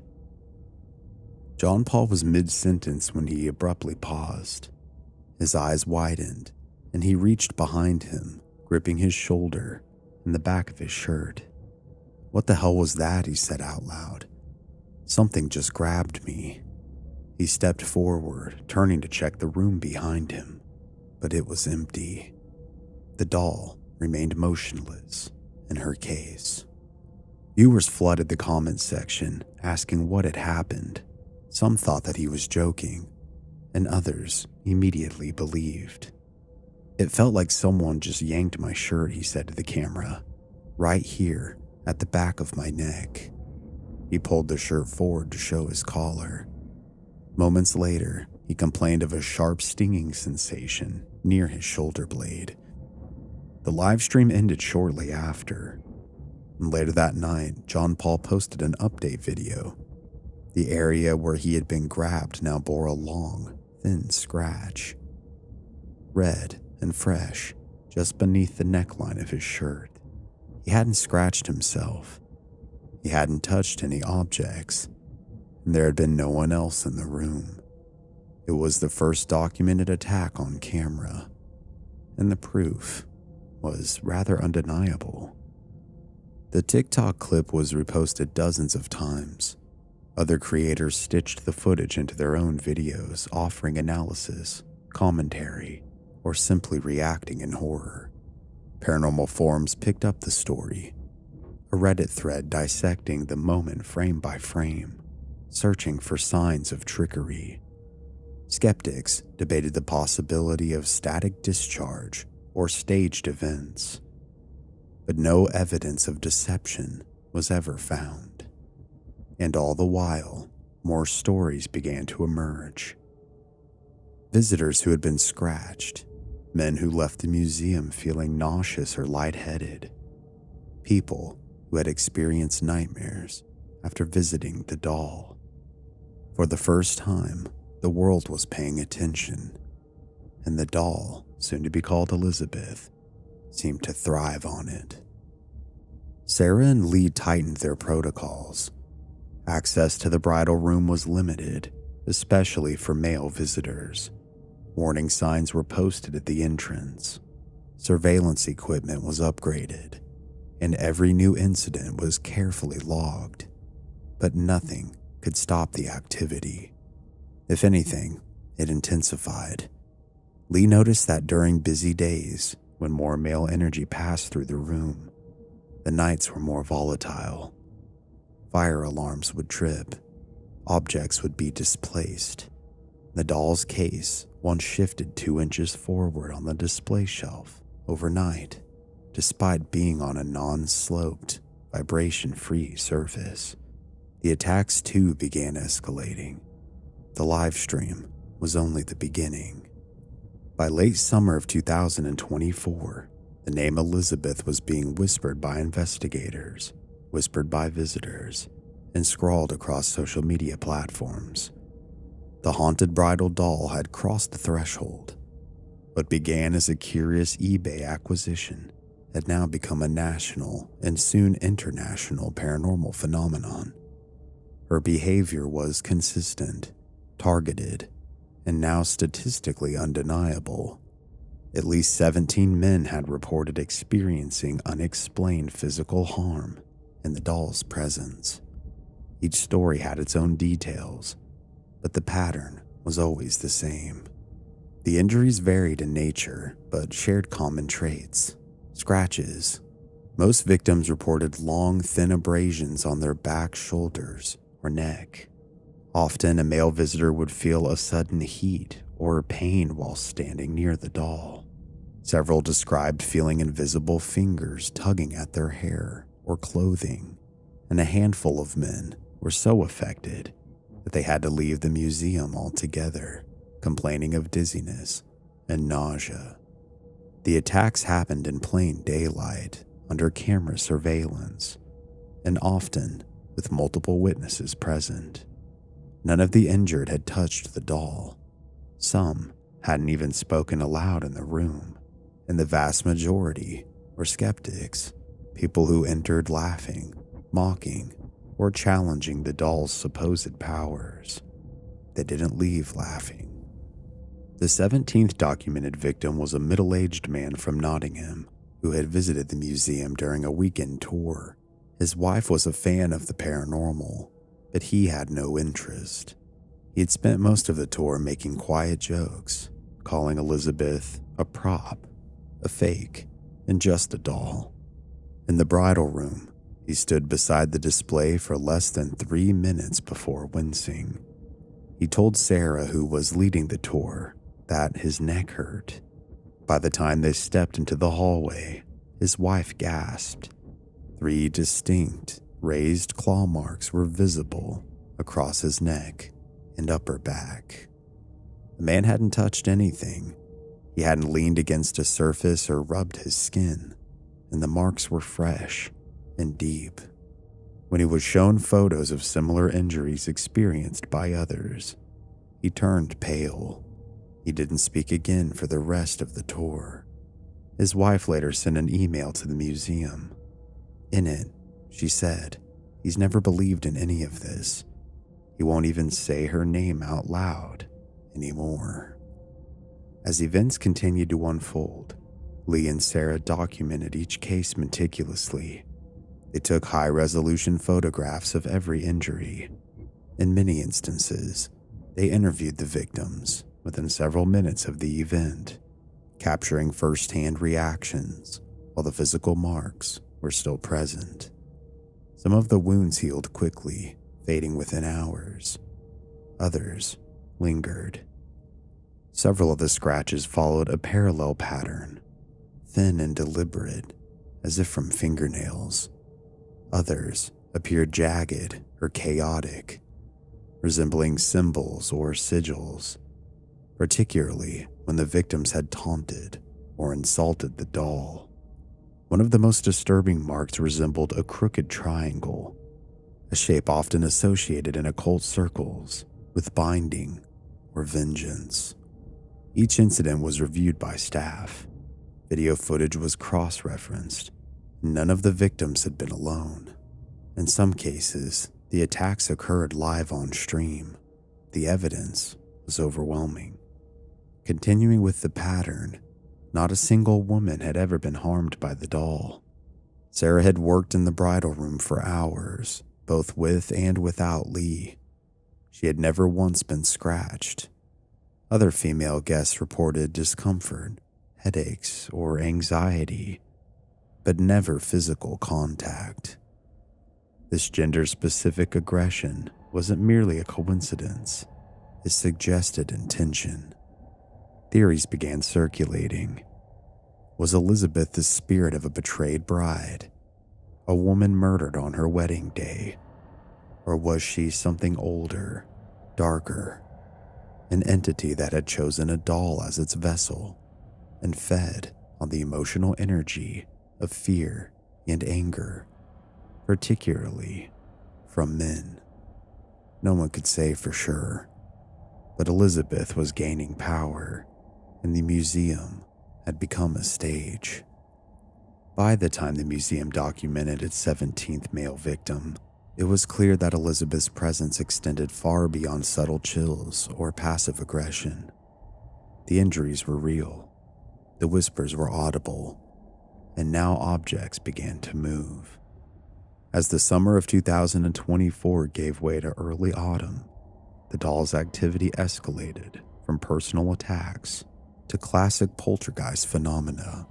John Paul was mid-sentence when he abruptly paused. His eyes widened, and he reached behind him, gripping his shoulder and the back of his shirt. "What the hell was that?" he said out loud. "Something just grabbed me." He stepped forward, turning to check the room behind him, but it was empty. The doll remained motionless in her case. Viewers flooded the comments section, asking what had happened. Some thought that he was joking, and others immediately believed. "It felt like someone just yanked my shirt," he said to the camera, "right here at the back of my neck." He pulled the shirt forward to show his collar. Moments later, he complained of a sharp stinging sensation near his shoulder blade. The live stream ended shortly after. And later that night, John Paul posted an update video. The area where he had been grabbed now bore a long, thin scratch. Red and fresh, just beneath the neckline of his shirt. He hadn't scratched himself. He hadn't touched any objects, and there had been no one else in the room. It was the first documented attack on camera, and the proof was rather undeniable. The TikTok clip was reposted dozens of times. Other creators stitched the footage into their own videos, offering analysis, commentary, or or simply reacting in horror. Paranormal forums picked up the story, a Reddit thread dissecting the moment frame by frame, searching for signs of trickery. Skeptics debated the possibility of static discharge or staged events, but no evidence of deception was ever found. And all the while, more stories began to emerge. Visitors who had been scratched, men who left the museum feeling nauseous or lightheaded, people who had experienced nightmares after visiting the doll. For the first time, the world was paying attention, and the doll, soon to be called Elizabeth, seemed to thrive on it. Sarah and Lee tightened their protocols. Access to the bridal room was limited, especially for male visitors. Warning signs were posted at the entrance. Surveillance equipment was upgraded, and every new incident was carefully logged. But nothing could stop the activity. If anything, it intensified. Lee noticed that during busy days, when more male energy passed through the room, the nights were more volatile. Fire alarms would trip. Objects would be displaced. The doll's case once shifted 2 inches forward on the display shelf overnight, despite being on a non-sloped, vibration-free surface. The attacks too began escalating. The live stream was only the beginning. By late summer of 2024, the name Elizabeth was being whispered by investigators, whispered by visitors, and scrawled across social media platforms. The haunted bridal doll had crossed the threshold. What began as a curious eBay acquisition had now become a national and soon international paranormal phenomenon. Her behavior was consistent, targeted, and now statistically undeniable. At least 17 men had reported experiencing unexplained physical harm in the doll's presence. Each story had its own details, but the pattern was always the same. The injuries varied in nature, but shared common traits. Scratches. Most victims reported long, thin abrasions on their back, shoulders, or neck. Often, a male visitor would feel a sudden heat or pain while standing near the doll. Several described feeling invisible fingers tugging at their hair or clothing, and a handful of men were so affected that they had to leave the museum altogether, complaining of dizziness and nausea. The attacks happened in plain daylight, under camera surveillance, and often with multiple witnesses present. None of the injured had touched the doll. Some hadn't even spoken aloud in the room, and the vast majority were skeptics, people who entered laughing, mocking, or challenging the doll's supposed powers. They didn't leave laughing. The 17th documented victim was a middle-aged man from Nottingham who had visited the museum during a weekend tour. His wife was a fan of the paranormal, but he had no interest. He had spent most of the tour making quiet jokes, calling Elizabeth a prop, a fake, and just a doll. In the bridal room, he stood beside the display for less than 3 minutes before wincing. He told Sarah, who was leading the tour, that his neck hurt. By the time they stepped into the hallway, his wife gasped. 3 distinct, raised claw marks were visible across his neck and upper back. The man hadn't touched anything. He hadn't leaned against a surface or rubbed his skin, and the marks were fresh and deep. When he was shown photos of similar injuries experienced by others, he turned pale. He didn't speak again for the rest of the tour. His wife later sent an email to the museum. In it, she said, "He's never believed in any of this. He won't even say her name out loud anymore." As events continued to unfold, Lee and Sarah documented each case meticulously. They took high-resolution photographs of every injury. In many instances, they interviewed the victims within several minutes of the event, capturing first-hand reactions while the physical marks were still present. Some of the wounds healed quickly, fading within hours. Others lingered. Several of the scratches followed a parallel pattern, thin and deliberate, as if from fingernails. Others appeared jagged or chaotic, resembling symbols or sigils, particularly when the victims had taunted or insulted the doll. One of the most disturbing marks resembled a crooked triangle, a shape often associated in occult circles with binding or vengeance. Each incident was reviewed by staff. Video footage was cross-referenced. None of the victims had been alone. In some cases, the attacks occurred live on stream. The evidence was overwhelming. Continuing with the pattern, not a single woman had ever been harmed by the doll. Sarah had worked in the bridal room for hours, both with and without Lee. She had never once been scratched. Other female guests reported discomfort, headaches, or anxiety, but never physical contact. This gender-specific aggression wasn't merely a coincidence. It suggested intention. Theories began circulating. Was Elizabeth the spirit of a betrayed bride, a woman murdered on her wedding day? Or was she something older, darker, an entity that had chosen a doll as its vessel and fed on the emotional energy of fear and anger, particularly from men? No one could say for sure, but Elizabeth was gaining power, and the museum had become a stage. By the time the museum documented its 17th male victim, it was clear that Elizabeth's presence extended far beyond subtle chills or passive aggression. The injuries were real, the whispers were audible, and now objects began to move. As the summer of 2024 gave way to early autumn, the doll's activity escalated from personal attacks to classic poltergeist phenomena,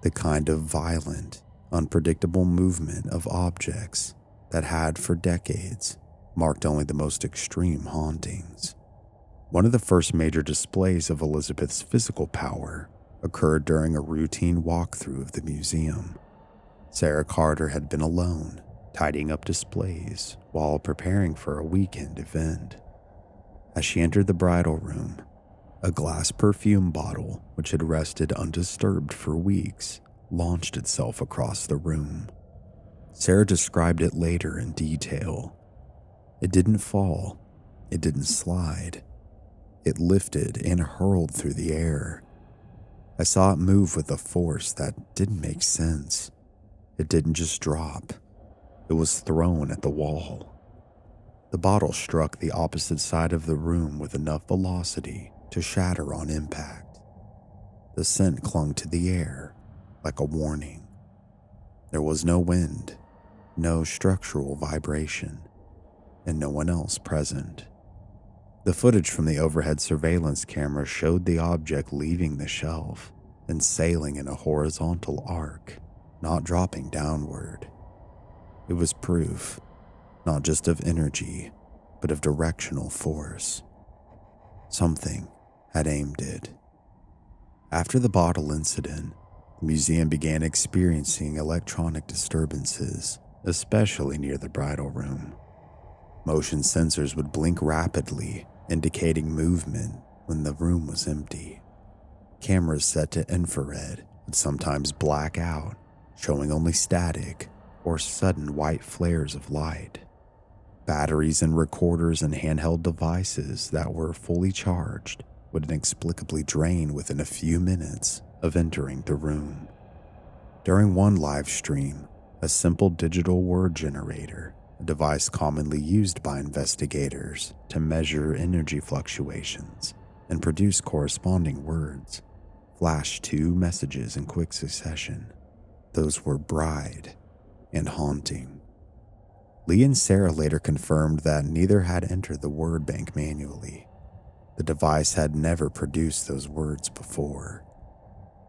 the kind of violent, unpredictable movement of objects that had for decades marked only the most extreme hauntings. One of the first major displays of Elizabeth's physical power occurred during a routine walkthrough of the museum. Sarah Carter had been alone, tidying up displays while preparing for a weekend event. As she entered the bridal room, a glass perfume bottle, which had rested undisturbed for weeks, launched itself across the room. Sarah described it later in detail. It didn't fall. It didn't slide. It lifted and hurled through the air. I saw it move with a force that didn't make sense. It didn't just drop. It was thrown at the wall. The bottle struck the opposite side of the room with enough velocity to shatter on impact. The scent clung to the air like a warning. There was no wind, no structural vibration, and no one else present. The footage from the overhead surveillance camera showed the object leaving the shelf and sailing in a horizontal arc, not dropping downward. It was proof, not just of energy, but of directional force. Something had aimed it. After the bottle incident, the museum began experiencing electronic disturbances, especially near the bridal room. Motion sensors would blink rapidly, indicating movement when the room was empty. Cameras set to infrared would sometimes black out, showing only static or sudden white flares of light. Batteries and recorders and handheld devices that were fully charged would inexplicably drain within a few minutes of entering the room. During one live stream, a simple digital word generator, a device commonly used by investigators to measure energy fluctuations and produce corresponding words, flashed 2 messages in quick succession. Those were bride and haunting. Lee and Sarah later confirmed that neither had entered the word bank manually. The device had never produced those words before.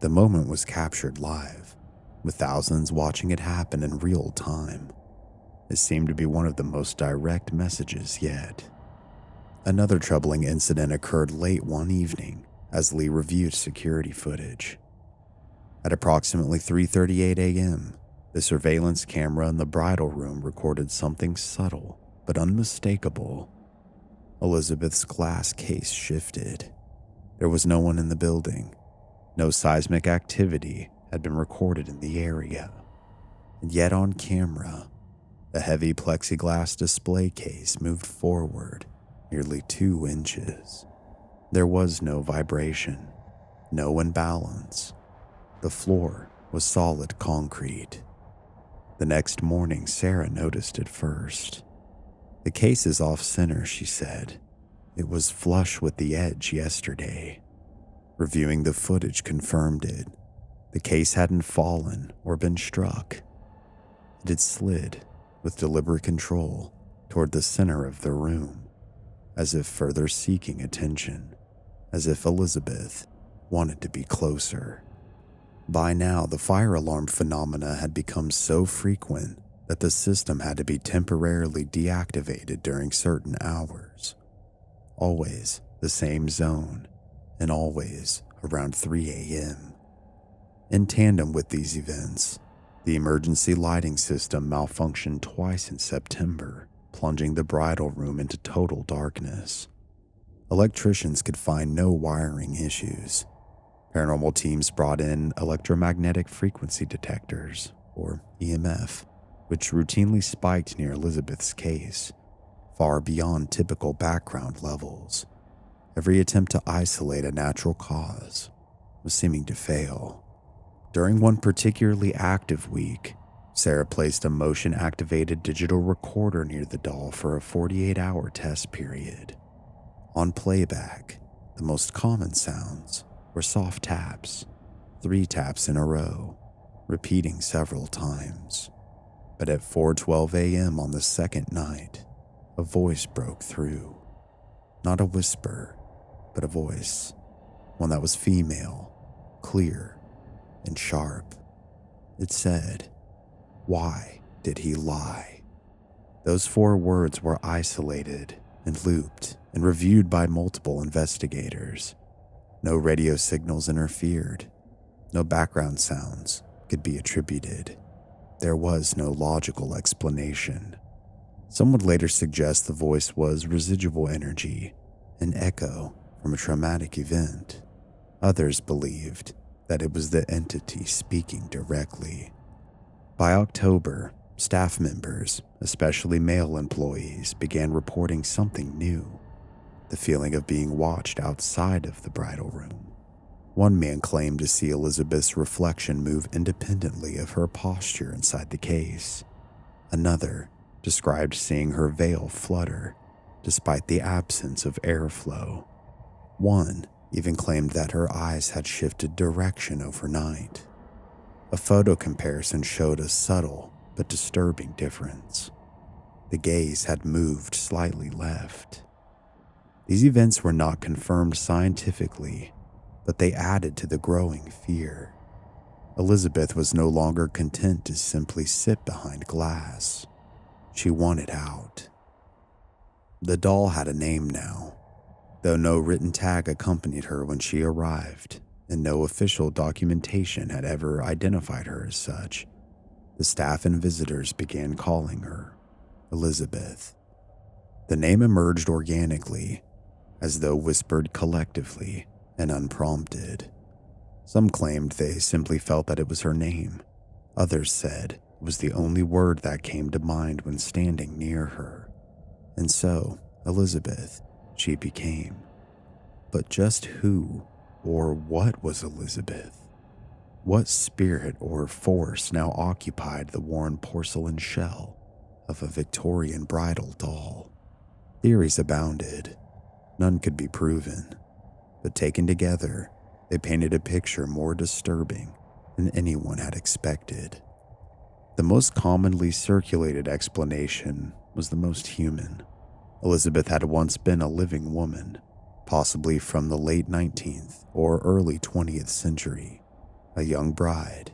The moment was captured live, with thousands watching it happen in real time. It seemed to be one of the most direct messages yet. Another troubling incident occurred late one evening as Lee reviewed security footage. At approximately 3:38 a.m., the surveillance camera in the bridal room recorded something subtle but unmistakable. Elizabeth's glass case shifted. There was no one in the building. No seismic activity had been recorded in the area. And yet on camera, the heavy plexiglass display case moved forward nearly 2 inches. There was no vibration, no imbalance. The floor was solid concrete. The next morning, Sarah noticed it first. "The case is off-center," she said. "It was flush with the edge yesterday." Reviewing the footage confirmed it. The case hadn't fallen or been struck. It had slid with deliberate control toward the center of the room, as if further seeking attention, as if Elizabeth wanted to be closer. By now, the fire alarm phenomena had become so frequent that the system had to be temporarily deactivated during certain hours. Always the same zone, and always around 3 a.m. In tandem with these events, the emergency lighting system malfunctioned twice in September, plunging the bridal room into total darkness. Electricians could find no wiring issues. Paranormal teams brought in electromagnetic frequency detectors, or EMF, which routinely spiked near Elizabeth's case, far beyond typical background levels. Every attempt to isolate a natural cause was seeming to fail. During one particularly active week, Sarah placed a motion-activated digital recorder near the doll for a 48-hour test period. On playback, the most common sounds were soft taps, 3 taps in a row, repeating several times. But at 4:12 a.m. on the second night, a voice broke through. Not a whisper, but a voice, one that was female, clear, and sharp. It said, "Why did he lie?" Those 4 words were isolated and looped and reviewed by multiple investigators. No radio signals interfered. No background sounds could be attributed. There was no logical explanation. Some would later suggest the voice was residual energy, an echo from a traumatic event. Others believed that it was the entity speaking directly. By October, staff members, especially male employees, began reporting something new: the feeling of being watched outside of the bridal room. One man claimed to see Elizabeth's reflection move independently of her posture inside the case. Another described seeing her veil flutter despite the absence of airflow. One even claimed that her eyes had shifted direction overnight. A photo comparison showed a subtle but disturbing difference. The gaze had moved slightly left. These events were not confirmed scientifically, but they added to the growing fear. Elizabeth was no longer content to simply sit behind glass. She wanted out. The doll had a name now, though no written tag accompanied her when she arrived, and no official documentation had ever identified her as such. The staff and visitors began calling her Elizabeth. The name emerged organically, as though whispered collectively and unprompted. Some claimed they simply felt that it was her name. Others said it was the only word that came to mind when standing near her. And so, Elizabeth, she became. But just who or what was Elizabeth? What spirit or force now occupied the worn porcelain shell of a Victorian bridal doll? Theories abounded. None could be proven, but taken together, they painted a picture more disturbing than anyone had expected. The most commonly circulated explanation was the most human. Elizabeth had once been a living woman, possibly from the late 19th or early 20th century. a young bride,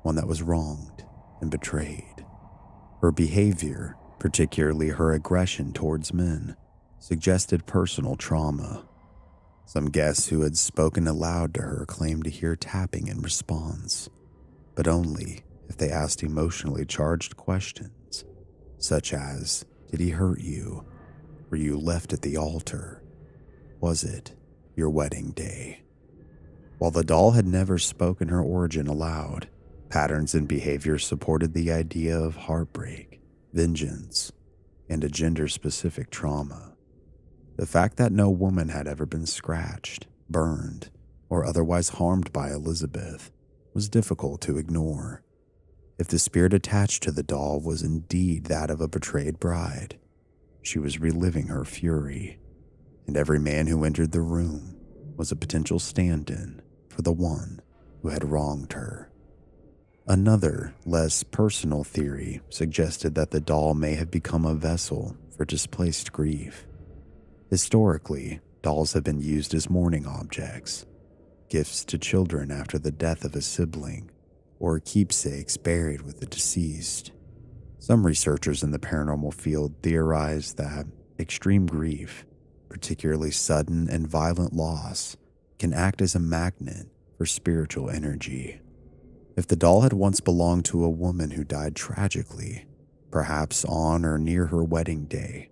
one that was wronged and betrayed. Her behavior, particularly her aggression towards men, suggested personal trauma. Some guests who had spoken aloud to her claimed to hear tapping in response, but only if they asked emotionally charged questions, such as, "Did he hurt you? Were you left at the altar? Was it your wedding day?" While the doll had never spoken her origin aloud, patterns and behavior supported the idea of heartbreak, vengeance, and a gender-specific trauma. The fact that no woman had ever been scratched, burned, or otherwise harmed by Elizabeth was difficult to ignore. If the spirit attached to the doll was indeed that of a betrayed bride, she was reliving her fury, and every man who entered the room was a potential stand-in for the one who had wronged her. Another, less personal theory suggested that the doll may have become a vessel for displaced grief. Historically, dolls have been used as mourning objects, gifts to children after the death of a sibling, or keepsakes buried with the deceased. Some researchers in the paranormal field theorize that extreme grief, particularly sudden and violent loss, can act as a magnet for spiritual energy. If the doll had once belonged to a woman who died tragically, perhaps on or near her wedding day,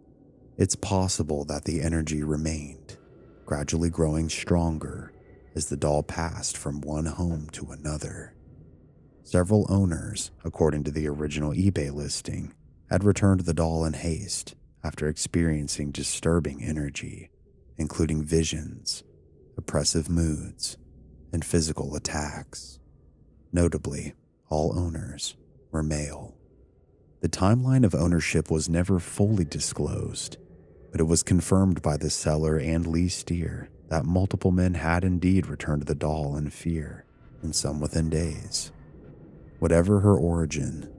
it's possible that the energy remained, gradually growing stronger as the doll passed from one home to another. Several owners, according to the original eBay listing, had returned the doll in haste after experiencing disturbing energy, including visions, oppressive moods, and physical attacks. Notably, all owners were male. The timeline of ownership was never fully disclosed, but it was confirmed by the seller and leaseer that multiple men had indeed returned the doll in fear, and some within days. Whatever her origin,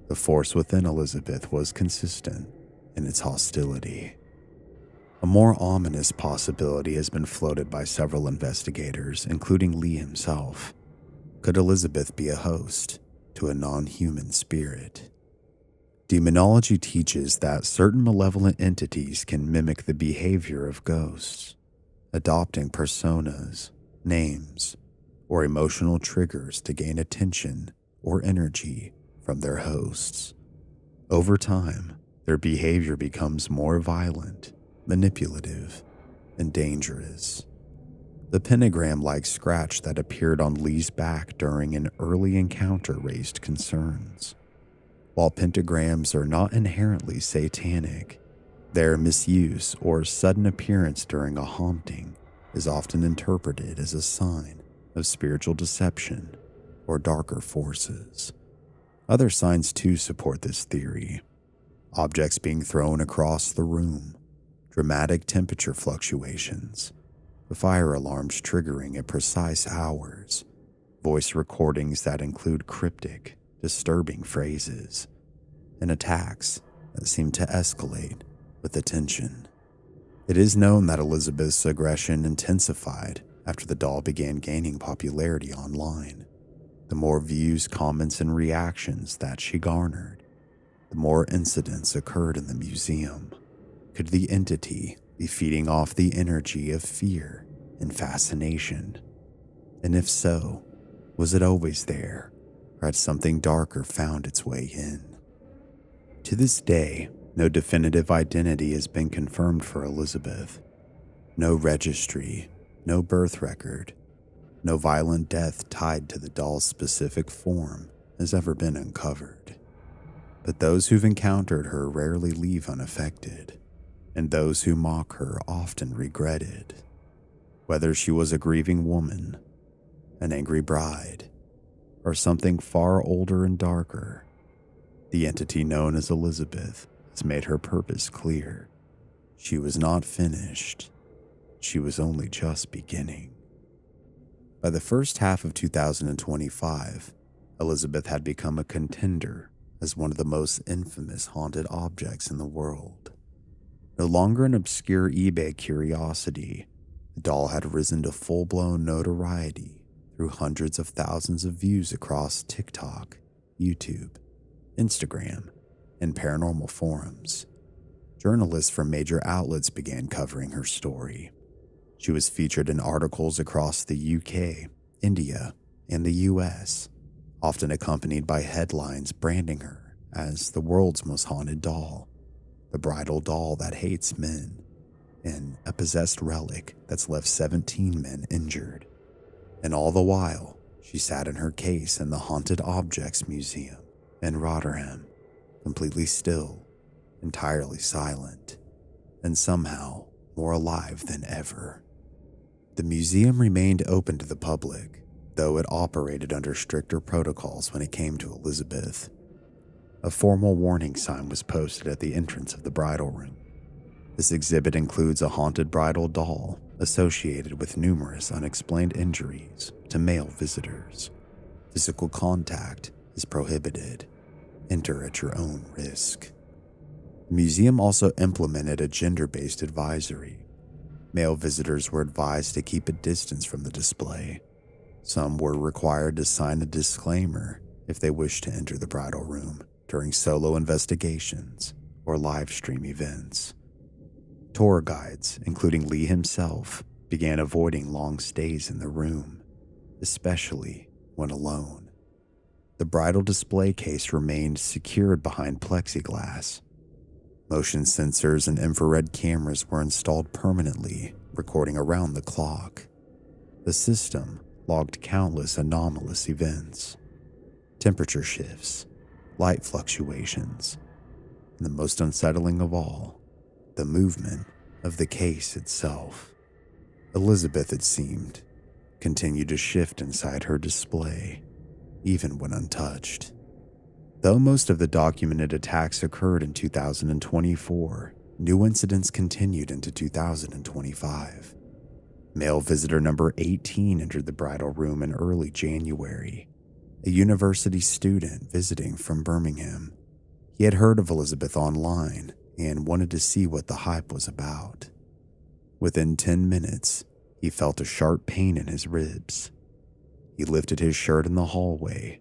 the force within Elizabeth was consistent in its hostility. A more ominous possibility has been floated by several investigators, including Lee himself. Could Elizabeth be a host to a non-human spirit? Demonology teaches that certain malevolent entities can mimic the behavior of ghosts, adopting personas, names, or emotional triggers to gain attention or energy from their hosts. Over time, their behavior becomes more violent, manipulative, and dangerous. The pentagram-like scratch that appeared on Lee's back during an early encounter raised concerns. While pentagrams are not inherently satanic, their misuse or sudden appearance during a haunting is often interpreted as a sign of spiritual deception or darker forces. Other signs too support this theory. Objects being thrown across the room, dramatic temperature fluctuations, fire alarms triggering at precise hours, voice recordings that include cryptic, disturbing phrases, and attacks that seem to escalate with attention. It is known that Elizabeth's aggression intensified after the doll began gaining popularity online. The more views, comments, and reactions that she garnered, the more incidents occurred in the museum. Could the entity be feeding off the energy of fear and fascination? And if so, was it always there, or had something darker found its way in? To this day, no definitive identity has been confirmed for Elizabeth. No registry, no birth record, no violent death tied to the doll's specific form has ever been uncovered. But those who've encountered her rarely leave unaffected, and those who mock her often regret it. Whether she was a grieving woman, an angry bride, or something far older and darker, the entity known as Elizabeth has made her purpose clear. She was not finished. She was only just beginning. By the first half of 2025, Elizabeth had become a contender as one of the most infamous haunted objects in the world. No longer an obscure eBay curiosity, the doll had risen to full-blown notoriety through hundreds of thousands of views across TikTok, YouTube, Instagram, and paranormal forums. Journalists from major outlets began covering her story. She was featured in articles across the UK, India, and the US, often accompanied by headlines branding her as the world's most haunted doll, the bridal doll that hates men, and a possessed relic that's left 17 men injured. And all the while, she sat in her case in the Haunted Objects Museum in Rotterdam, completely still, entirely silent, and somehow more alive than ever. The museum remained open to the public, though it operated under stricter protocols when it came to Elizabeth. A formal warning sign was posted at the entrance of the bridal room. This exhibit includes a haunted bridal doll associated with numerous unexplained injuries to male visitors. Physical contact is prohibited. Enter at your own risk. The museum also implemented a gender-based advisory. Male visitors were advised to keep a distance from the display. Some were required to sign a disclaimer if they wished to enter the bridal room during solo investigations or live stream events. Tour guides, including Lee himself, began avoiding long stays in the room, especially when alone. The bridal display case remained secured behind plexiglass. Motion sensors and infrared cameras were installed permanently, recording around the clock. The system logged countless anomalous events, temperature shifts, light fluctuations, and the most unsettling of all, the movement of the case itself. Elizabeth, it seemed, continued to shift inside her display, even when untouched. Though most of the documented attacks occurred in 2024, new incidents continued into 2025. Male visitor number 18 entered the bridal room in early January, a university student visiting from Birmingham. He had heard of Elizabeth online and wanted to see what the hype was about. Within 10 minutes, he felt a sharp pain in his ribs. He lifted his shirt in the hallway,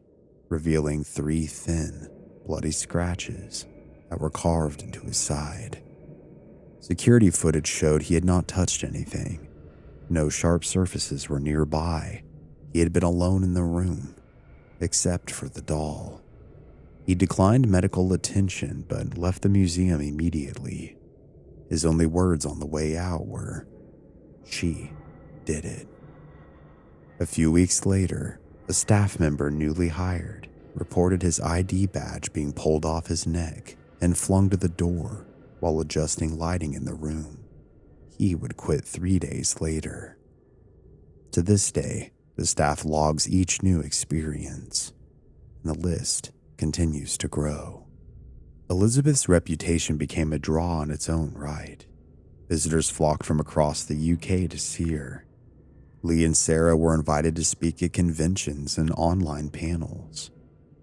revealing 3 thin, bloody scratches that were carved into his side. Security footage showed he had not touched anything. No sharp surfaces were nearby. He had been alone in the room, except for the doll. He declined medical attention but left the museum immediately. His only words on the way out were, "She did it." A few weeks later, a staff member newly hired reported his ID badge being pulled off his neck and flung to the door while adjusting lighting in the room. He would quit 3 days later. To this day, the staff logs each new experience, and the list continues to grow. Elizabeth's reputation became a draw in its own right. Visitors flocked from across the UK to see her. Lee and Sarah were invited to speak at conventions and online panels,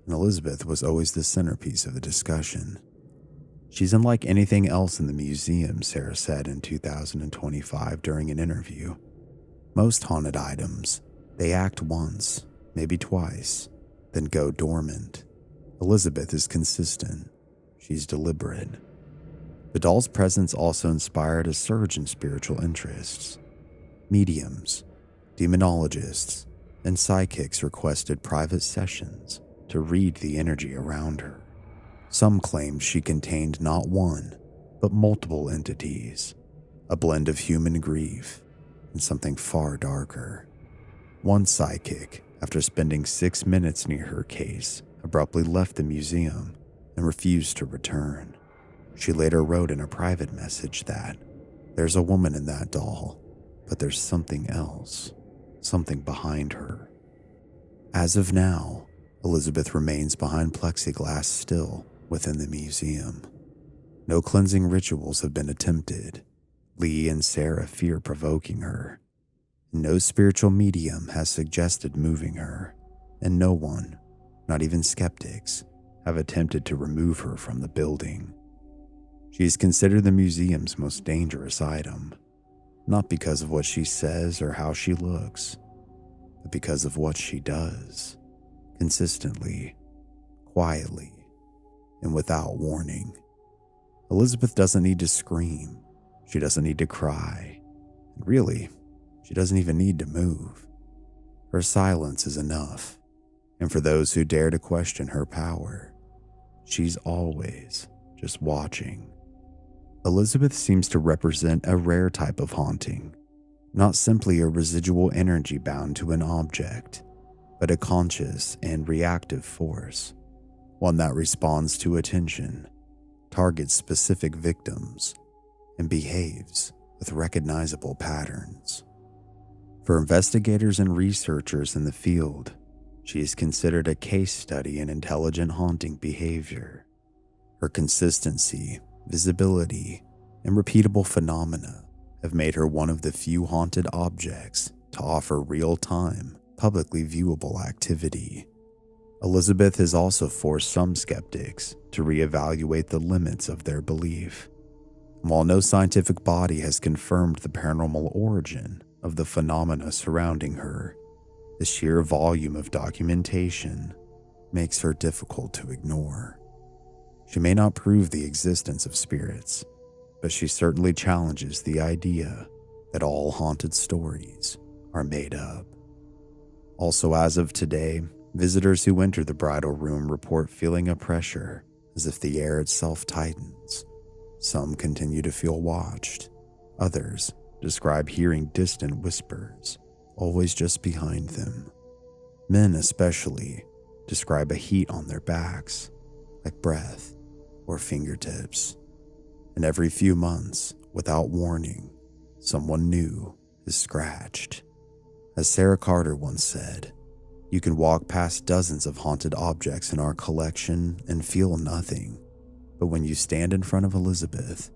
and Elizabeth was always the centerpiece of the discussion. "She's unlike anything else in the museum," Sarah said in 2025 during an interview. "Most haunted items, they act once, maybe twice, then go dormant. Elizabeth is consistent. She's deliberate." The doll's presence also inspired a surge in spiritual interests. Mediums, demonologists, and psychics requested private sessions to read the energy around her. Some claimed she contained not one, but multiple entities, a blend of human grief and something far darker. One psychic, after spending 6 minutes near her case, abruptly left the museum and refused to return. She later wrote in a private message that, "There's a woman in that doll, but there's something else, something behind her." As of now, Elizabeth remains behind plexiglass still within the museum. No cleansing rituals have been attempted. Lee and Sarah fear provoking her. No spiritual medium has suggested moving her, and no one, not even skeptics, have attempted to remove her from the building. She is considered the museum's most dangerous item, not because of what she says or how she looks, but because of what she does, consistently, quietly, and without warning. Elizabeth doesn't need to scream. She doesn't need to cry. And really, she doesn't even need to move. Her silence is enough. And for those who dare to question her power, she's always just watching. Elizabeth seems to represent a rare type of haunting, not simply a residual energy bound to an object, but a conscious and reactive force, one that responds to attention, targets specific victims, and behaves with recognizable patterns. For investigators and researchers in the field, she is considered a case study in intelligent haunting behavior. Her consistency, visibility, and repeatable phenomena have made her one of the few haunted objects to offer real-time, publicly viewable activity. Elizabeth has also forced some skeptics to reevaluate the limits of their belief. While no scientific body has confirmed the paranormal origin of the phenomena surrounding her, the sheer volume of documentation makes her difficult to ignore. She may not prove the existence of spirits, but she certainly challenges the idea that all haunted stories are made up. Also, as of today, visitors who enter the bridal room report feeling a pressure as if the air itself tightens. Some continue to feel watched. Others describe hearing distant whispers, always just behind them. Men especially describe a heat on their backs, like breath or fingertips. And every few months, without warning, someone new is scratched. As Sarah Carter once said, "You can walk past dozens of haunted objects in our collection and feel nothing. But when you stand in front of Elizabeth,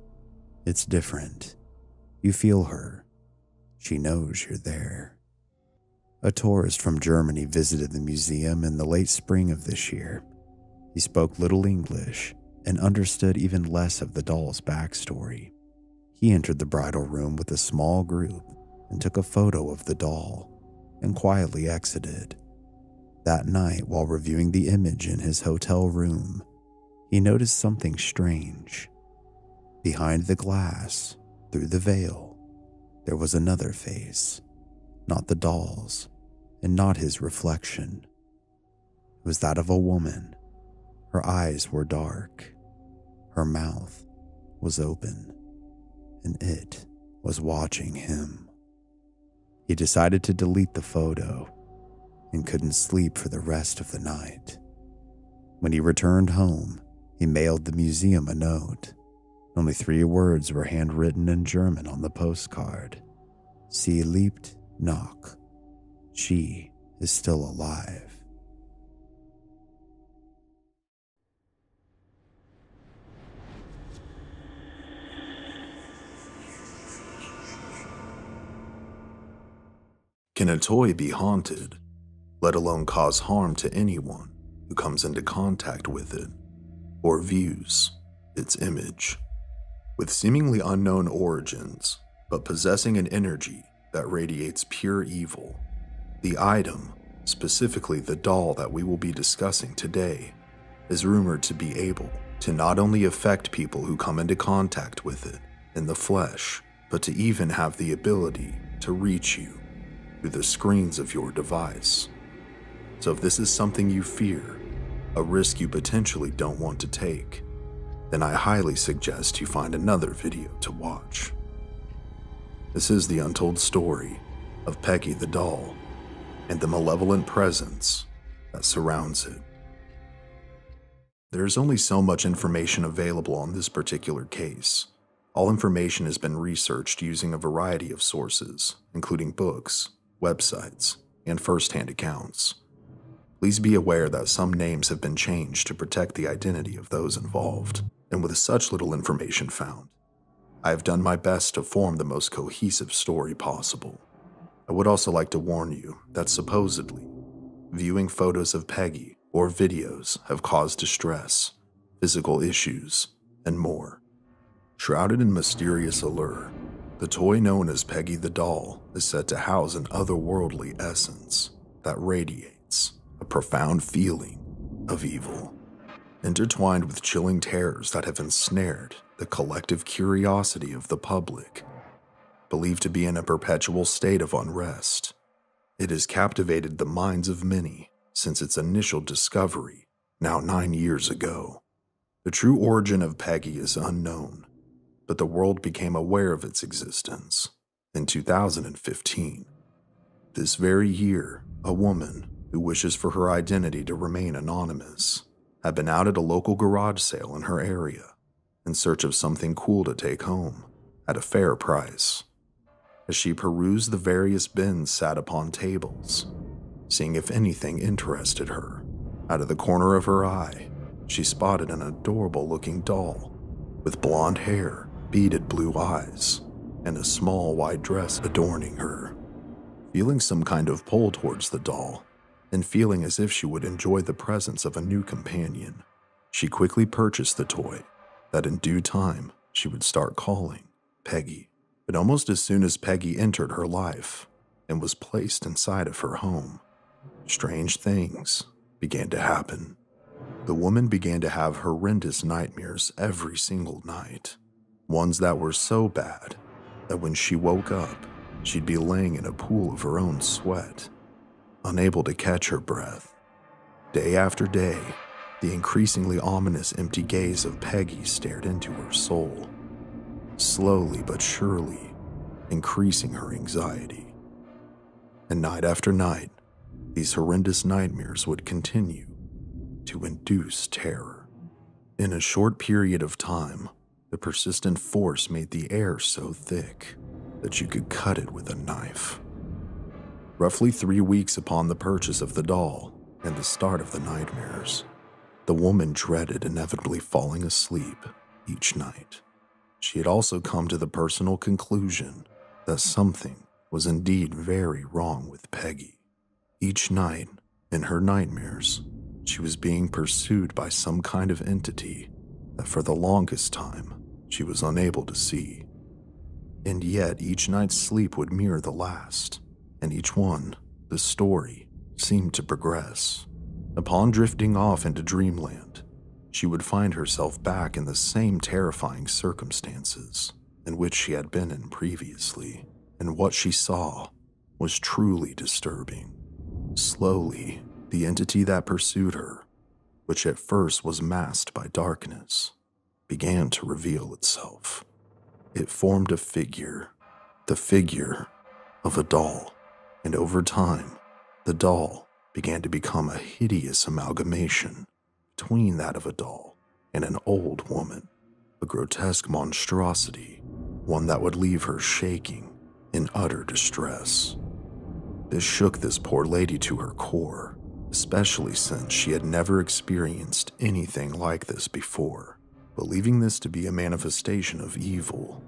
it's different. You feel her. She knows you're there." A tourist from Germany visited the museum in the late spring of this year. He spoke little English and understood even less of the doll's backstory. He entered the bridal room with a small group and took a photo of the doll and quietly exited. That night, while reviewing the image in his hotel room, he noticed something strange. Behind the glass, through the veil, there was another face, not the doll's, and not his reflection. It was that of a woman. Her eyes were dark. Her mouth was open, and it was watching him. He decided to delete the photo and couldn't sleep for the rest of the night. When he returned home, he mailed the museum a note. Only 3 words were handwritten in German on the postcard. "Sie lebt noch." She is still alive. Can a toy be haunted, let alone cause harm to anyone who comes into contact with it or views its image? With seemingly unknown origins, but possessing an energy that radiates pure evil, the item, specifically the doll that we will be discussing today, is rumored to be able to not only affect people who come into contact with it in the flesh, but to even have the ability to reach you through the screens of your device. So if this is something you fear, a risk you potentially don't want to take, then I highly suggest you find another video to watch. This is the untold story of Peggy the doll and the malevolent presence that surrounds it. There's only so much information available on this particular case. All information has been researched using a variety of sources, including books, websites, and first-hand accounts. Please be aware that some names have been changed to protect the identity of those involved, and with such little information found, I have done my best to form the most cohesive story possible. I would also like to warn you that supposedly, viewing photos of Peggy or videos have caused distress, physical issues, and more. Shrouded in mysterious allure, The toy known as Peggy the doll is said to house an otherworldly essence that radiates a profound feeling of evil, intertwined with chilling terrors that have ensnared the collective curiosity of the public. Believed to be in a perpetual state of unrest, it has captivated the minds of many since its initial discovery, now 9 years ago. The true origin of Peggy is unknown, but the world became aware of its existence in 2015. This very year, a woman who wishes for her identity to remain anonymous had been out at a local garage sale in her area in search of something cool to take home at a fair price. As she perused the various bins sat upon tables, seeing if anything interested her, out of the corner of her eye, she spotted an adorable-looking doll with blonde hair, beaded blue eyes, and a small white dress adorning her. Feeling some kind of pull towards the doll, and feeling as if she would enjoy the presence of a new companion, she quickly purchased the toy that in due time she would start calling Peggy. But almost as soon as Peggy entered her life and was placed inside of her home, strange things began to happen. The woman began to have horrendous nightmares every single night, ones that were so bad that when she woke up, she'd be laying in a pool of her own sweat, unable to catch her breath. Day after day, the increasingly ominous empty gaze of Peggy stared into her soul, slowly but surely increasing her anxiety. And night after night, these horrendous nightmares would continue to induce terror. In a short period of time, the persistent force made the air so thick that you could cut it with a knife. Roughly 3 weeks upon the purchase of the doll and the start of the nightmares, the woman dreaded inevitably falling asleep each night. She had also come to the personal conclusion that something was indeed very wrong with Peggy. Each night, in her nightmares, she was being pursued by some kind of entity that for the longest time she was unable to see. And yet each night's sleep would mirror the last, and each one, the story, seemed to progress. Upon drifting off into dreamland, she would find herself back in the same terrifying circumstances in which she had been in previously, and what she saw was truly disturbing. Slowly, the entity that pursued her, which at first was masked by darkness, began to reveal itself. It formed a figure, the figure of a doll, and over time, the doll began to become a hideous amalgamation between that of a doll and an old woman, a grotesque monstrosity, one that would leave her shaking in utter distress. This shook this poor lady to her core, especially since she had never experienced anything like this before. Believing this to be a manifestation of evil,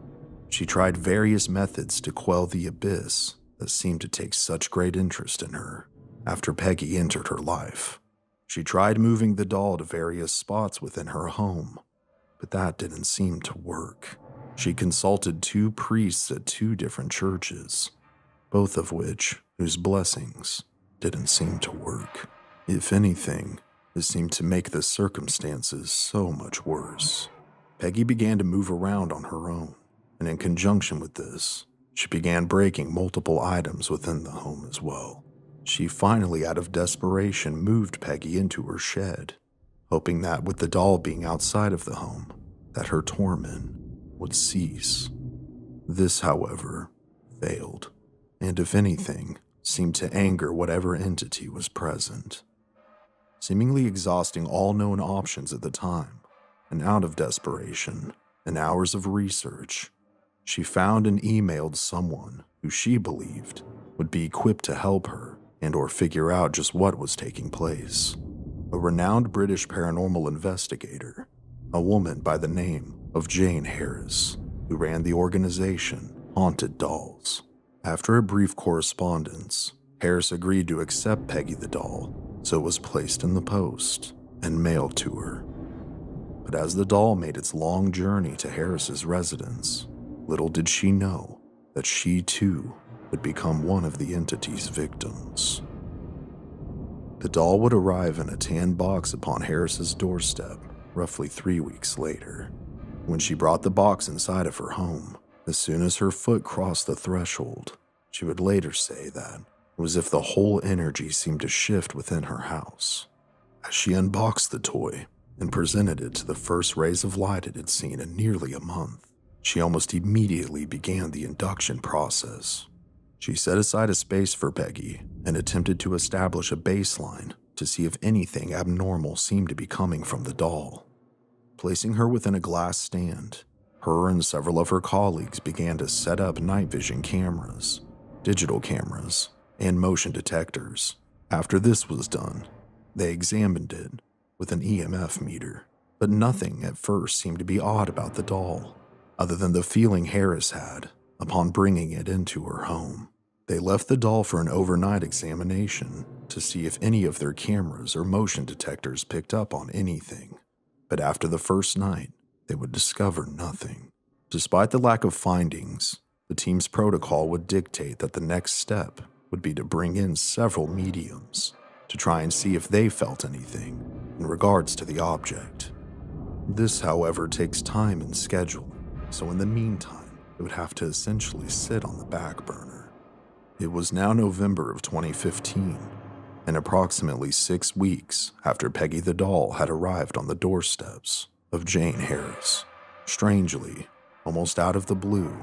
she tried various methods to quell the abyss that seemed to take such great interest in her after Peggy entered her life. She tried moving the doll to various spots within her home, but that didn't seem to work. She consulted 2 priests at 2 different churches, both of whose blessings didn't seem to work. If anything, this seemed to make the circumstances so much worse. Peggy began to move around on her own, and in conjunction with this, she began breaking multiple items within the home as well. She finally, out of desperation, moved Peggy into her shed, hoping that with the doll being outside of the home, that her torment would cease. This, however, failed, and if anything, seemed to anger whatever entity was present. Seemingly exhausting all known options at the time, and out of desperation and hours of research, she found and emailed someone who she believed would be equipped to help her and or figure out just what was taking place. A renowned British paranormal investigator, a woman by the name of Jane Harris, who ran the organization Haunted Dolls. After a brief correspondence, Harris agreed to accept Peggy the doll, so it was placed in the post and mailed to her. But as the doll made its long journey to Harris's residence, little did she know that she too would become one of the entity's victims. The doll would arrive in a tan box upon Harris's doorstep roughly 3 weeks later. When she brought the box inside of her home, as soon as her foot crossed the threshold, she would later say that it was as if the whole energy seemed to shift within her house. As she unboxed the toy and presented it to the first rays of light it had seen in nearly a month, she almost immediately began the induction process. She set aside a space for Peggy and attempted to establish a baseline to see if anything abnormal seemed to be coming from the doll. Placing her within a glass stand, her and several of her colleagues began to set up night vision cameras, digital cameras, and motion detectors. After this was done, they examined it with an EMF meter, but nothing at first seemed to be odd about the doll, other than the feeling Harris had upon bringing it into her home. They left the doll for an overnight examination to see if any of their cameras or motion detectors picked up on anything, but after the first night, they would discover nothing. Despite the lack of findings, the team's protocol would dictate that the next step would be to bring in several mediums to try and see if they felt anything in regards to the object. This, however, takes time and schedule, so in the meantime, it would have to essentially sit on the back burner. It was now November of 2015, and approximately 6 weeks after Peggy the doll had arrived on the doorsteps of Jane Harris. Strangely, almost out of the blue,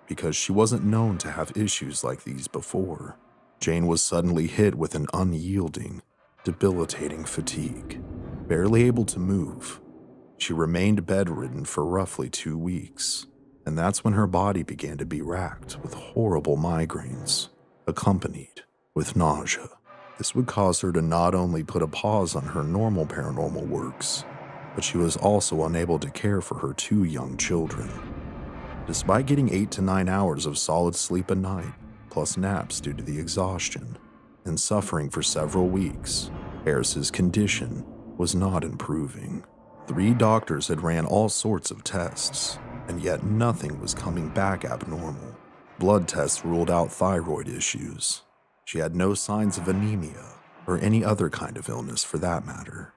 because she wasn't known to have issues like these before, Jane was suddenly hit with an unyielding, debilitating fatigue. Barely able to move, she remained bedridden for roughly 2 weeks, and that's when her body began to be racked with horrible migraines, accompanied with nausea. This would cause her to not only put a pause on her normal paranormal works, but she was also unable to care for her 2 young children. Despite getting 8 to 9 hours of solid sleep a night, plus naps due to the exhaustion, and suffering for several weeks, Harris's condition was not improving. 3 doctors had ran all sorts of tests, and yet nothing was coming back abnormal. Blood tests ruled out thyroid issues. She had no signs of anemia or any other kind of illness for that matter.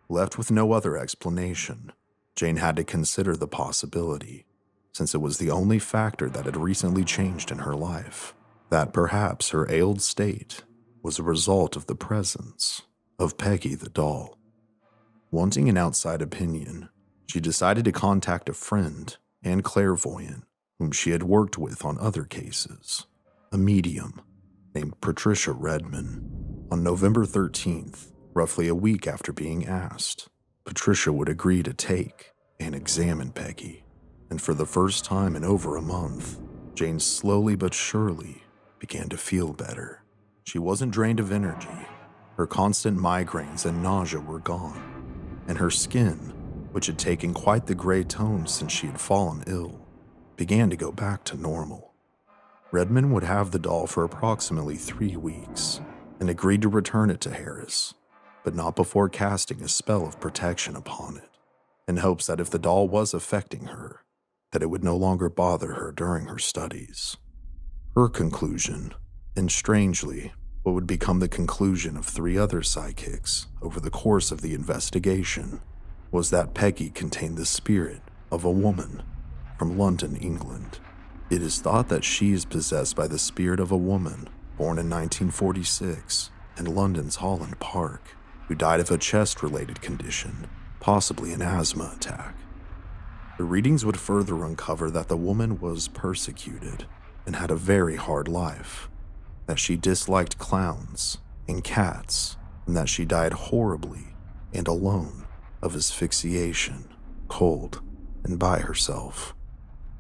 Left with no other explanation, Jane had to consider the possibility, since it was the only factor that had recently changed in her life, that perhaps her ailed state was a result of the presence of Peggy the doll. Wanting an outside opinion, she decided to contact a friend and clairvoyant whom she had worked with on other cases, a medium named Patricia Redman. On November 13th, roughly a week after being asked, Patricia would agree to take and examine Peggy. And for the first time in over a month, Jane slowly but surely began to feel better. She wasn't drained of energy. Her constant migraines and nausea were gone, and her skin, which had taken quite the gray tone since she had fallen ill, began to go back to normal. Redman would have the doll for approximately 3 weeks and agreed to return it to Harris, but not before casting a spell of protection upon it, in hopes that if the doll was affecting her, that it would no longer bother her during her studies. Her conclusion, and strangely, what would become the conclusion of 3 other psychics over the course of the investigation, was that Peggy contained the spirit of a woman from London, England. It is thought that she is possessed by the spirit of a woman born in 1946 in London's Holland Park, who died of a chest-related condition, possibly an asthma attack. The readings would further uncover that the woman was persecuted and had a very hard life, that she disliked clowns and cats, and that she died horribly and alone of asphyxiation, cold, and by herself.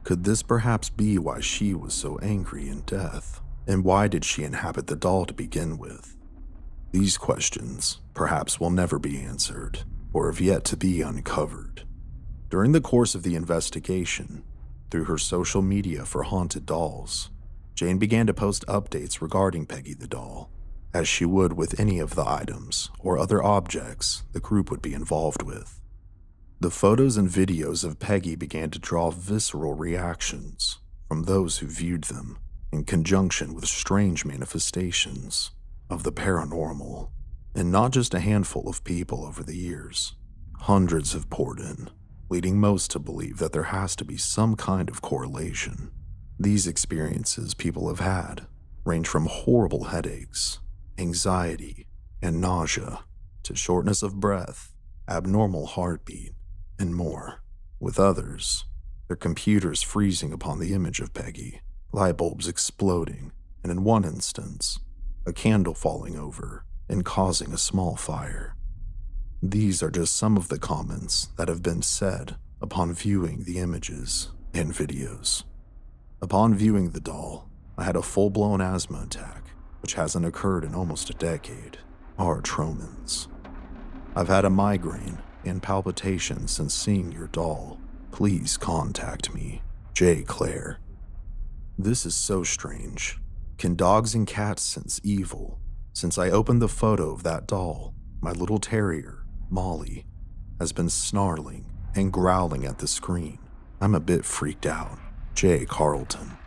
Could this perhaps be why she was so angry in death? And why did she inhabit the doll to begin with? These questions perhaps will never be answered, or have yet to be uncovered. During the course of the investigation, through her social media for haunted dolls, Jane began to post updates regarding Peggy the doll, as she would with any of the items or other objects the group would be involved with. The photos and videos of Peggy began to draw visceral reactions from those who viewed them in conjunction with strange manifestations of the paranormal, and not just a handful of people over the years. Hundreds have poured in, leading most to believe that there has to be some kind of correlation. These experiences people have had range from horrible headaches, anxiety, and nausea to shortness of breath, abnormal heartbeat, and more. With others, their computers freezing upon the image of Peggy, light bulbs exploding, and in one instance, a candle falling over and causing a small fire. These are just some of the comments that have been said upon viewing the images and videos. Upon viewing the doll, I had a full-blown asthma attack, which hasn't occurred in almost a decade. Our Tromans. I've had a migraine and palpitations since seeing your doll. Please contact me. J. Claire. This is so strange. Can dogs and cats sense evil? Since I opened the photo of that doll, my little terrier, Molly, has been snarling and growling at the screen. I'm a bit freaked out. J. Carlton.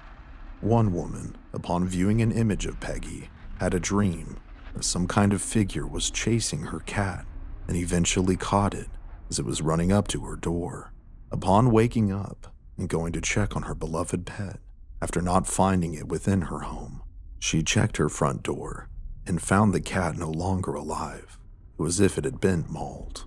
One woman, upon viewing an image of Peggy, had a dream that some kind of figure was chasing her cat and eventually caught it as it was running up to her door. Upon waking up and going to check on her beloved pet, after not finding it within her home, she checked her front door and found the cat no longer alive. It was as if it had been mauled.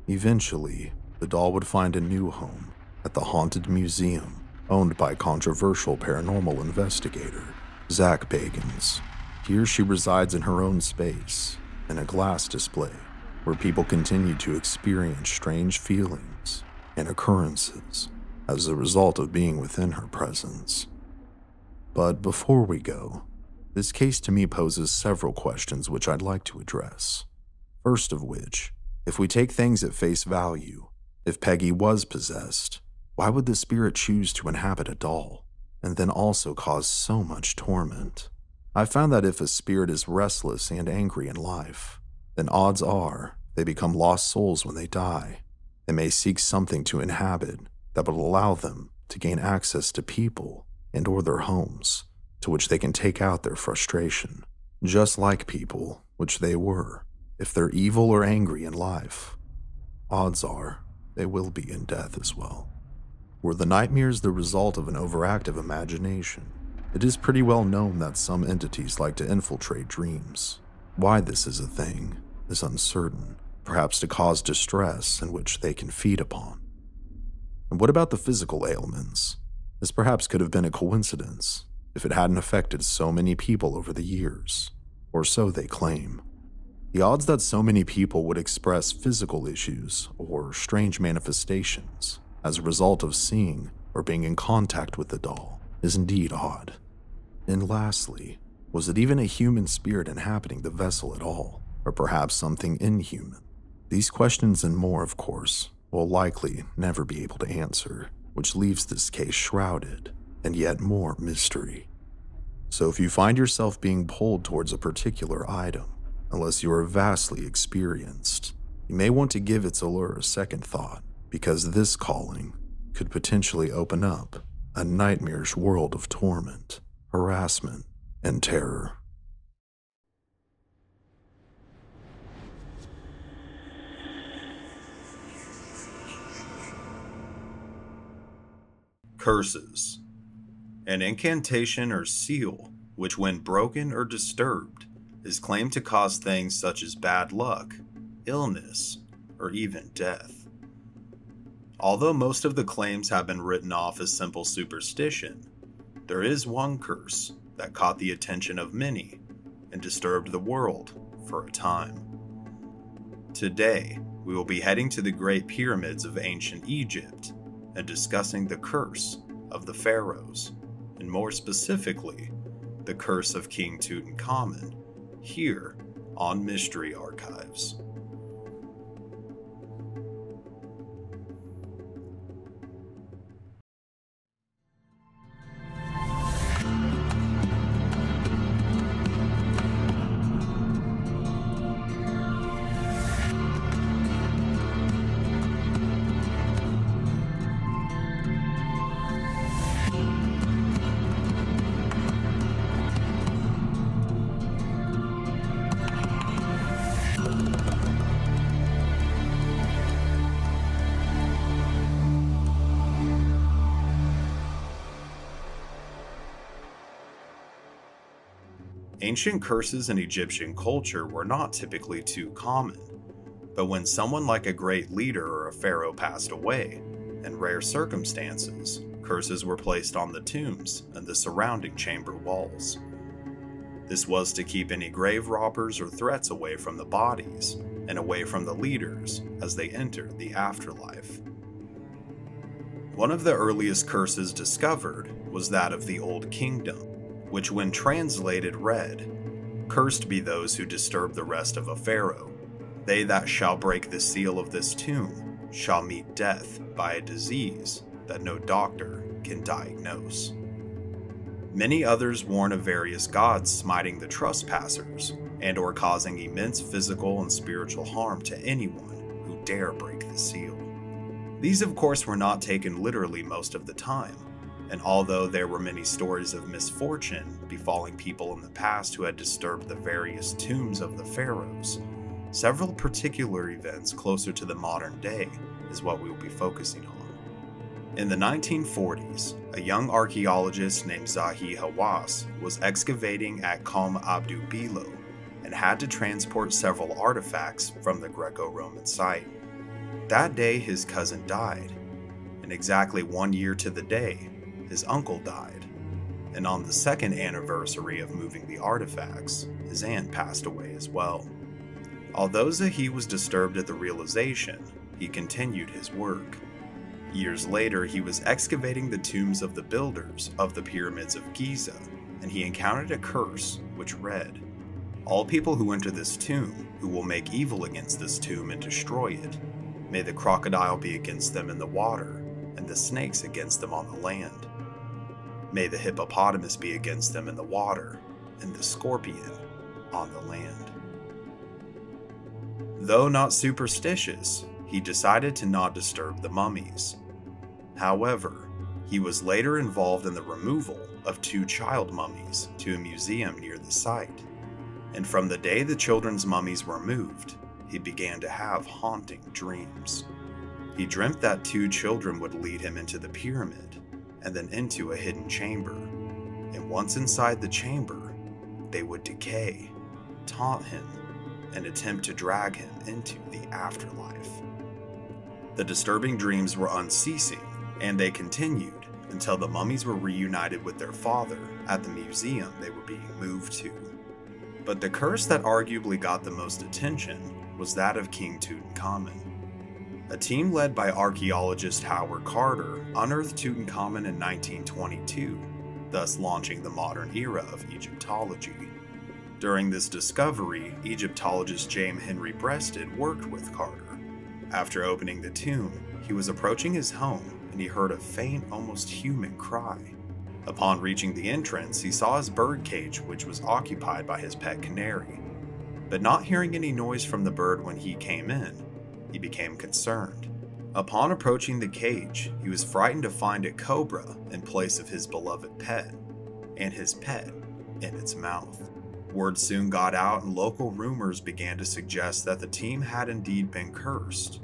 Eventually, the doll would find a new home at the Haunted Museum, owned by controversial paranormal investigator Zach Bagans. Here she resides in her own space, in a glass display, where people continue to experience strange feelings and occurrences as a result of being within her presence. But before we go, this case to me poses several questions which I'd like to address. First of which, if we take things at face value, if Peggy was possessed, why would the spirit choose to inhabit a doll, and then also cause so much torment? I found that if a spirit is restless and angry in life, then odds are they become lost souls when they die. They may seek something to inhabit that will allow them to gain access to people and or their homes, to which they can take out their frustration, just like people, which they were. If they're evil or angry in life, odds are they will be in death as well. Were the nightmares the result of an overactive imagination? It is pretty well known that some entities like to infiltrate dreams. Why this is a thing is uncertain, perhaps to cause distress in which they can feed upon. And what about the physical ailments? This perhaps could have been a coincidence if it hadn't affected so many people over the years, or so they claim. The odds that so many people would express physical issues or strange manifestations as a result of seeing or being in contact with the doll is indeed odd. And lastly, was it even a human spirit inhabiting the vessel at all, or perhaps something inhuman? These questions and more, of course, will likely never be able to answer, which leaves this case shrouded and yet more mystery. So if you find yourself being pulled towards a particular item, unless you are vastly experienced, you may want to give its allure a second thought, because this calling could potentially open up a nightmarish world of torment, harassment, and terror. Curses. An incantation or seal which, when broken or disturbed, is claimed to cause things such as bad luck, illness, or even death. Although most of the claims have been written off as simple superstition, there is one curse that caught the attention of many and disturbed the world for a time. Today, we will be heading to the Great Pyramids of ancient Egypt and discussing the curse of the pharaohs, and more specifically, the curse of King Tutankhamun, here on Mystery Archives. Ancient curses in Egyptian culture were not typically too common, but when someone like a great leader or a pharaoh passed away, in rare circumstances, curses were placed on the tombs and the surrounding chamber walls. This was to keep any grave robbers or threats away from the bodies and away from the leaders as they entered the afterlife. One of the earliest curses discovered was that of the Old Kingdom, which when translated read, "Cursed be those who disturb the rest of a pharaoh. They that shall break the seal of this tomb shall meet death by a disease that no doctor can diagnose." Many others warn of various gods smiting the trespassers and or causing immense physical and spiritual harm to anyone who dare break the seal. These of course were not taken literally most of the time, and although there were many stories of misfortune befalling people in the past who had disturbed the various tombs of the pharaohs, several particular events closer to the modern day is what we will be focusing on. In the 1940s, a young archaeologist named Zahi Hawass was excavating at Qom Abdu Bilo and had to transport several artifacts from the Greco-Roman site. That day his cousin died, and exactly 1 year to the day, his uncle died, and on the second anniversary of moving the artifacts, his aunt passed away as well. Although Zahi was disturbed at the realization, he continued his work. Years later, he was excavating the tombs of the builders of the pyramids of Giza, and he encountered a curse which read, "All people who enter this tomb, who will make evil against this tomb and destroy it, may the crocodile be against them in the water, and the snakes against them on the land. May the hippopotamus be against them in the water, and the scorpion on the land." Though not superstitious, he decided to not disturb the mummies. However, he was later involved in the removal of 2 child mummies to a museum near the site, and from the day the children's mummies were moved, he began to have haunting dreams. He dreamt that 2 children would lead him into the pyramid, and then into a hidden chamber, and once inside the chamber, they would decay, taunt him, and attempt to drag him into the afterlife. The disturbing dreams were unceasing, and they continued until the mummies were reunited with their father at the museum they were being moved to. But the curse that arguably got the most attention was that of King Tutankhamun. A team led by archaeologist Howard Carter unearthed Tutankhamun in 1922, thus launching the modern era of Egyptology. During this discovery, Egyptologist James Henry Breasted worked with Carter. After opening the tomb, he was approaching his home and he heard a faint, almost human cry. Upon reaching the entrance, he saw his bird cage, which was occupied by his pet canary. But not hearing any noise from the bird when he came in, he became concerned. Upon approaching the cage, he was frightened to find a cobra in place of his beloved pet, and his pet in its mouth. Word soon got out and local rumors began to suggest that the team had indeed been cursed,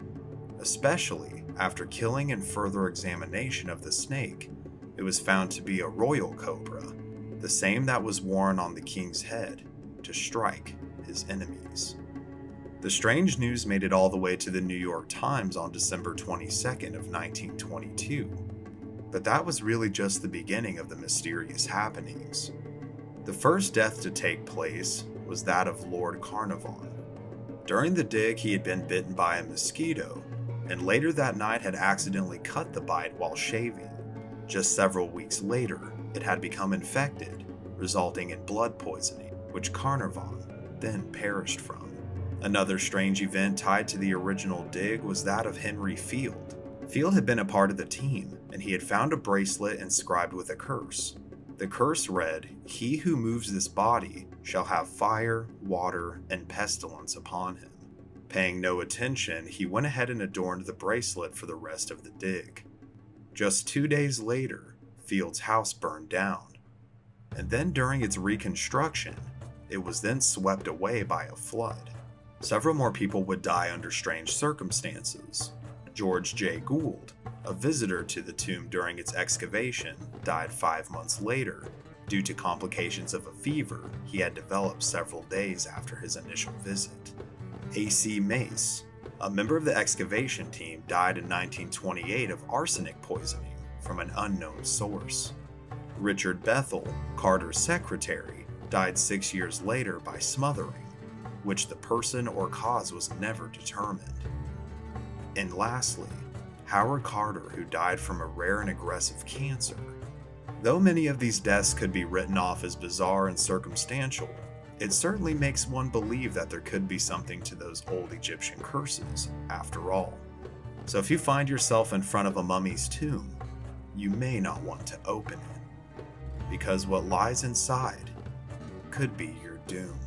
especially after killing and further examination of the snake. It was found to be a royal cobra, the same that was worn on the king's head to strike his enemies. The strange news made it all the way to the New York Times on December 22nd of 1922, but that was really just the beginning of the mysterious happenings. The first death to take place was that of Lord Carnarvon. During the dig, he had been bitten by a mosquito, and later that night had accidentally cut the bite while shaving. Just several weeks later, it had become infected, resulting in blood poisoning, which Carnarvon then perished from. Another strange event tied to the original dig was that of Henry Field. Field had been a part of the team, and he had found a bracelet inscribed with a curse. The curse read, "He who moves this body shall have fire, water, and pestilence upon him." Paying no attention, he went ahead and adorned the bracelet for the rest of the dig. Just 2 days later, Field's house burned down, and then during its reconstruction, it was then swept away by a flood. Several more people would die under strange circumstances. George J. Gould, a visitor to the tomb during its excavation, died 5 months later due to complications of a fever he had developed several days after his initial visit. A.C. Mace, a member of the excavation team, died in 1928 of arsenic poisoning from an unknown source. Richard Bethel, Carter's secretary, died 6 years later by smothering, which the person or cause was never determined. And lastly, Howard Carter, who died from a rare and aggressive cancer. Though many of these deaths could be written off as bizarre and circumstantial, it certainly makes one believe that there could be something to those old Egyptian curses, after all. So if you find yourself in front of a mummy's tomb, you may not want to open it, because what lies inside could be your doom.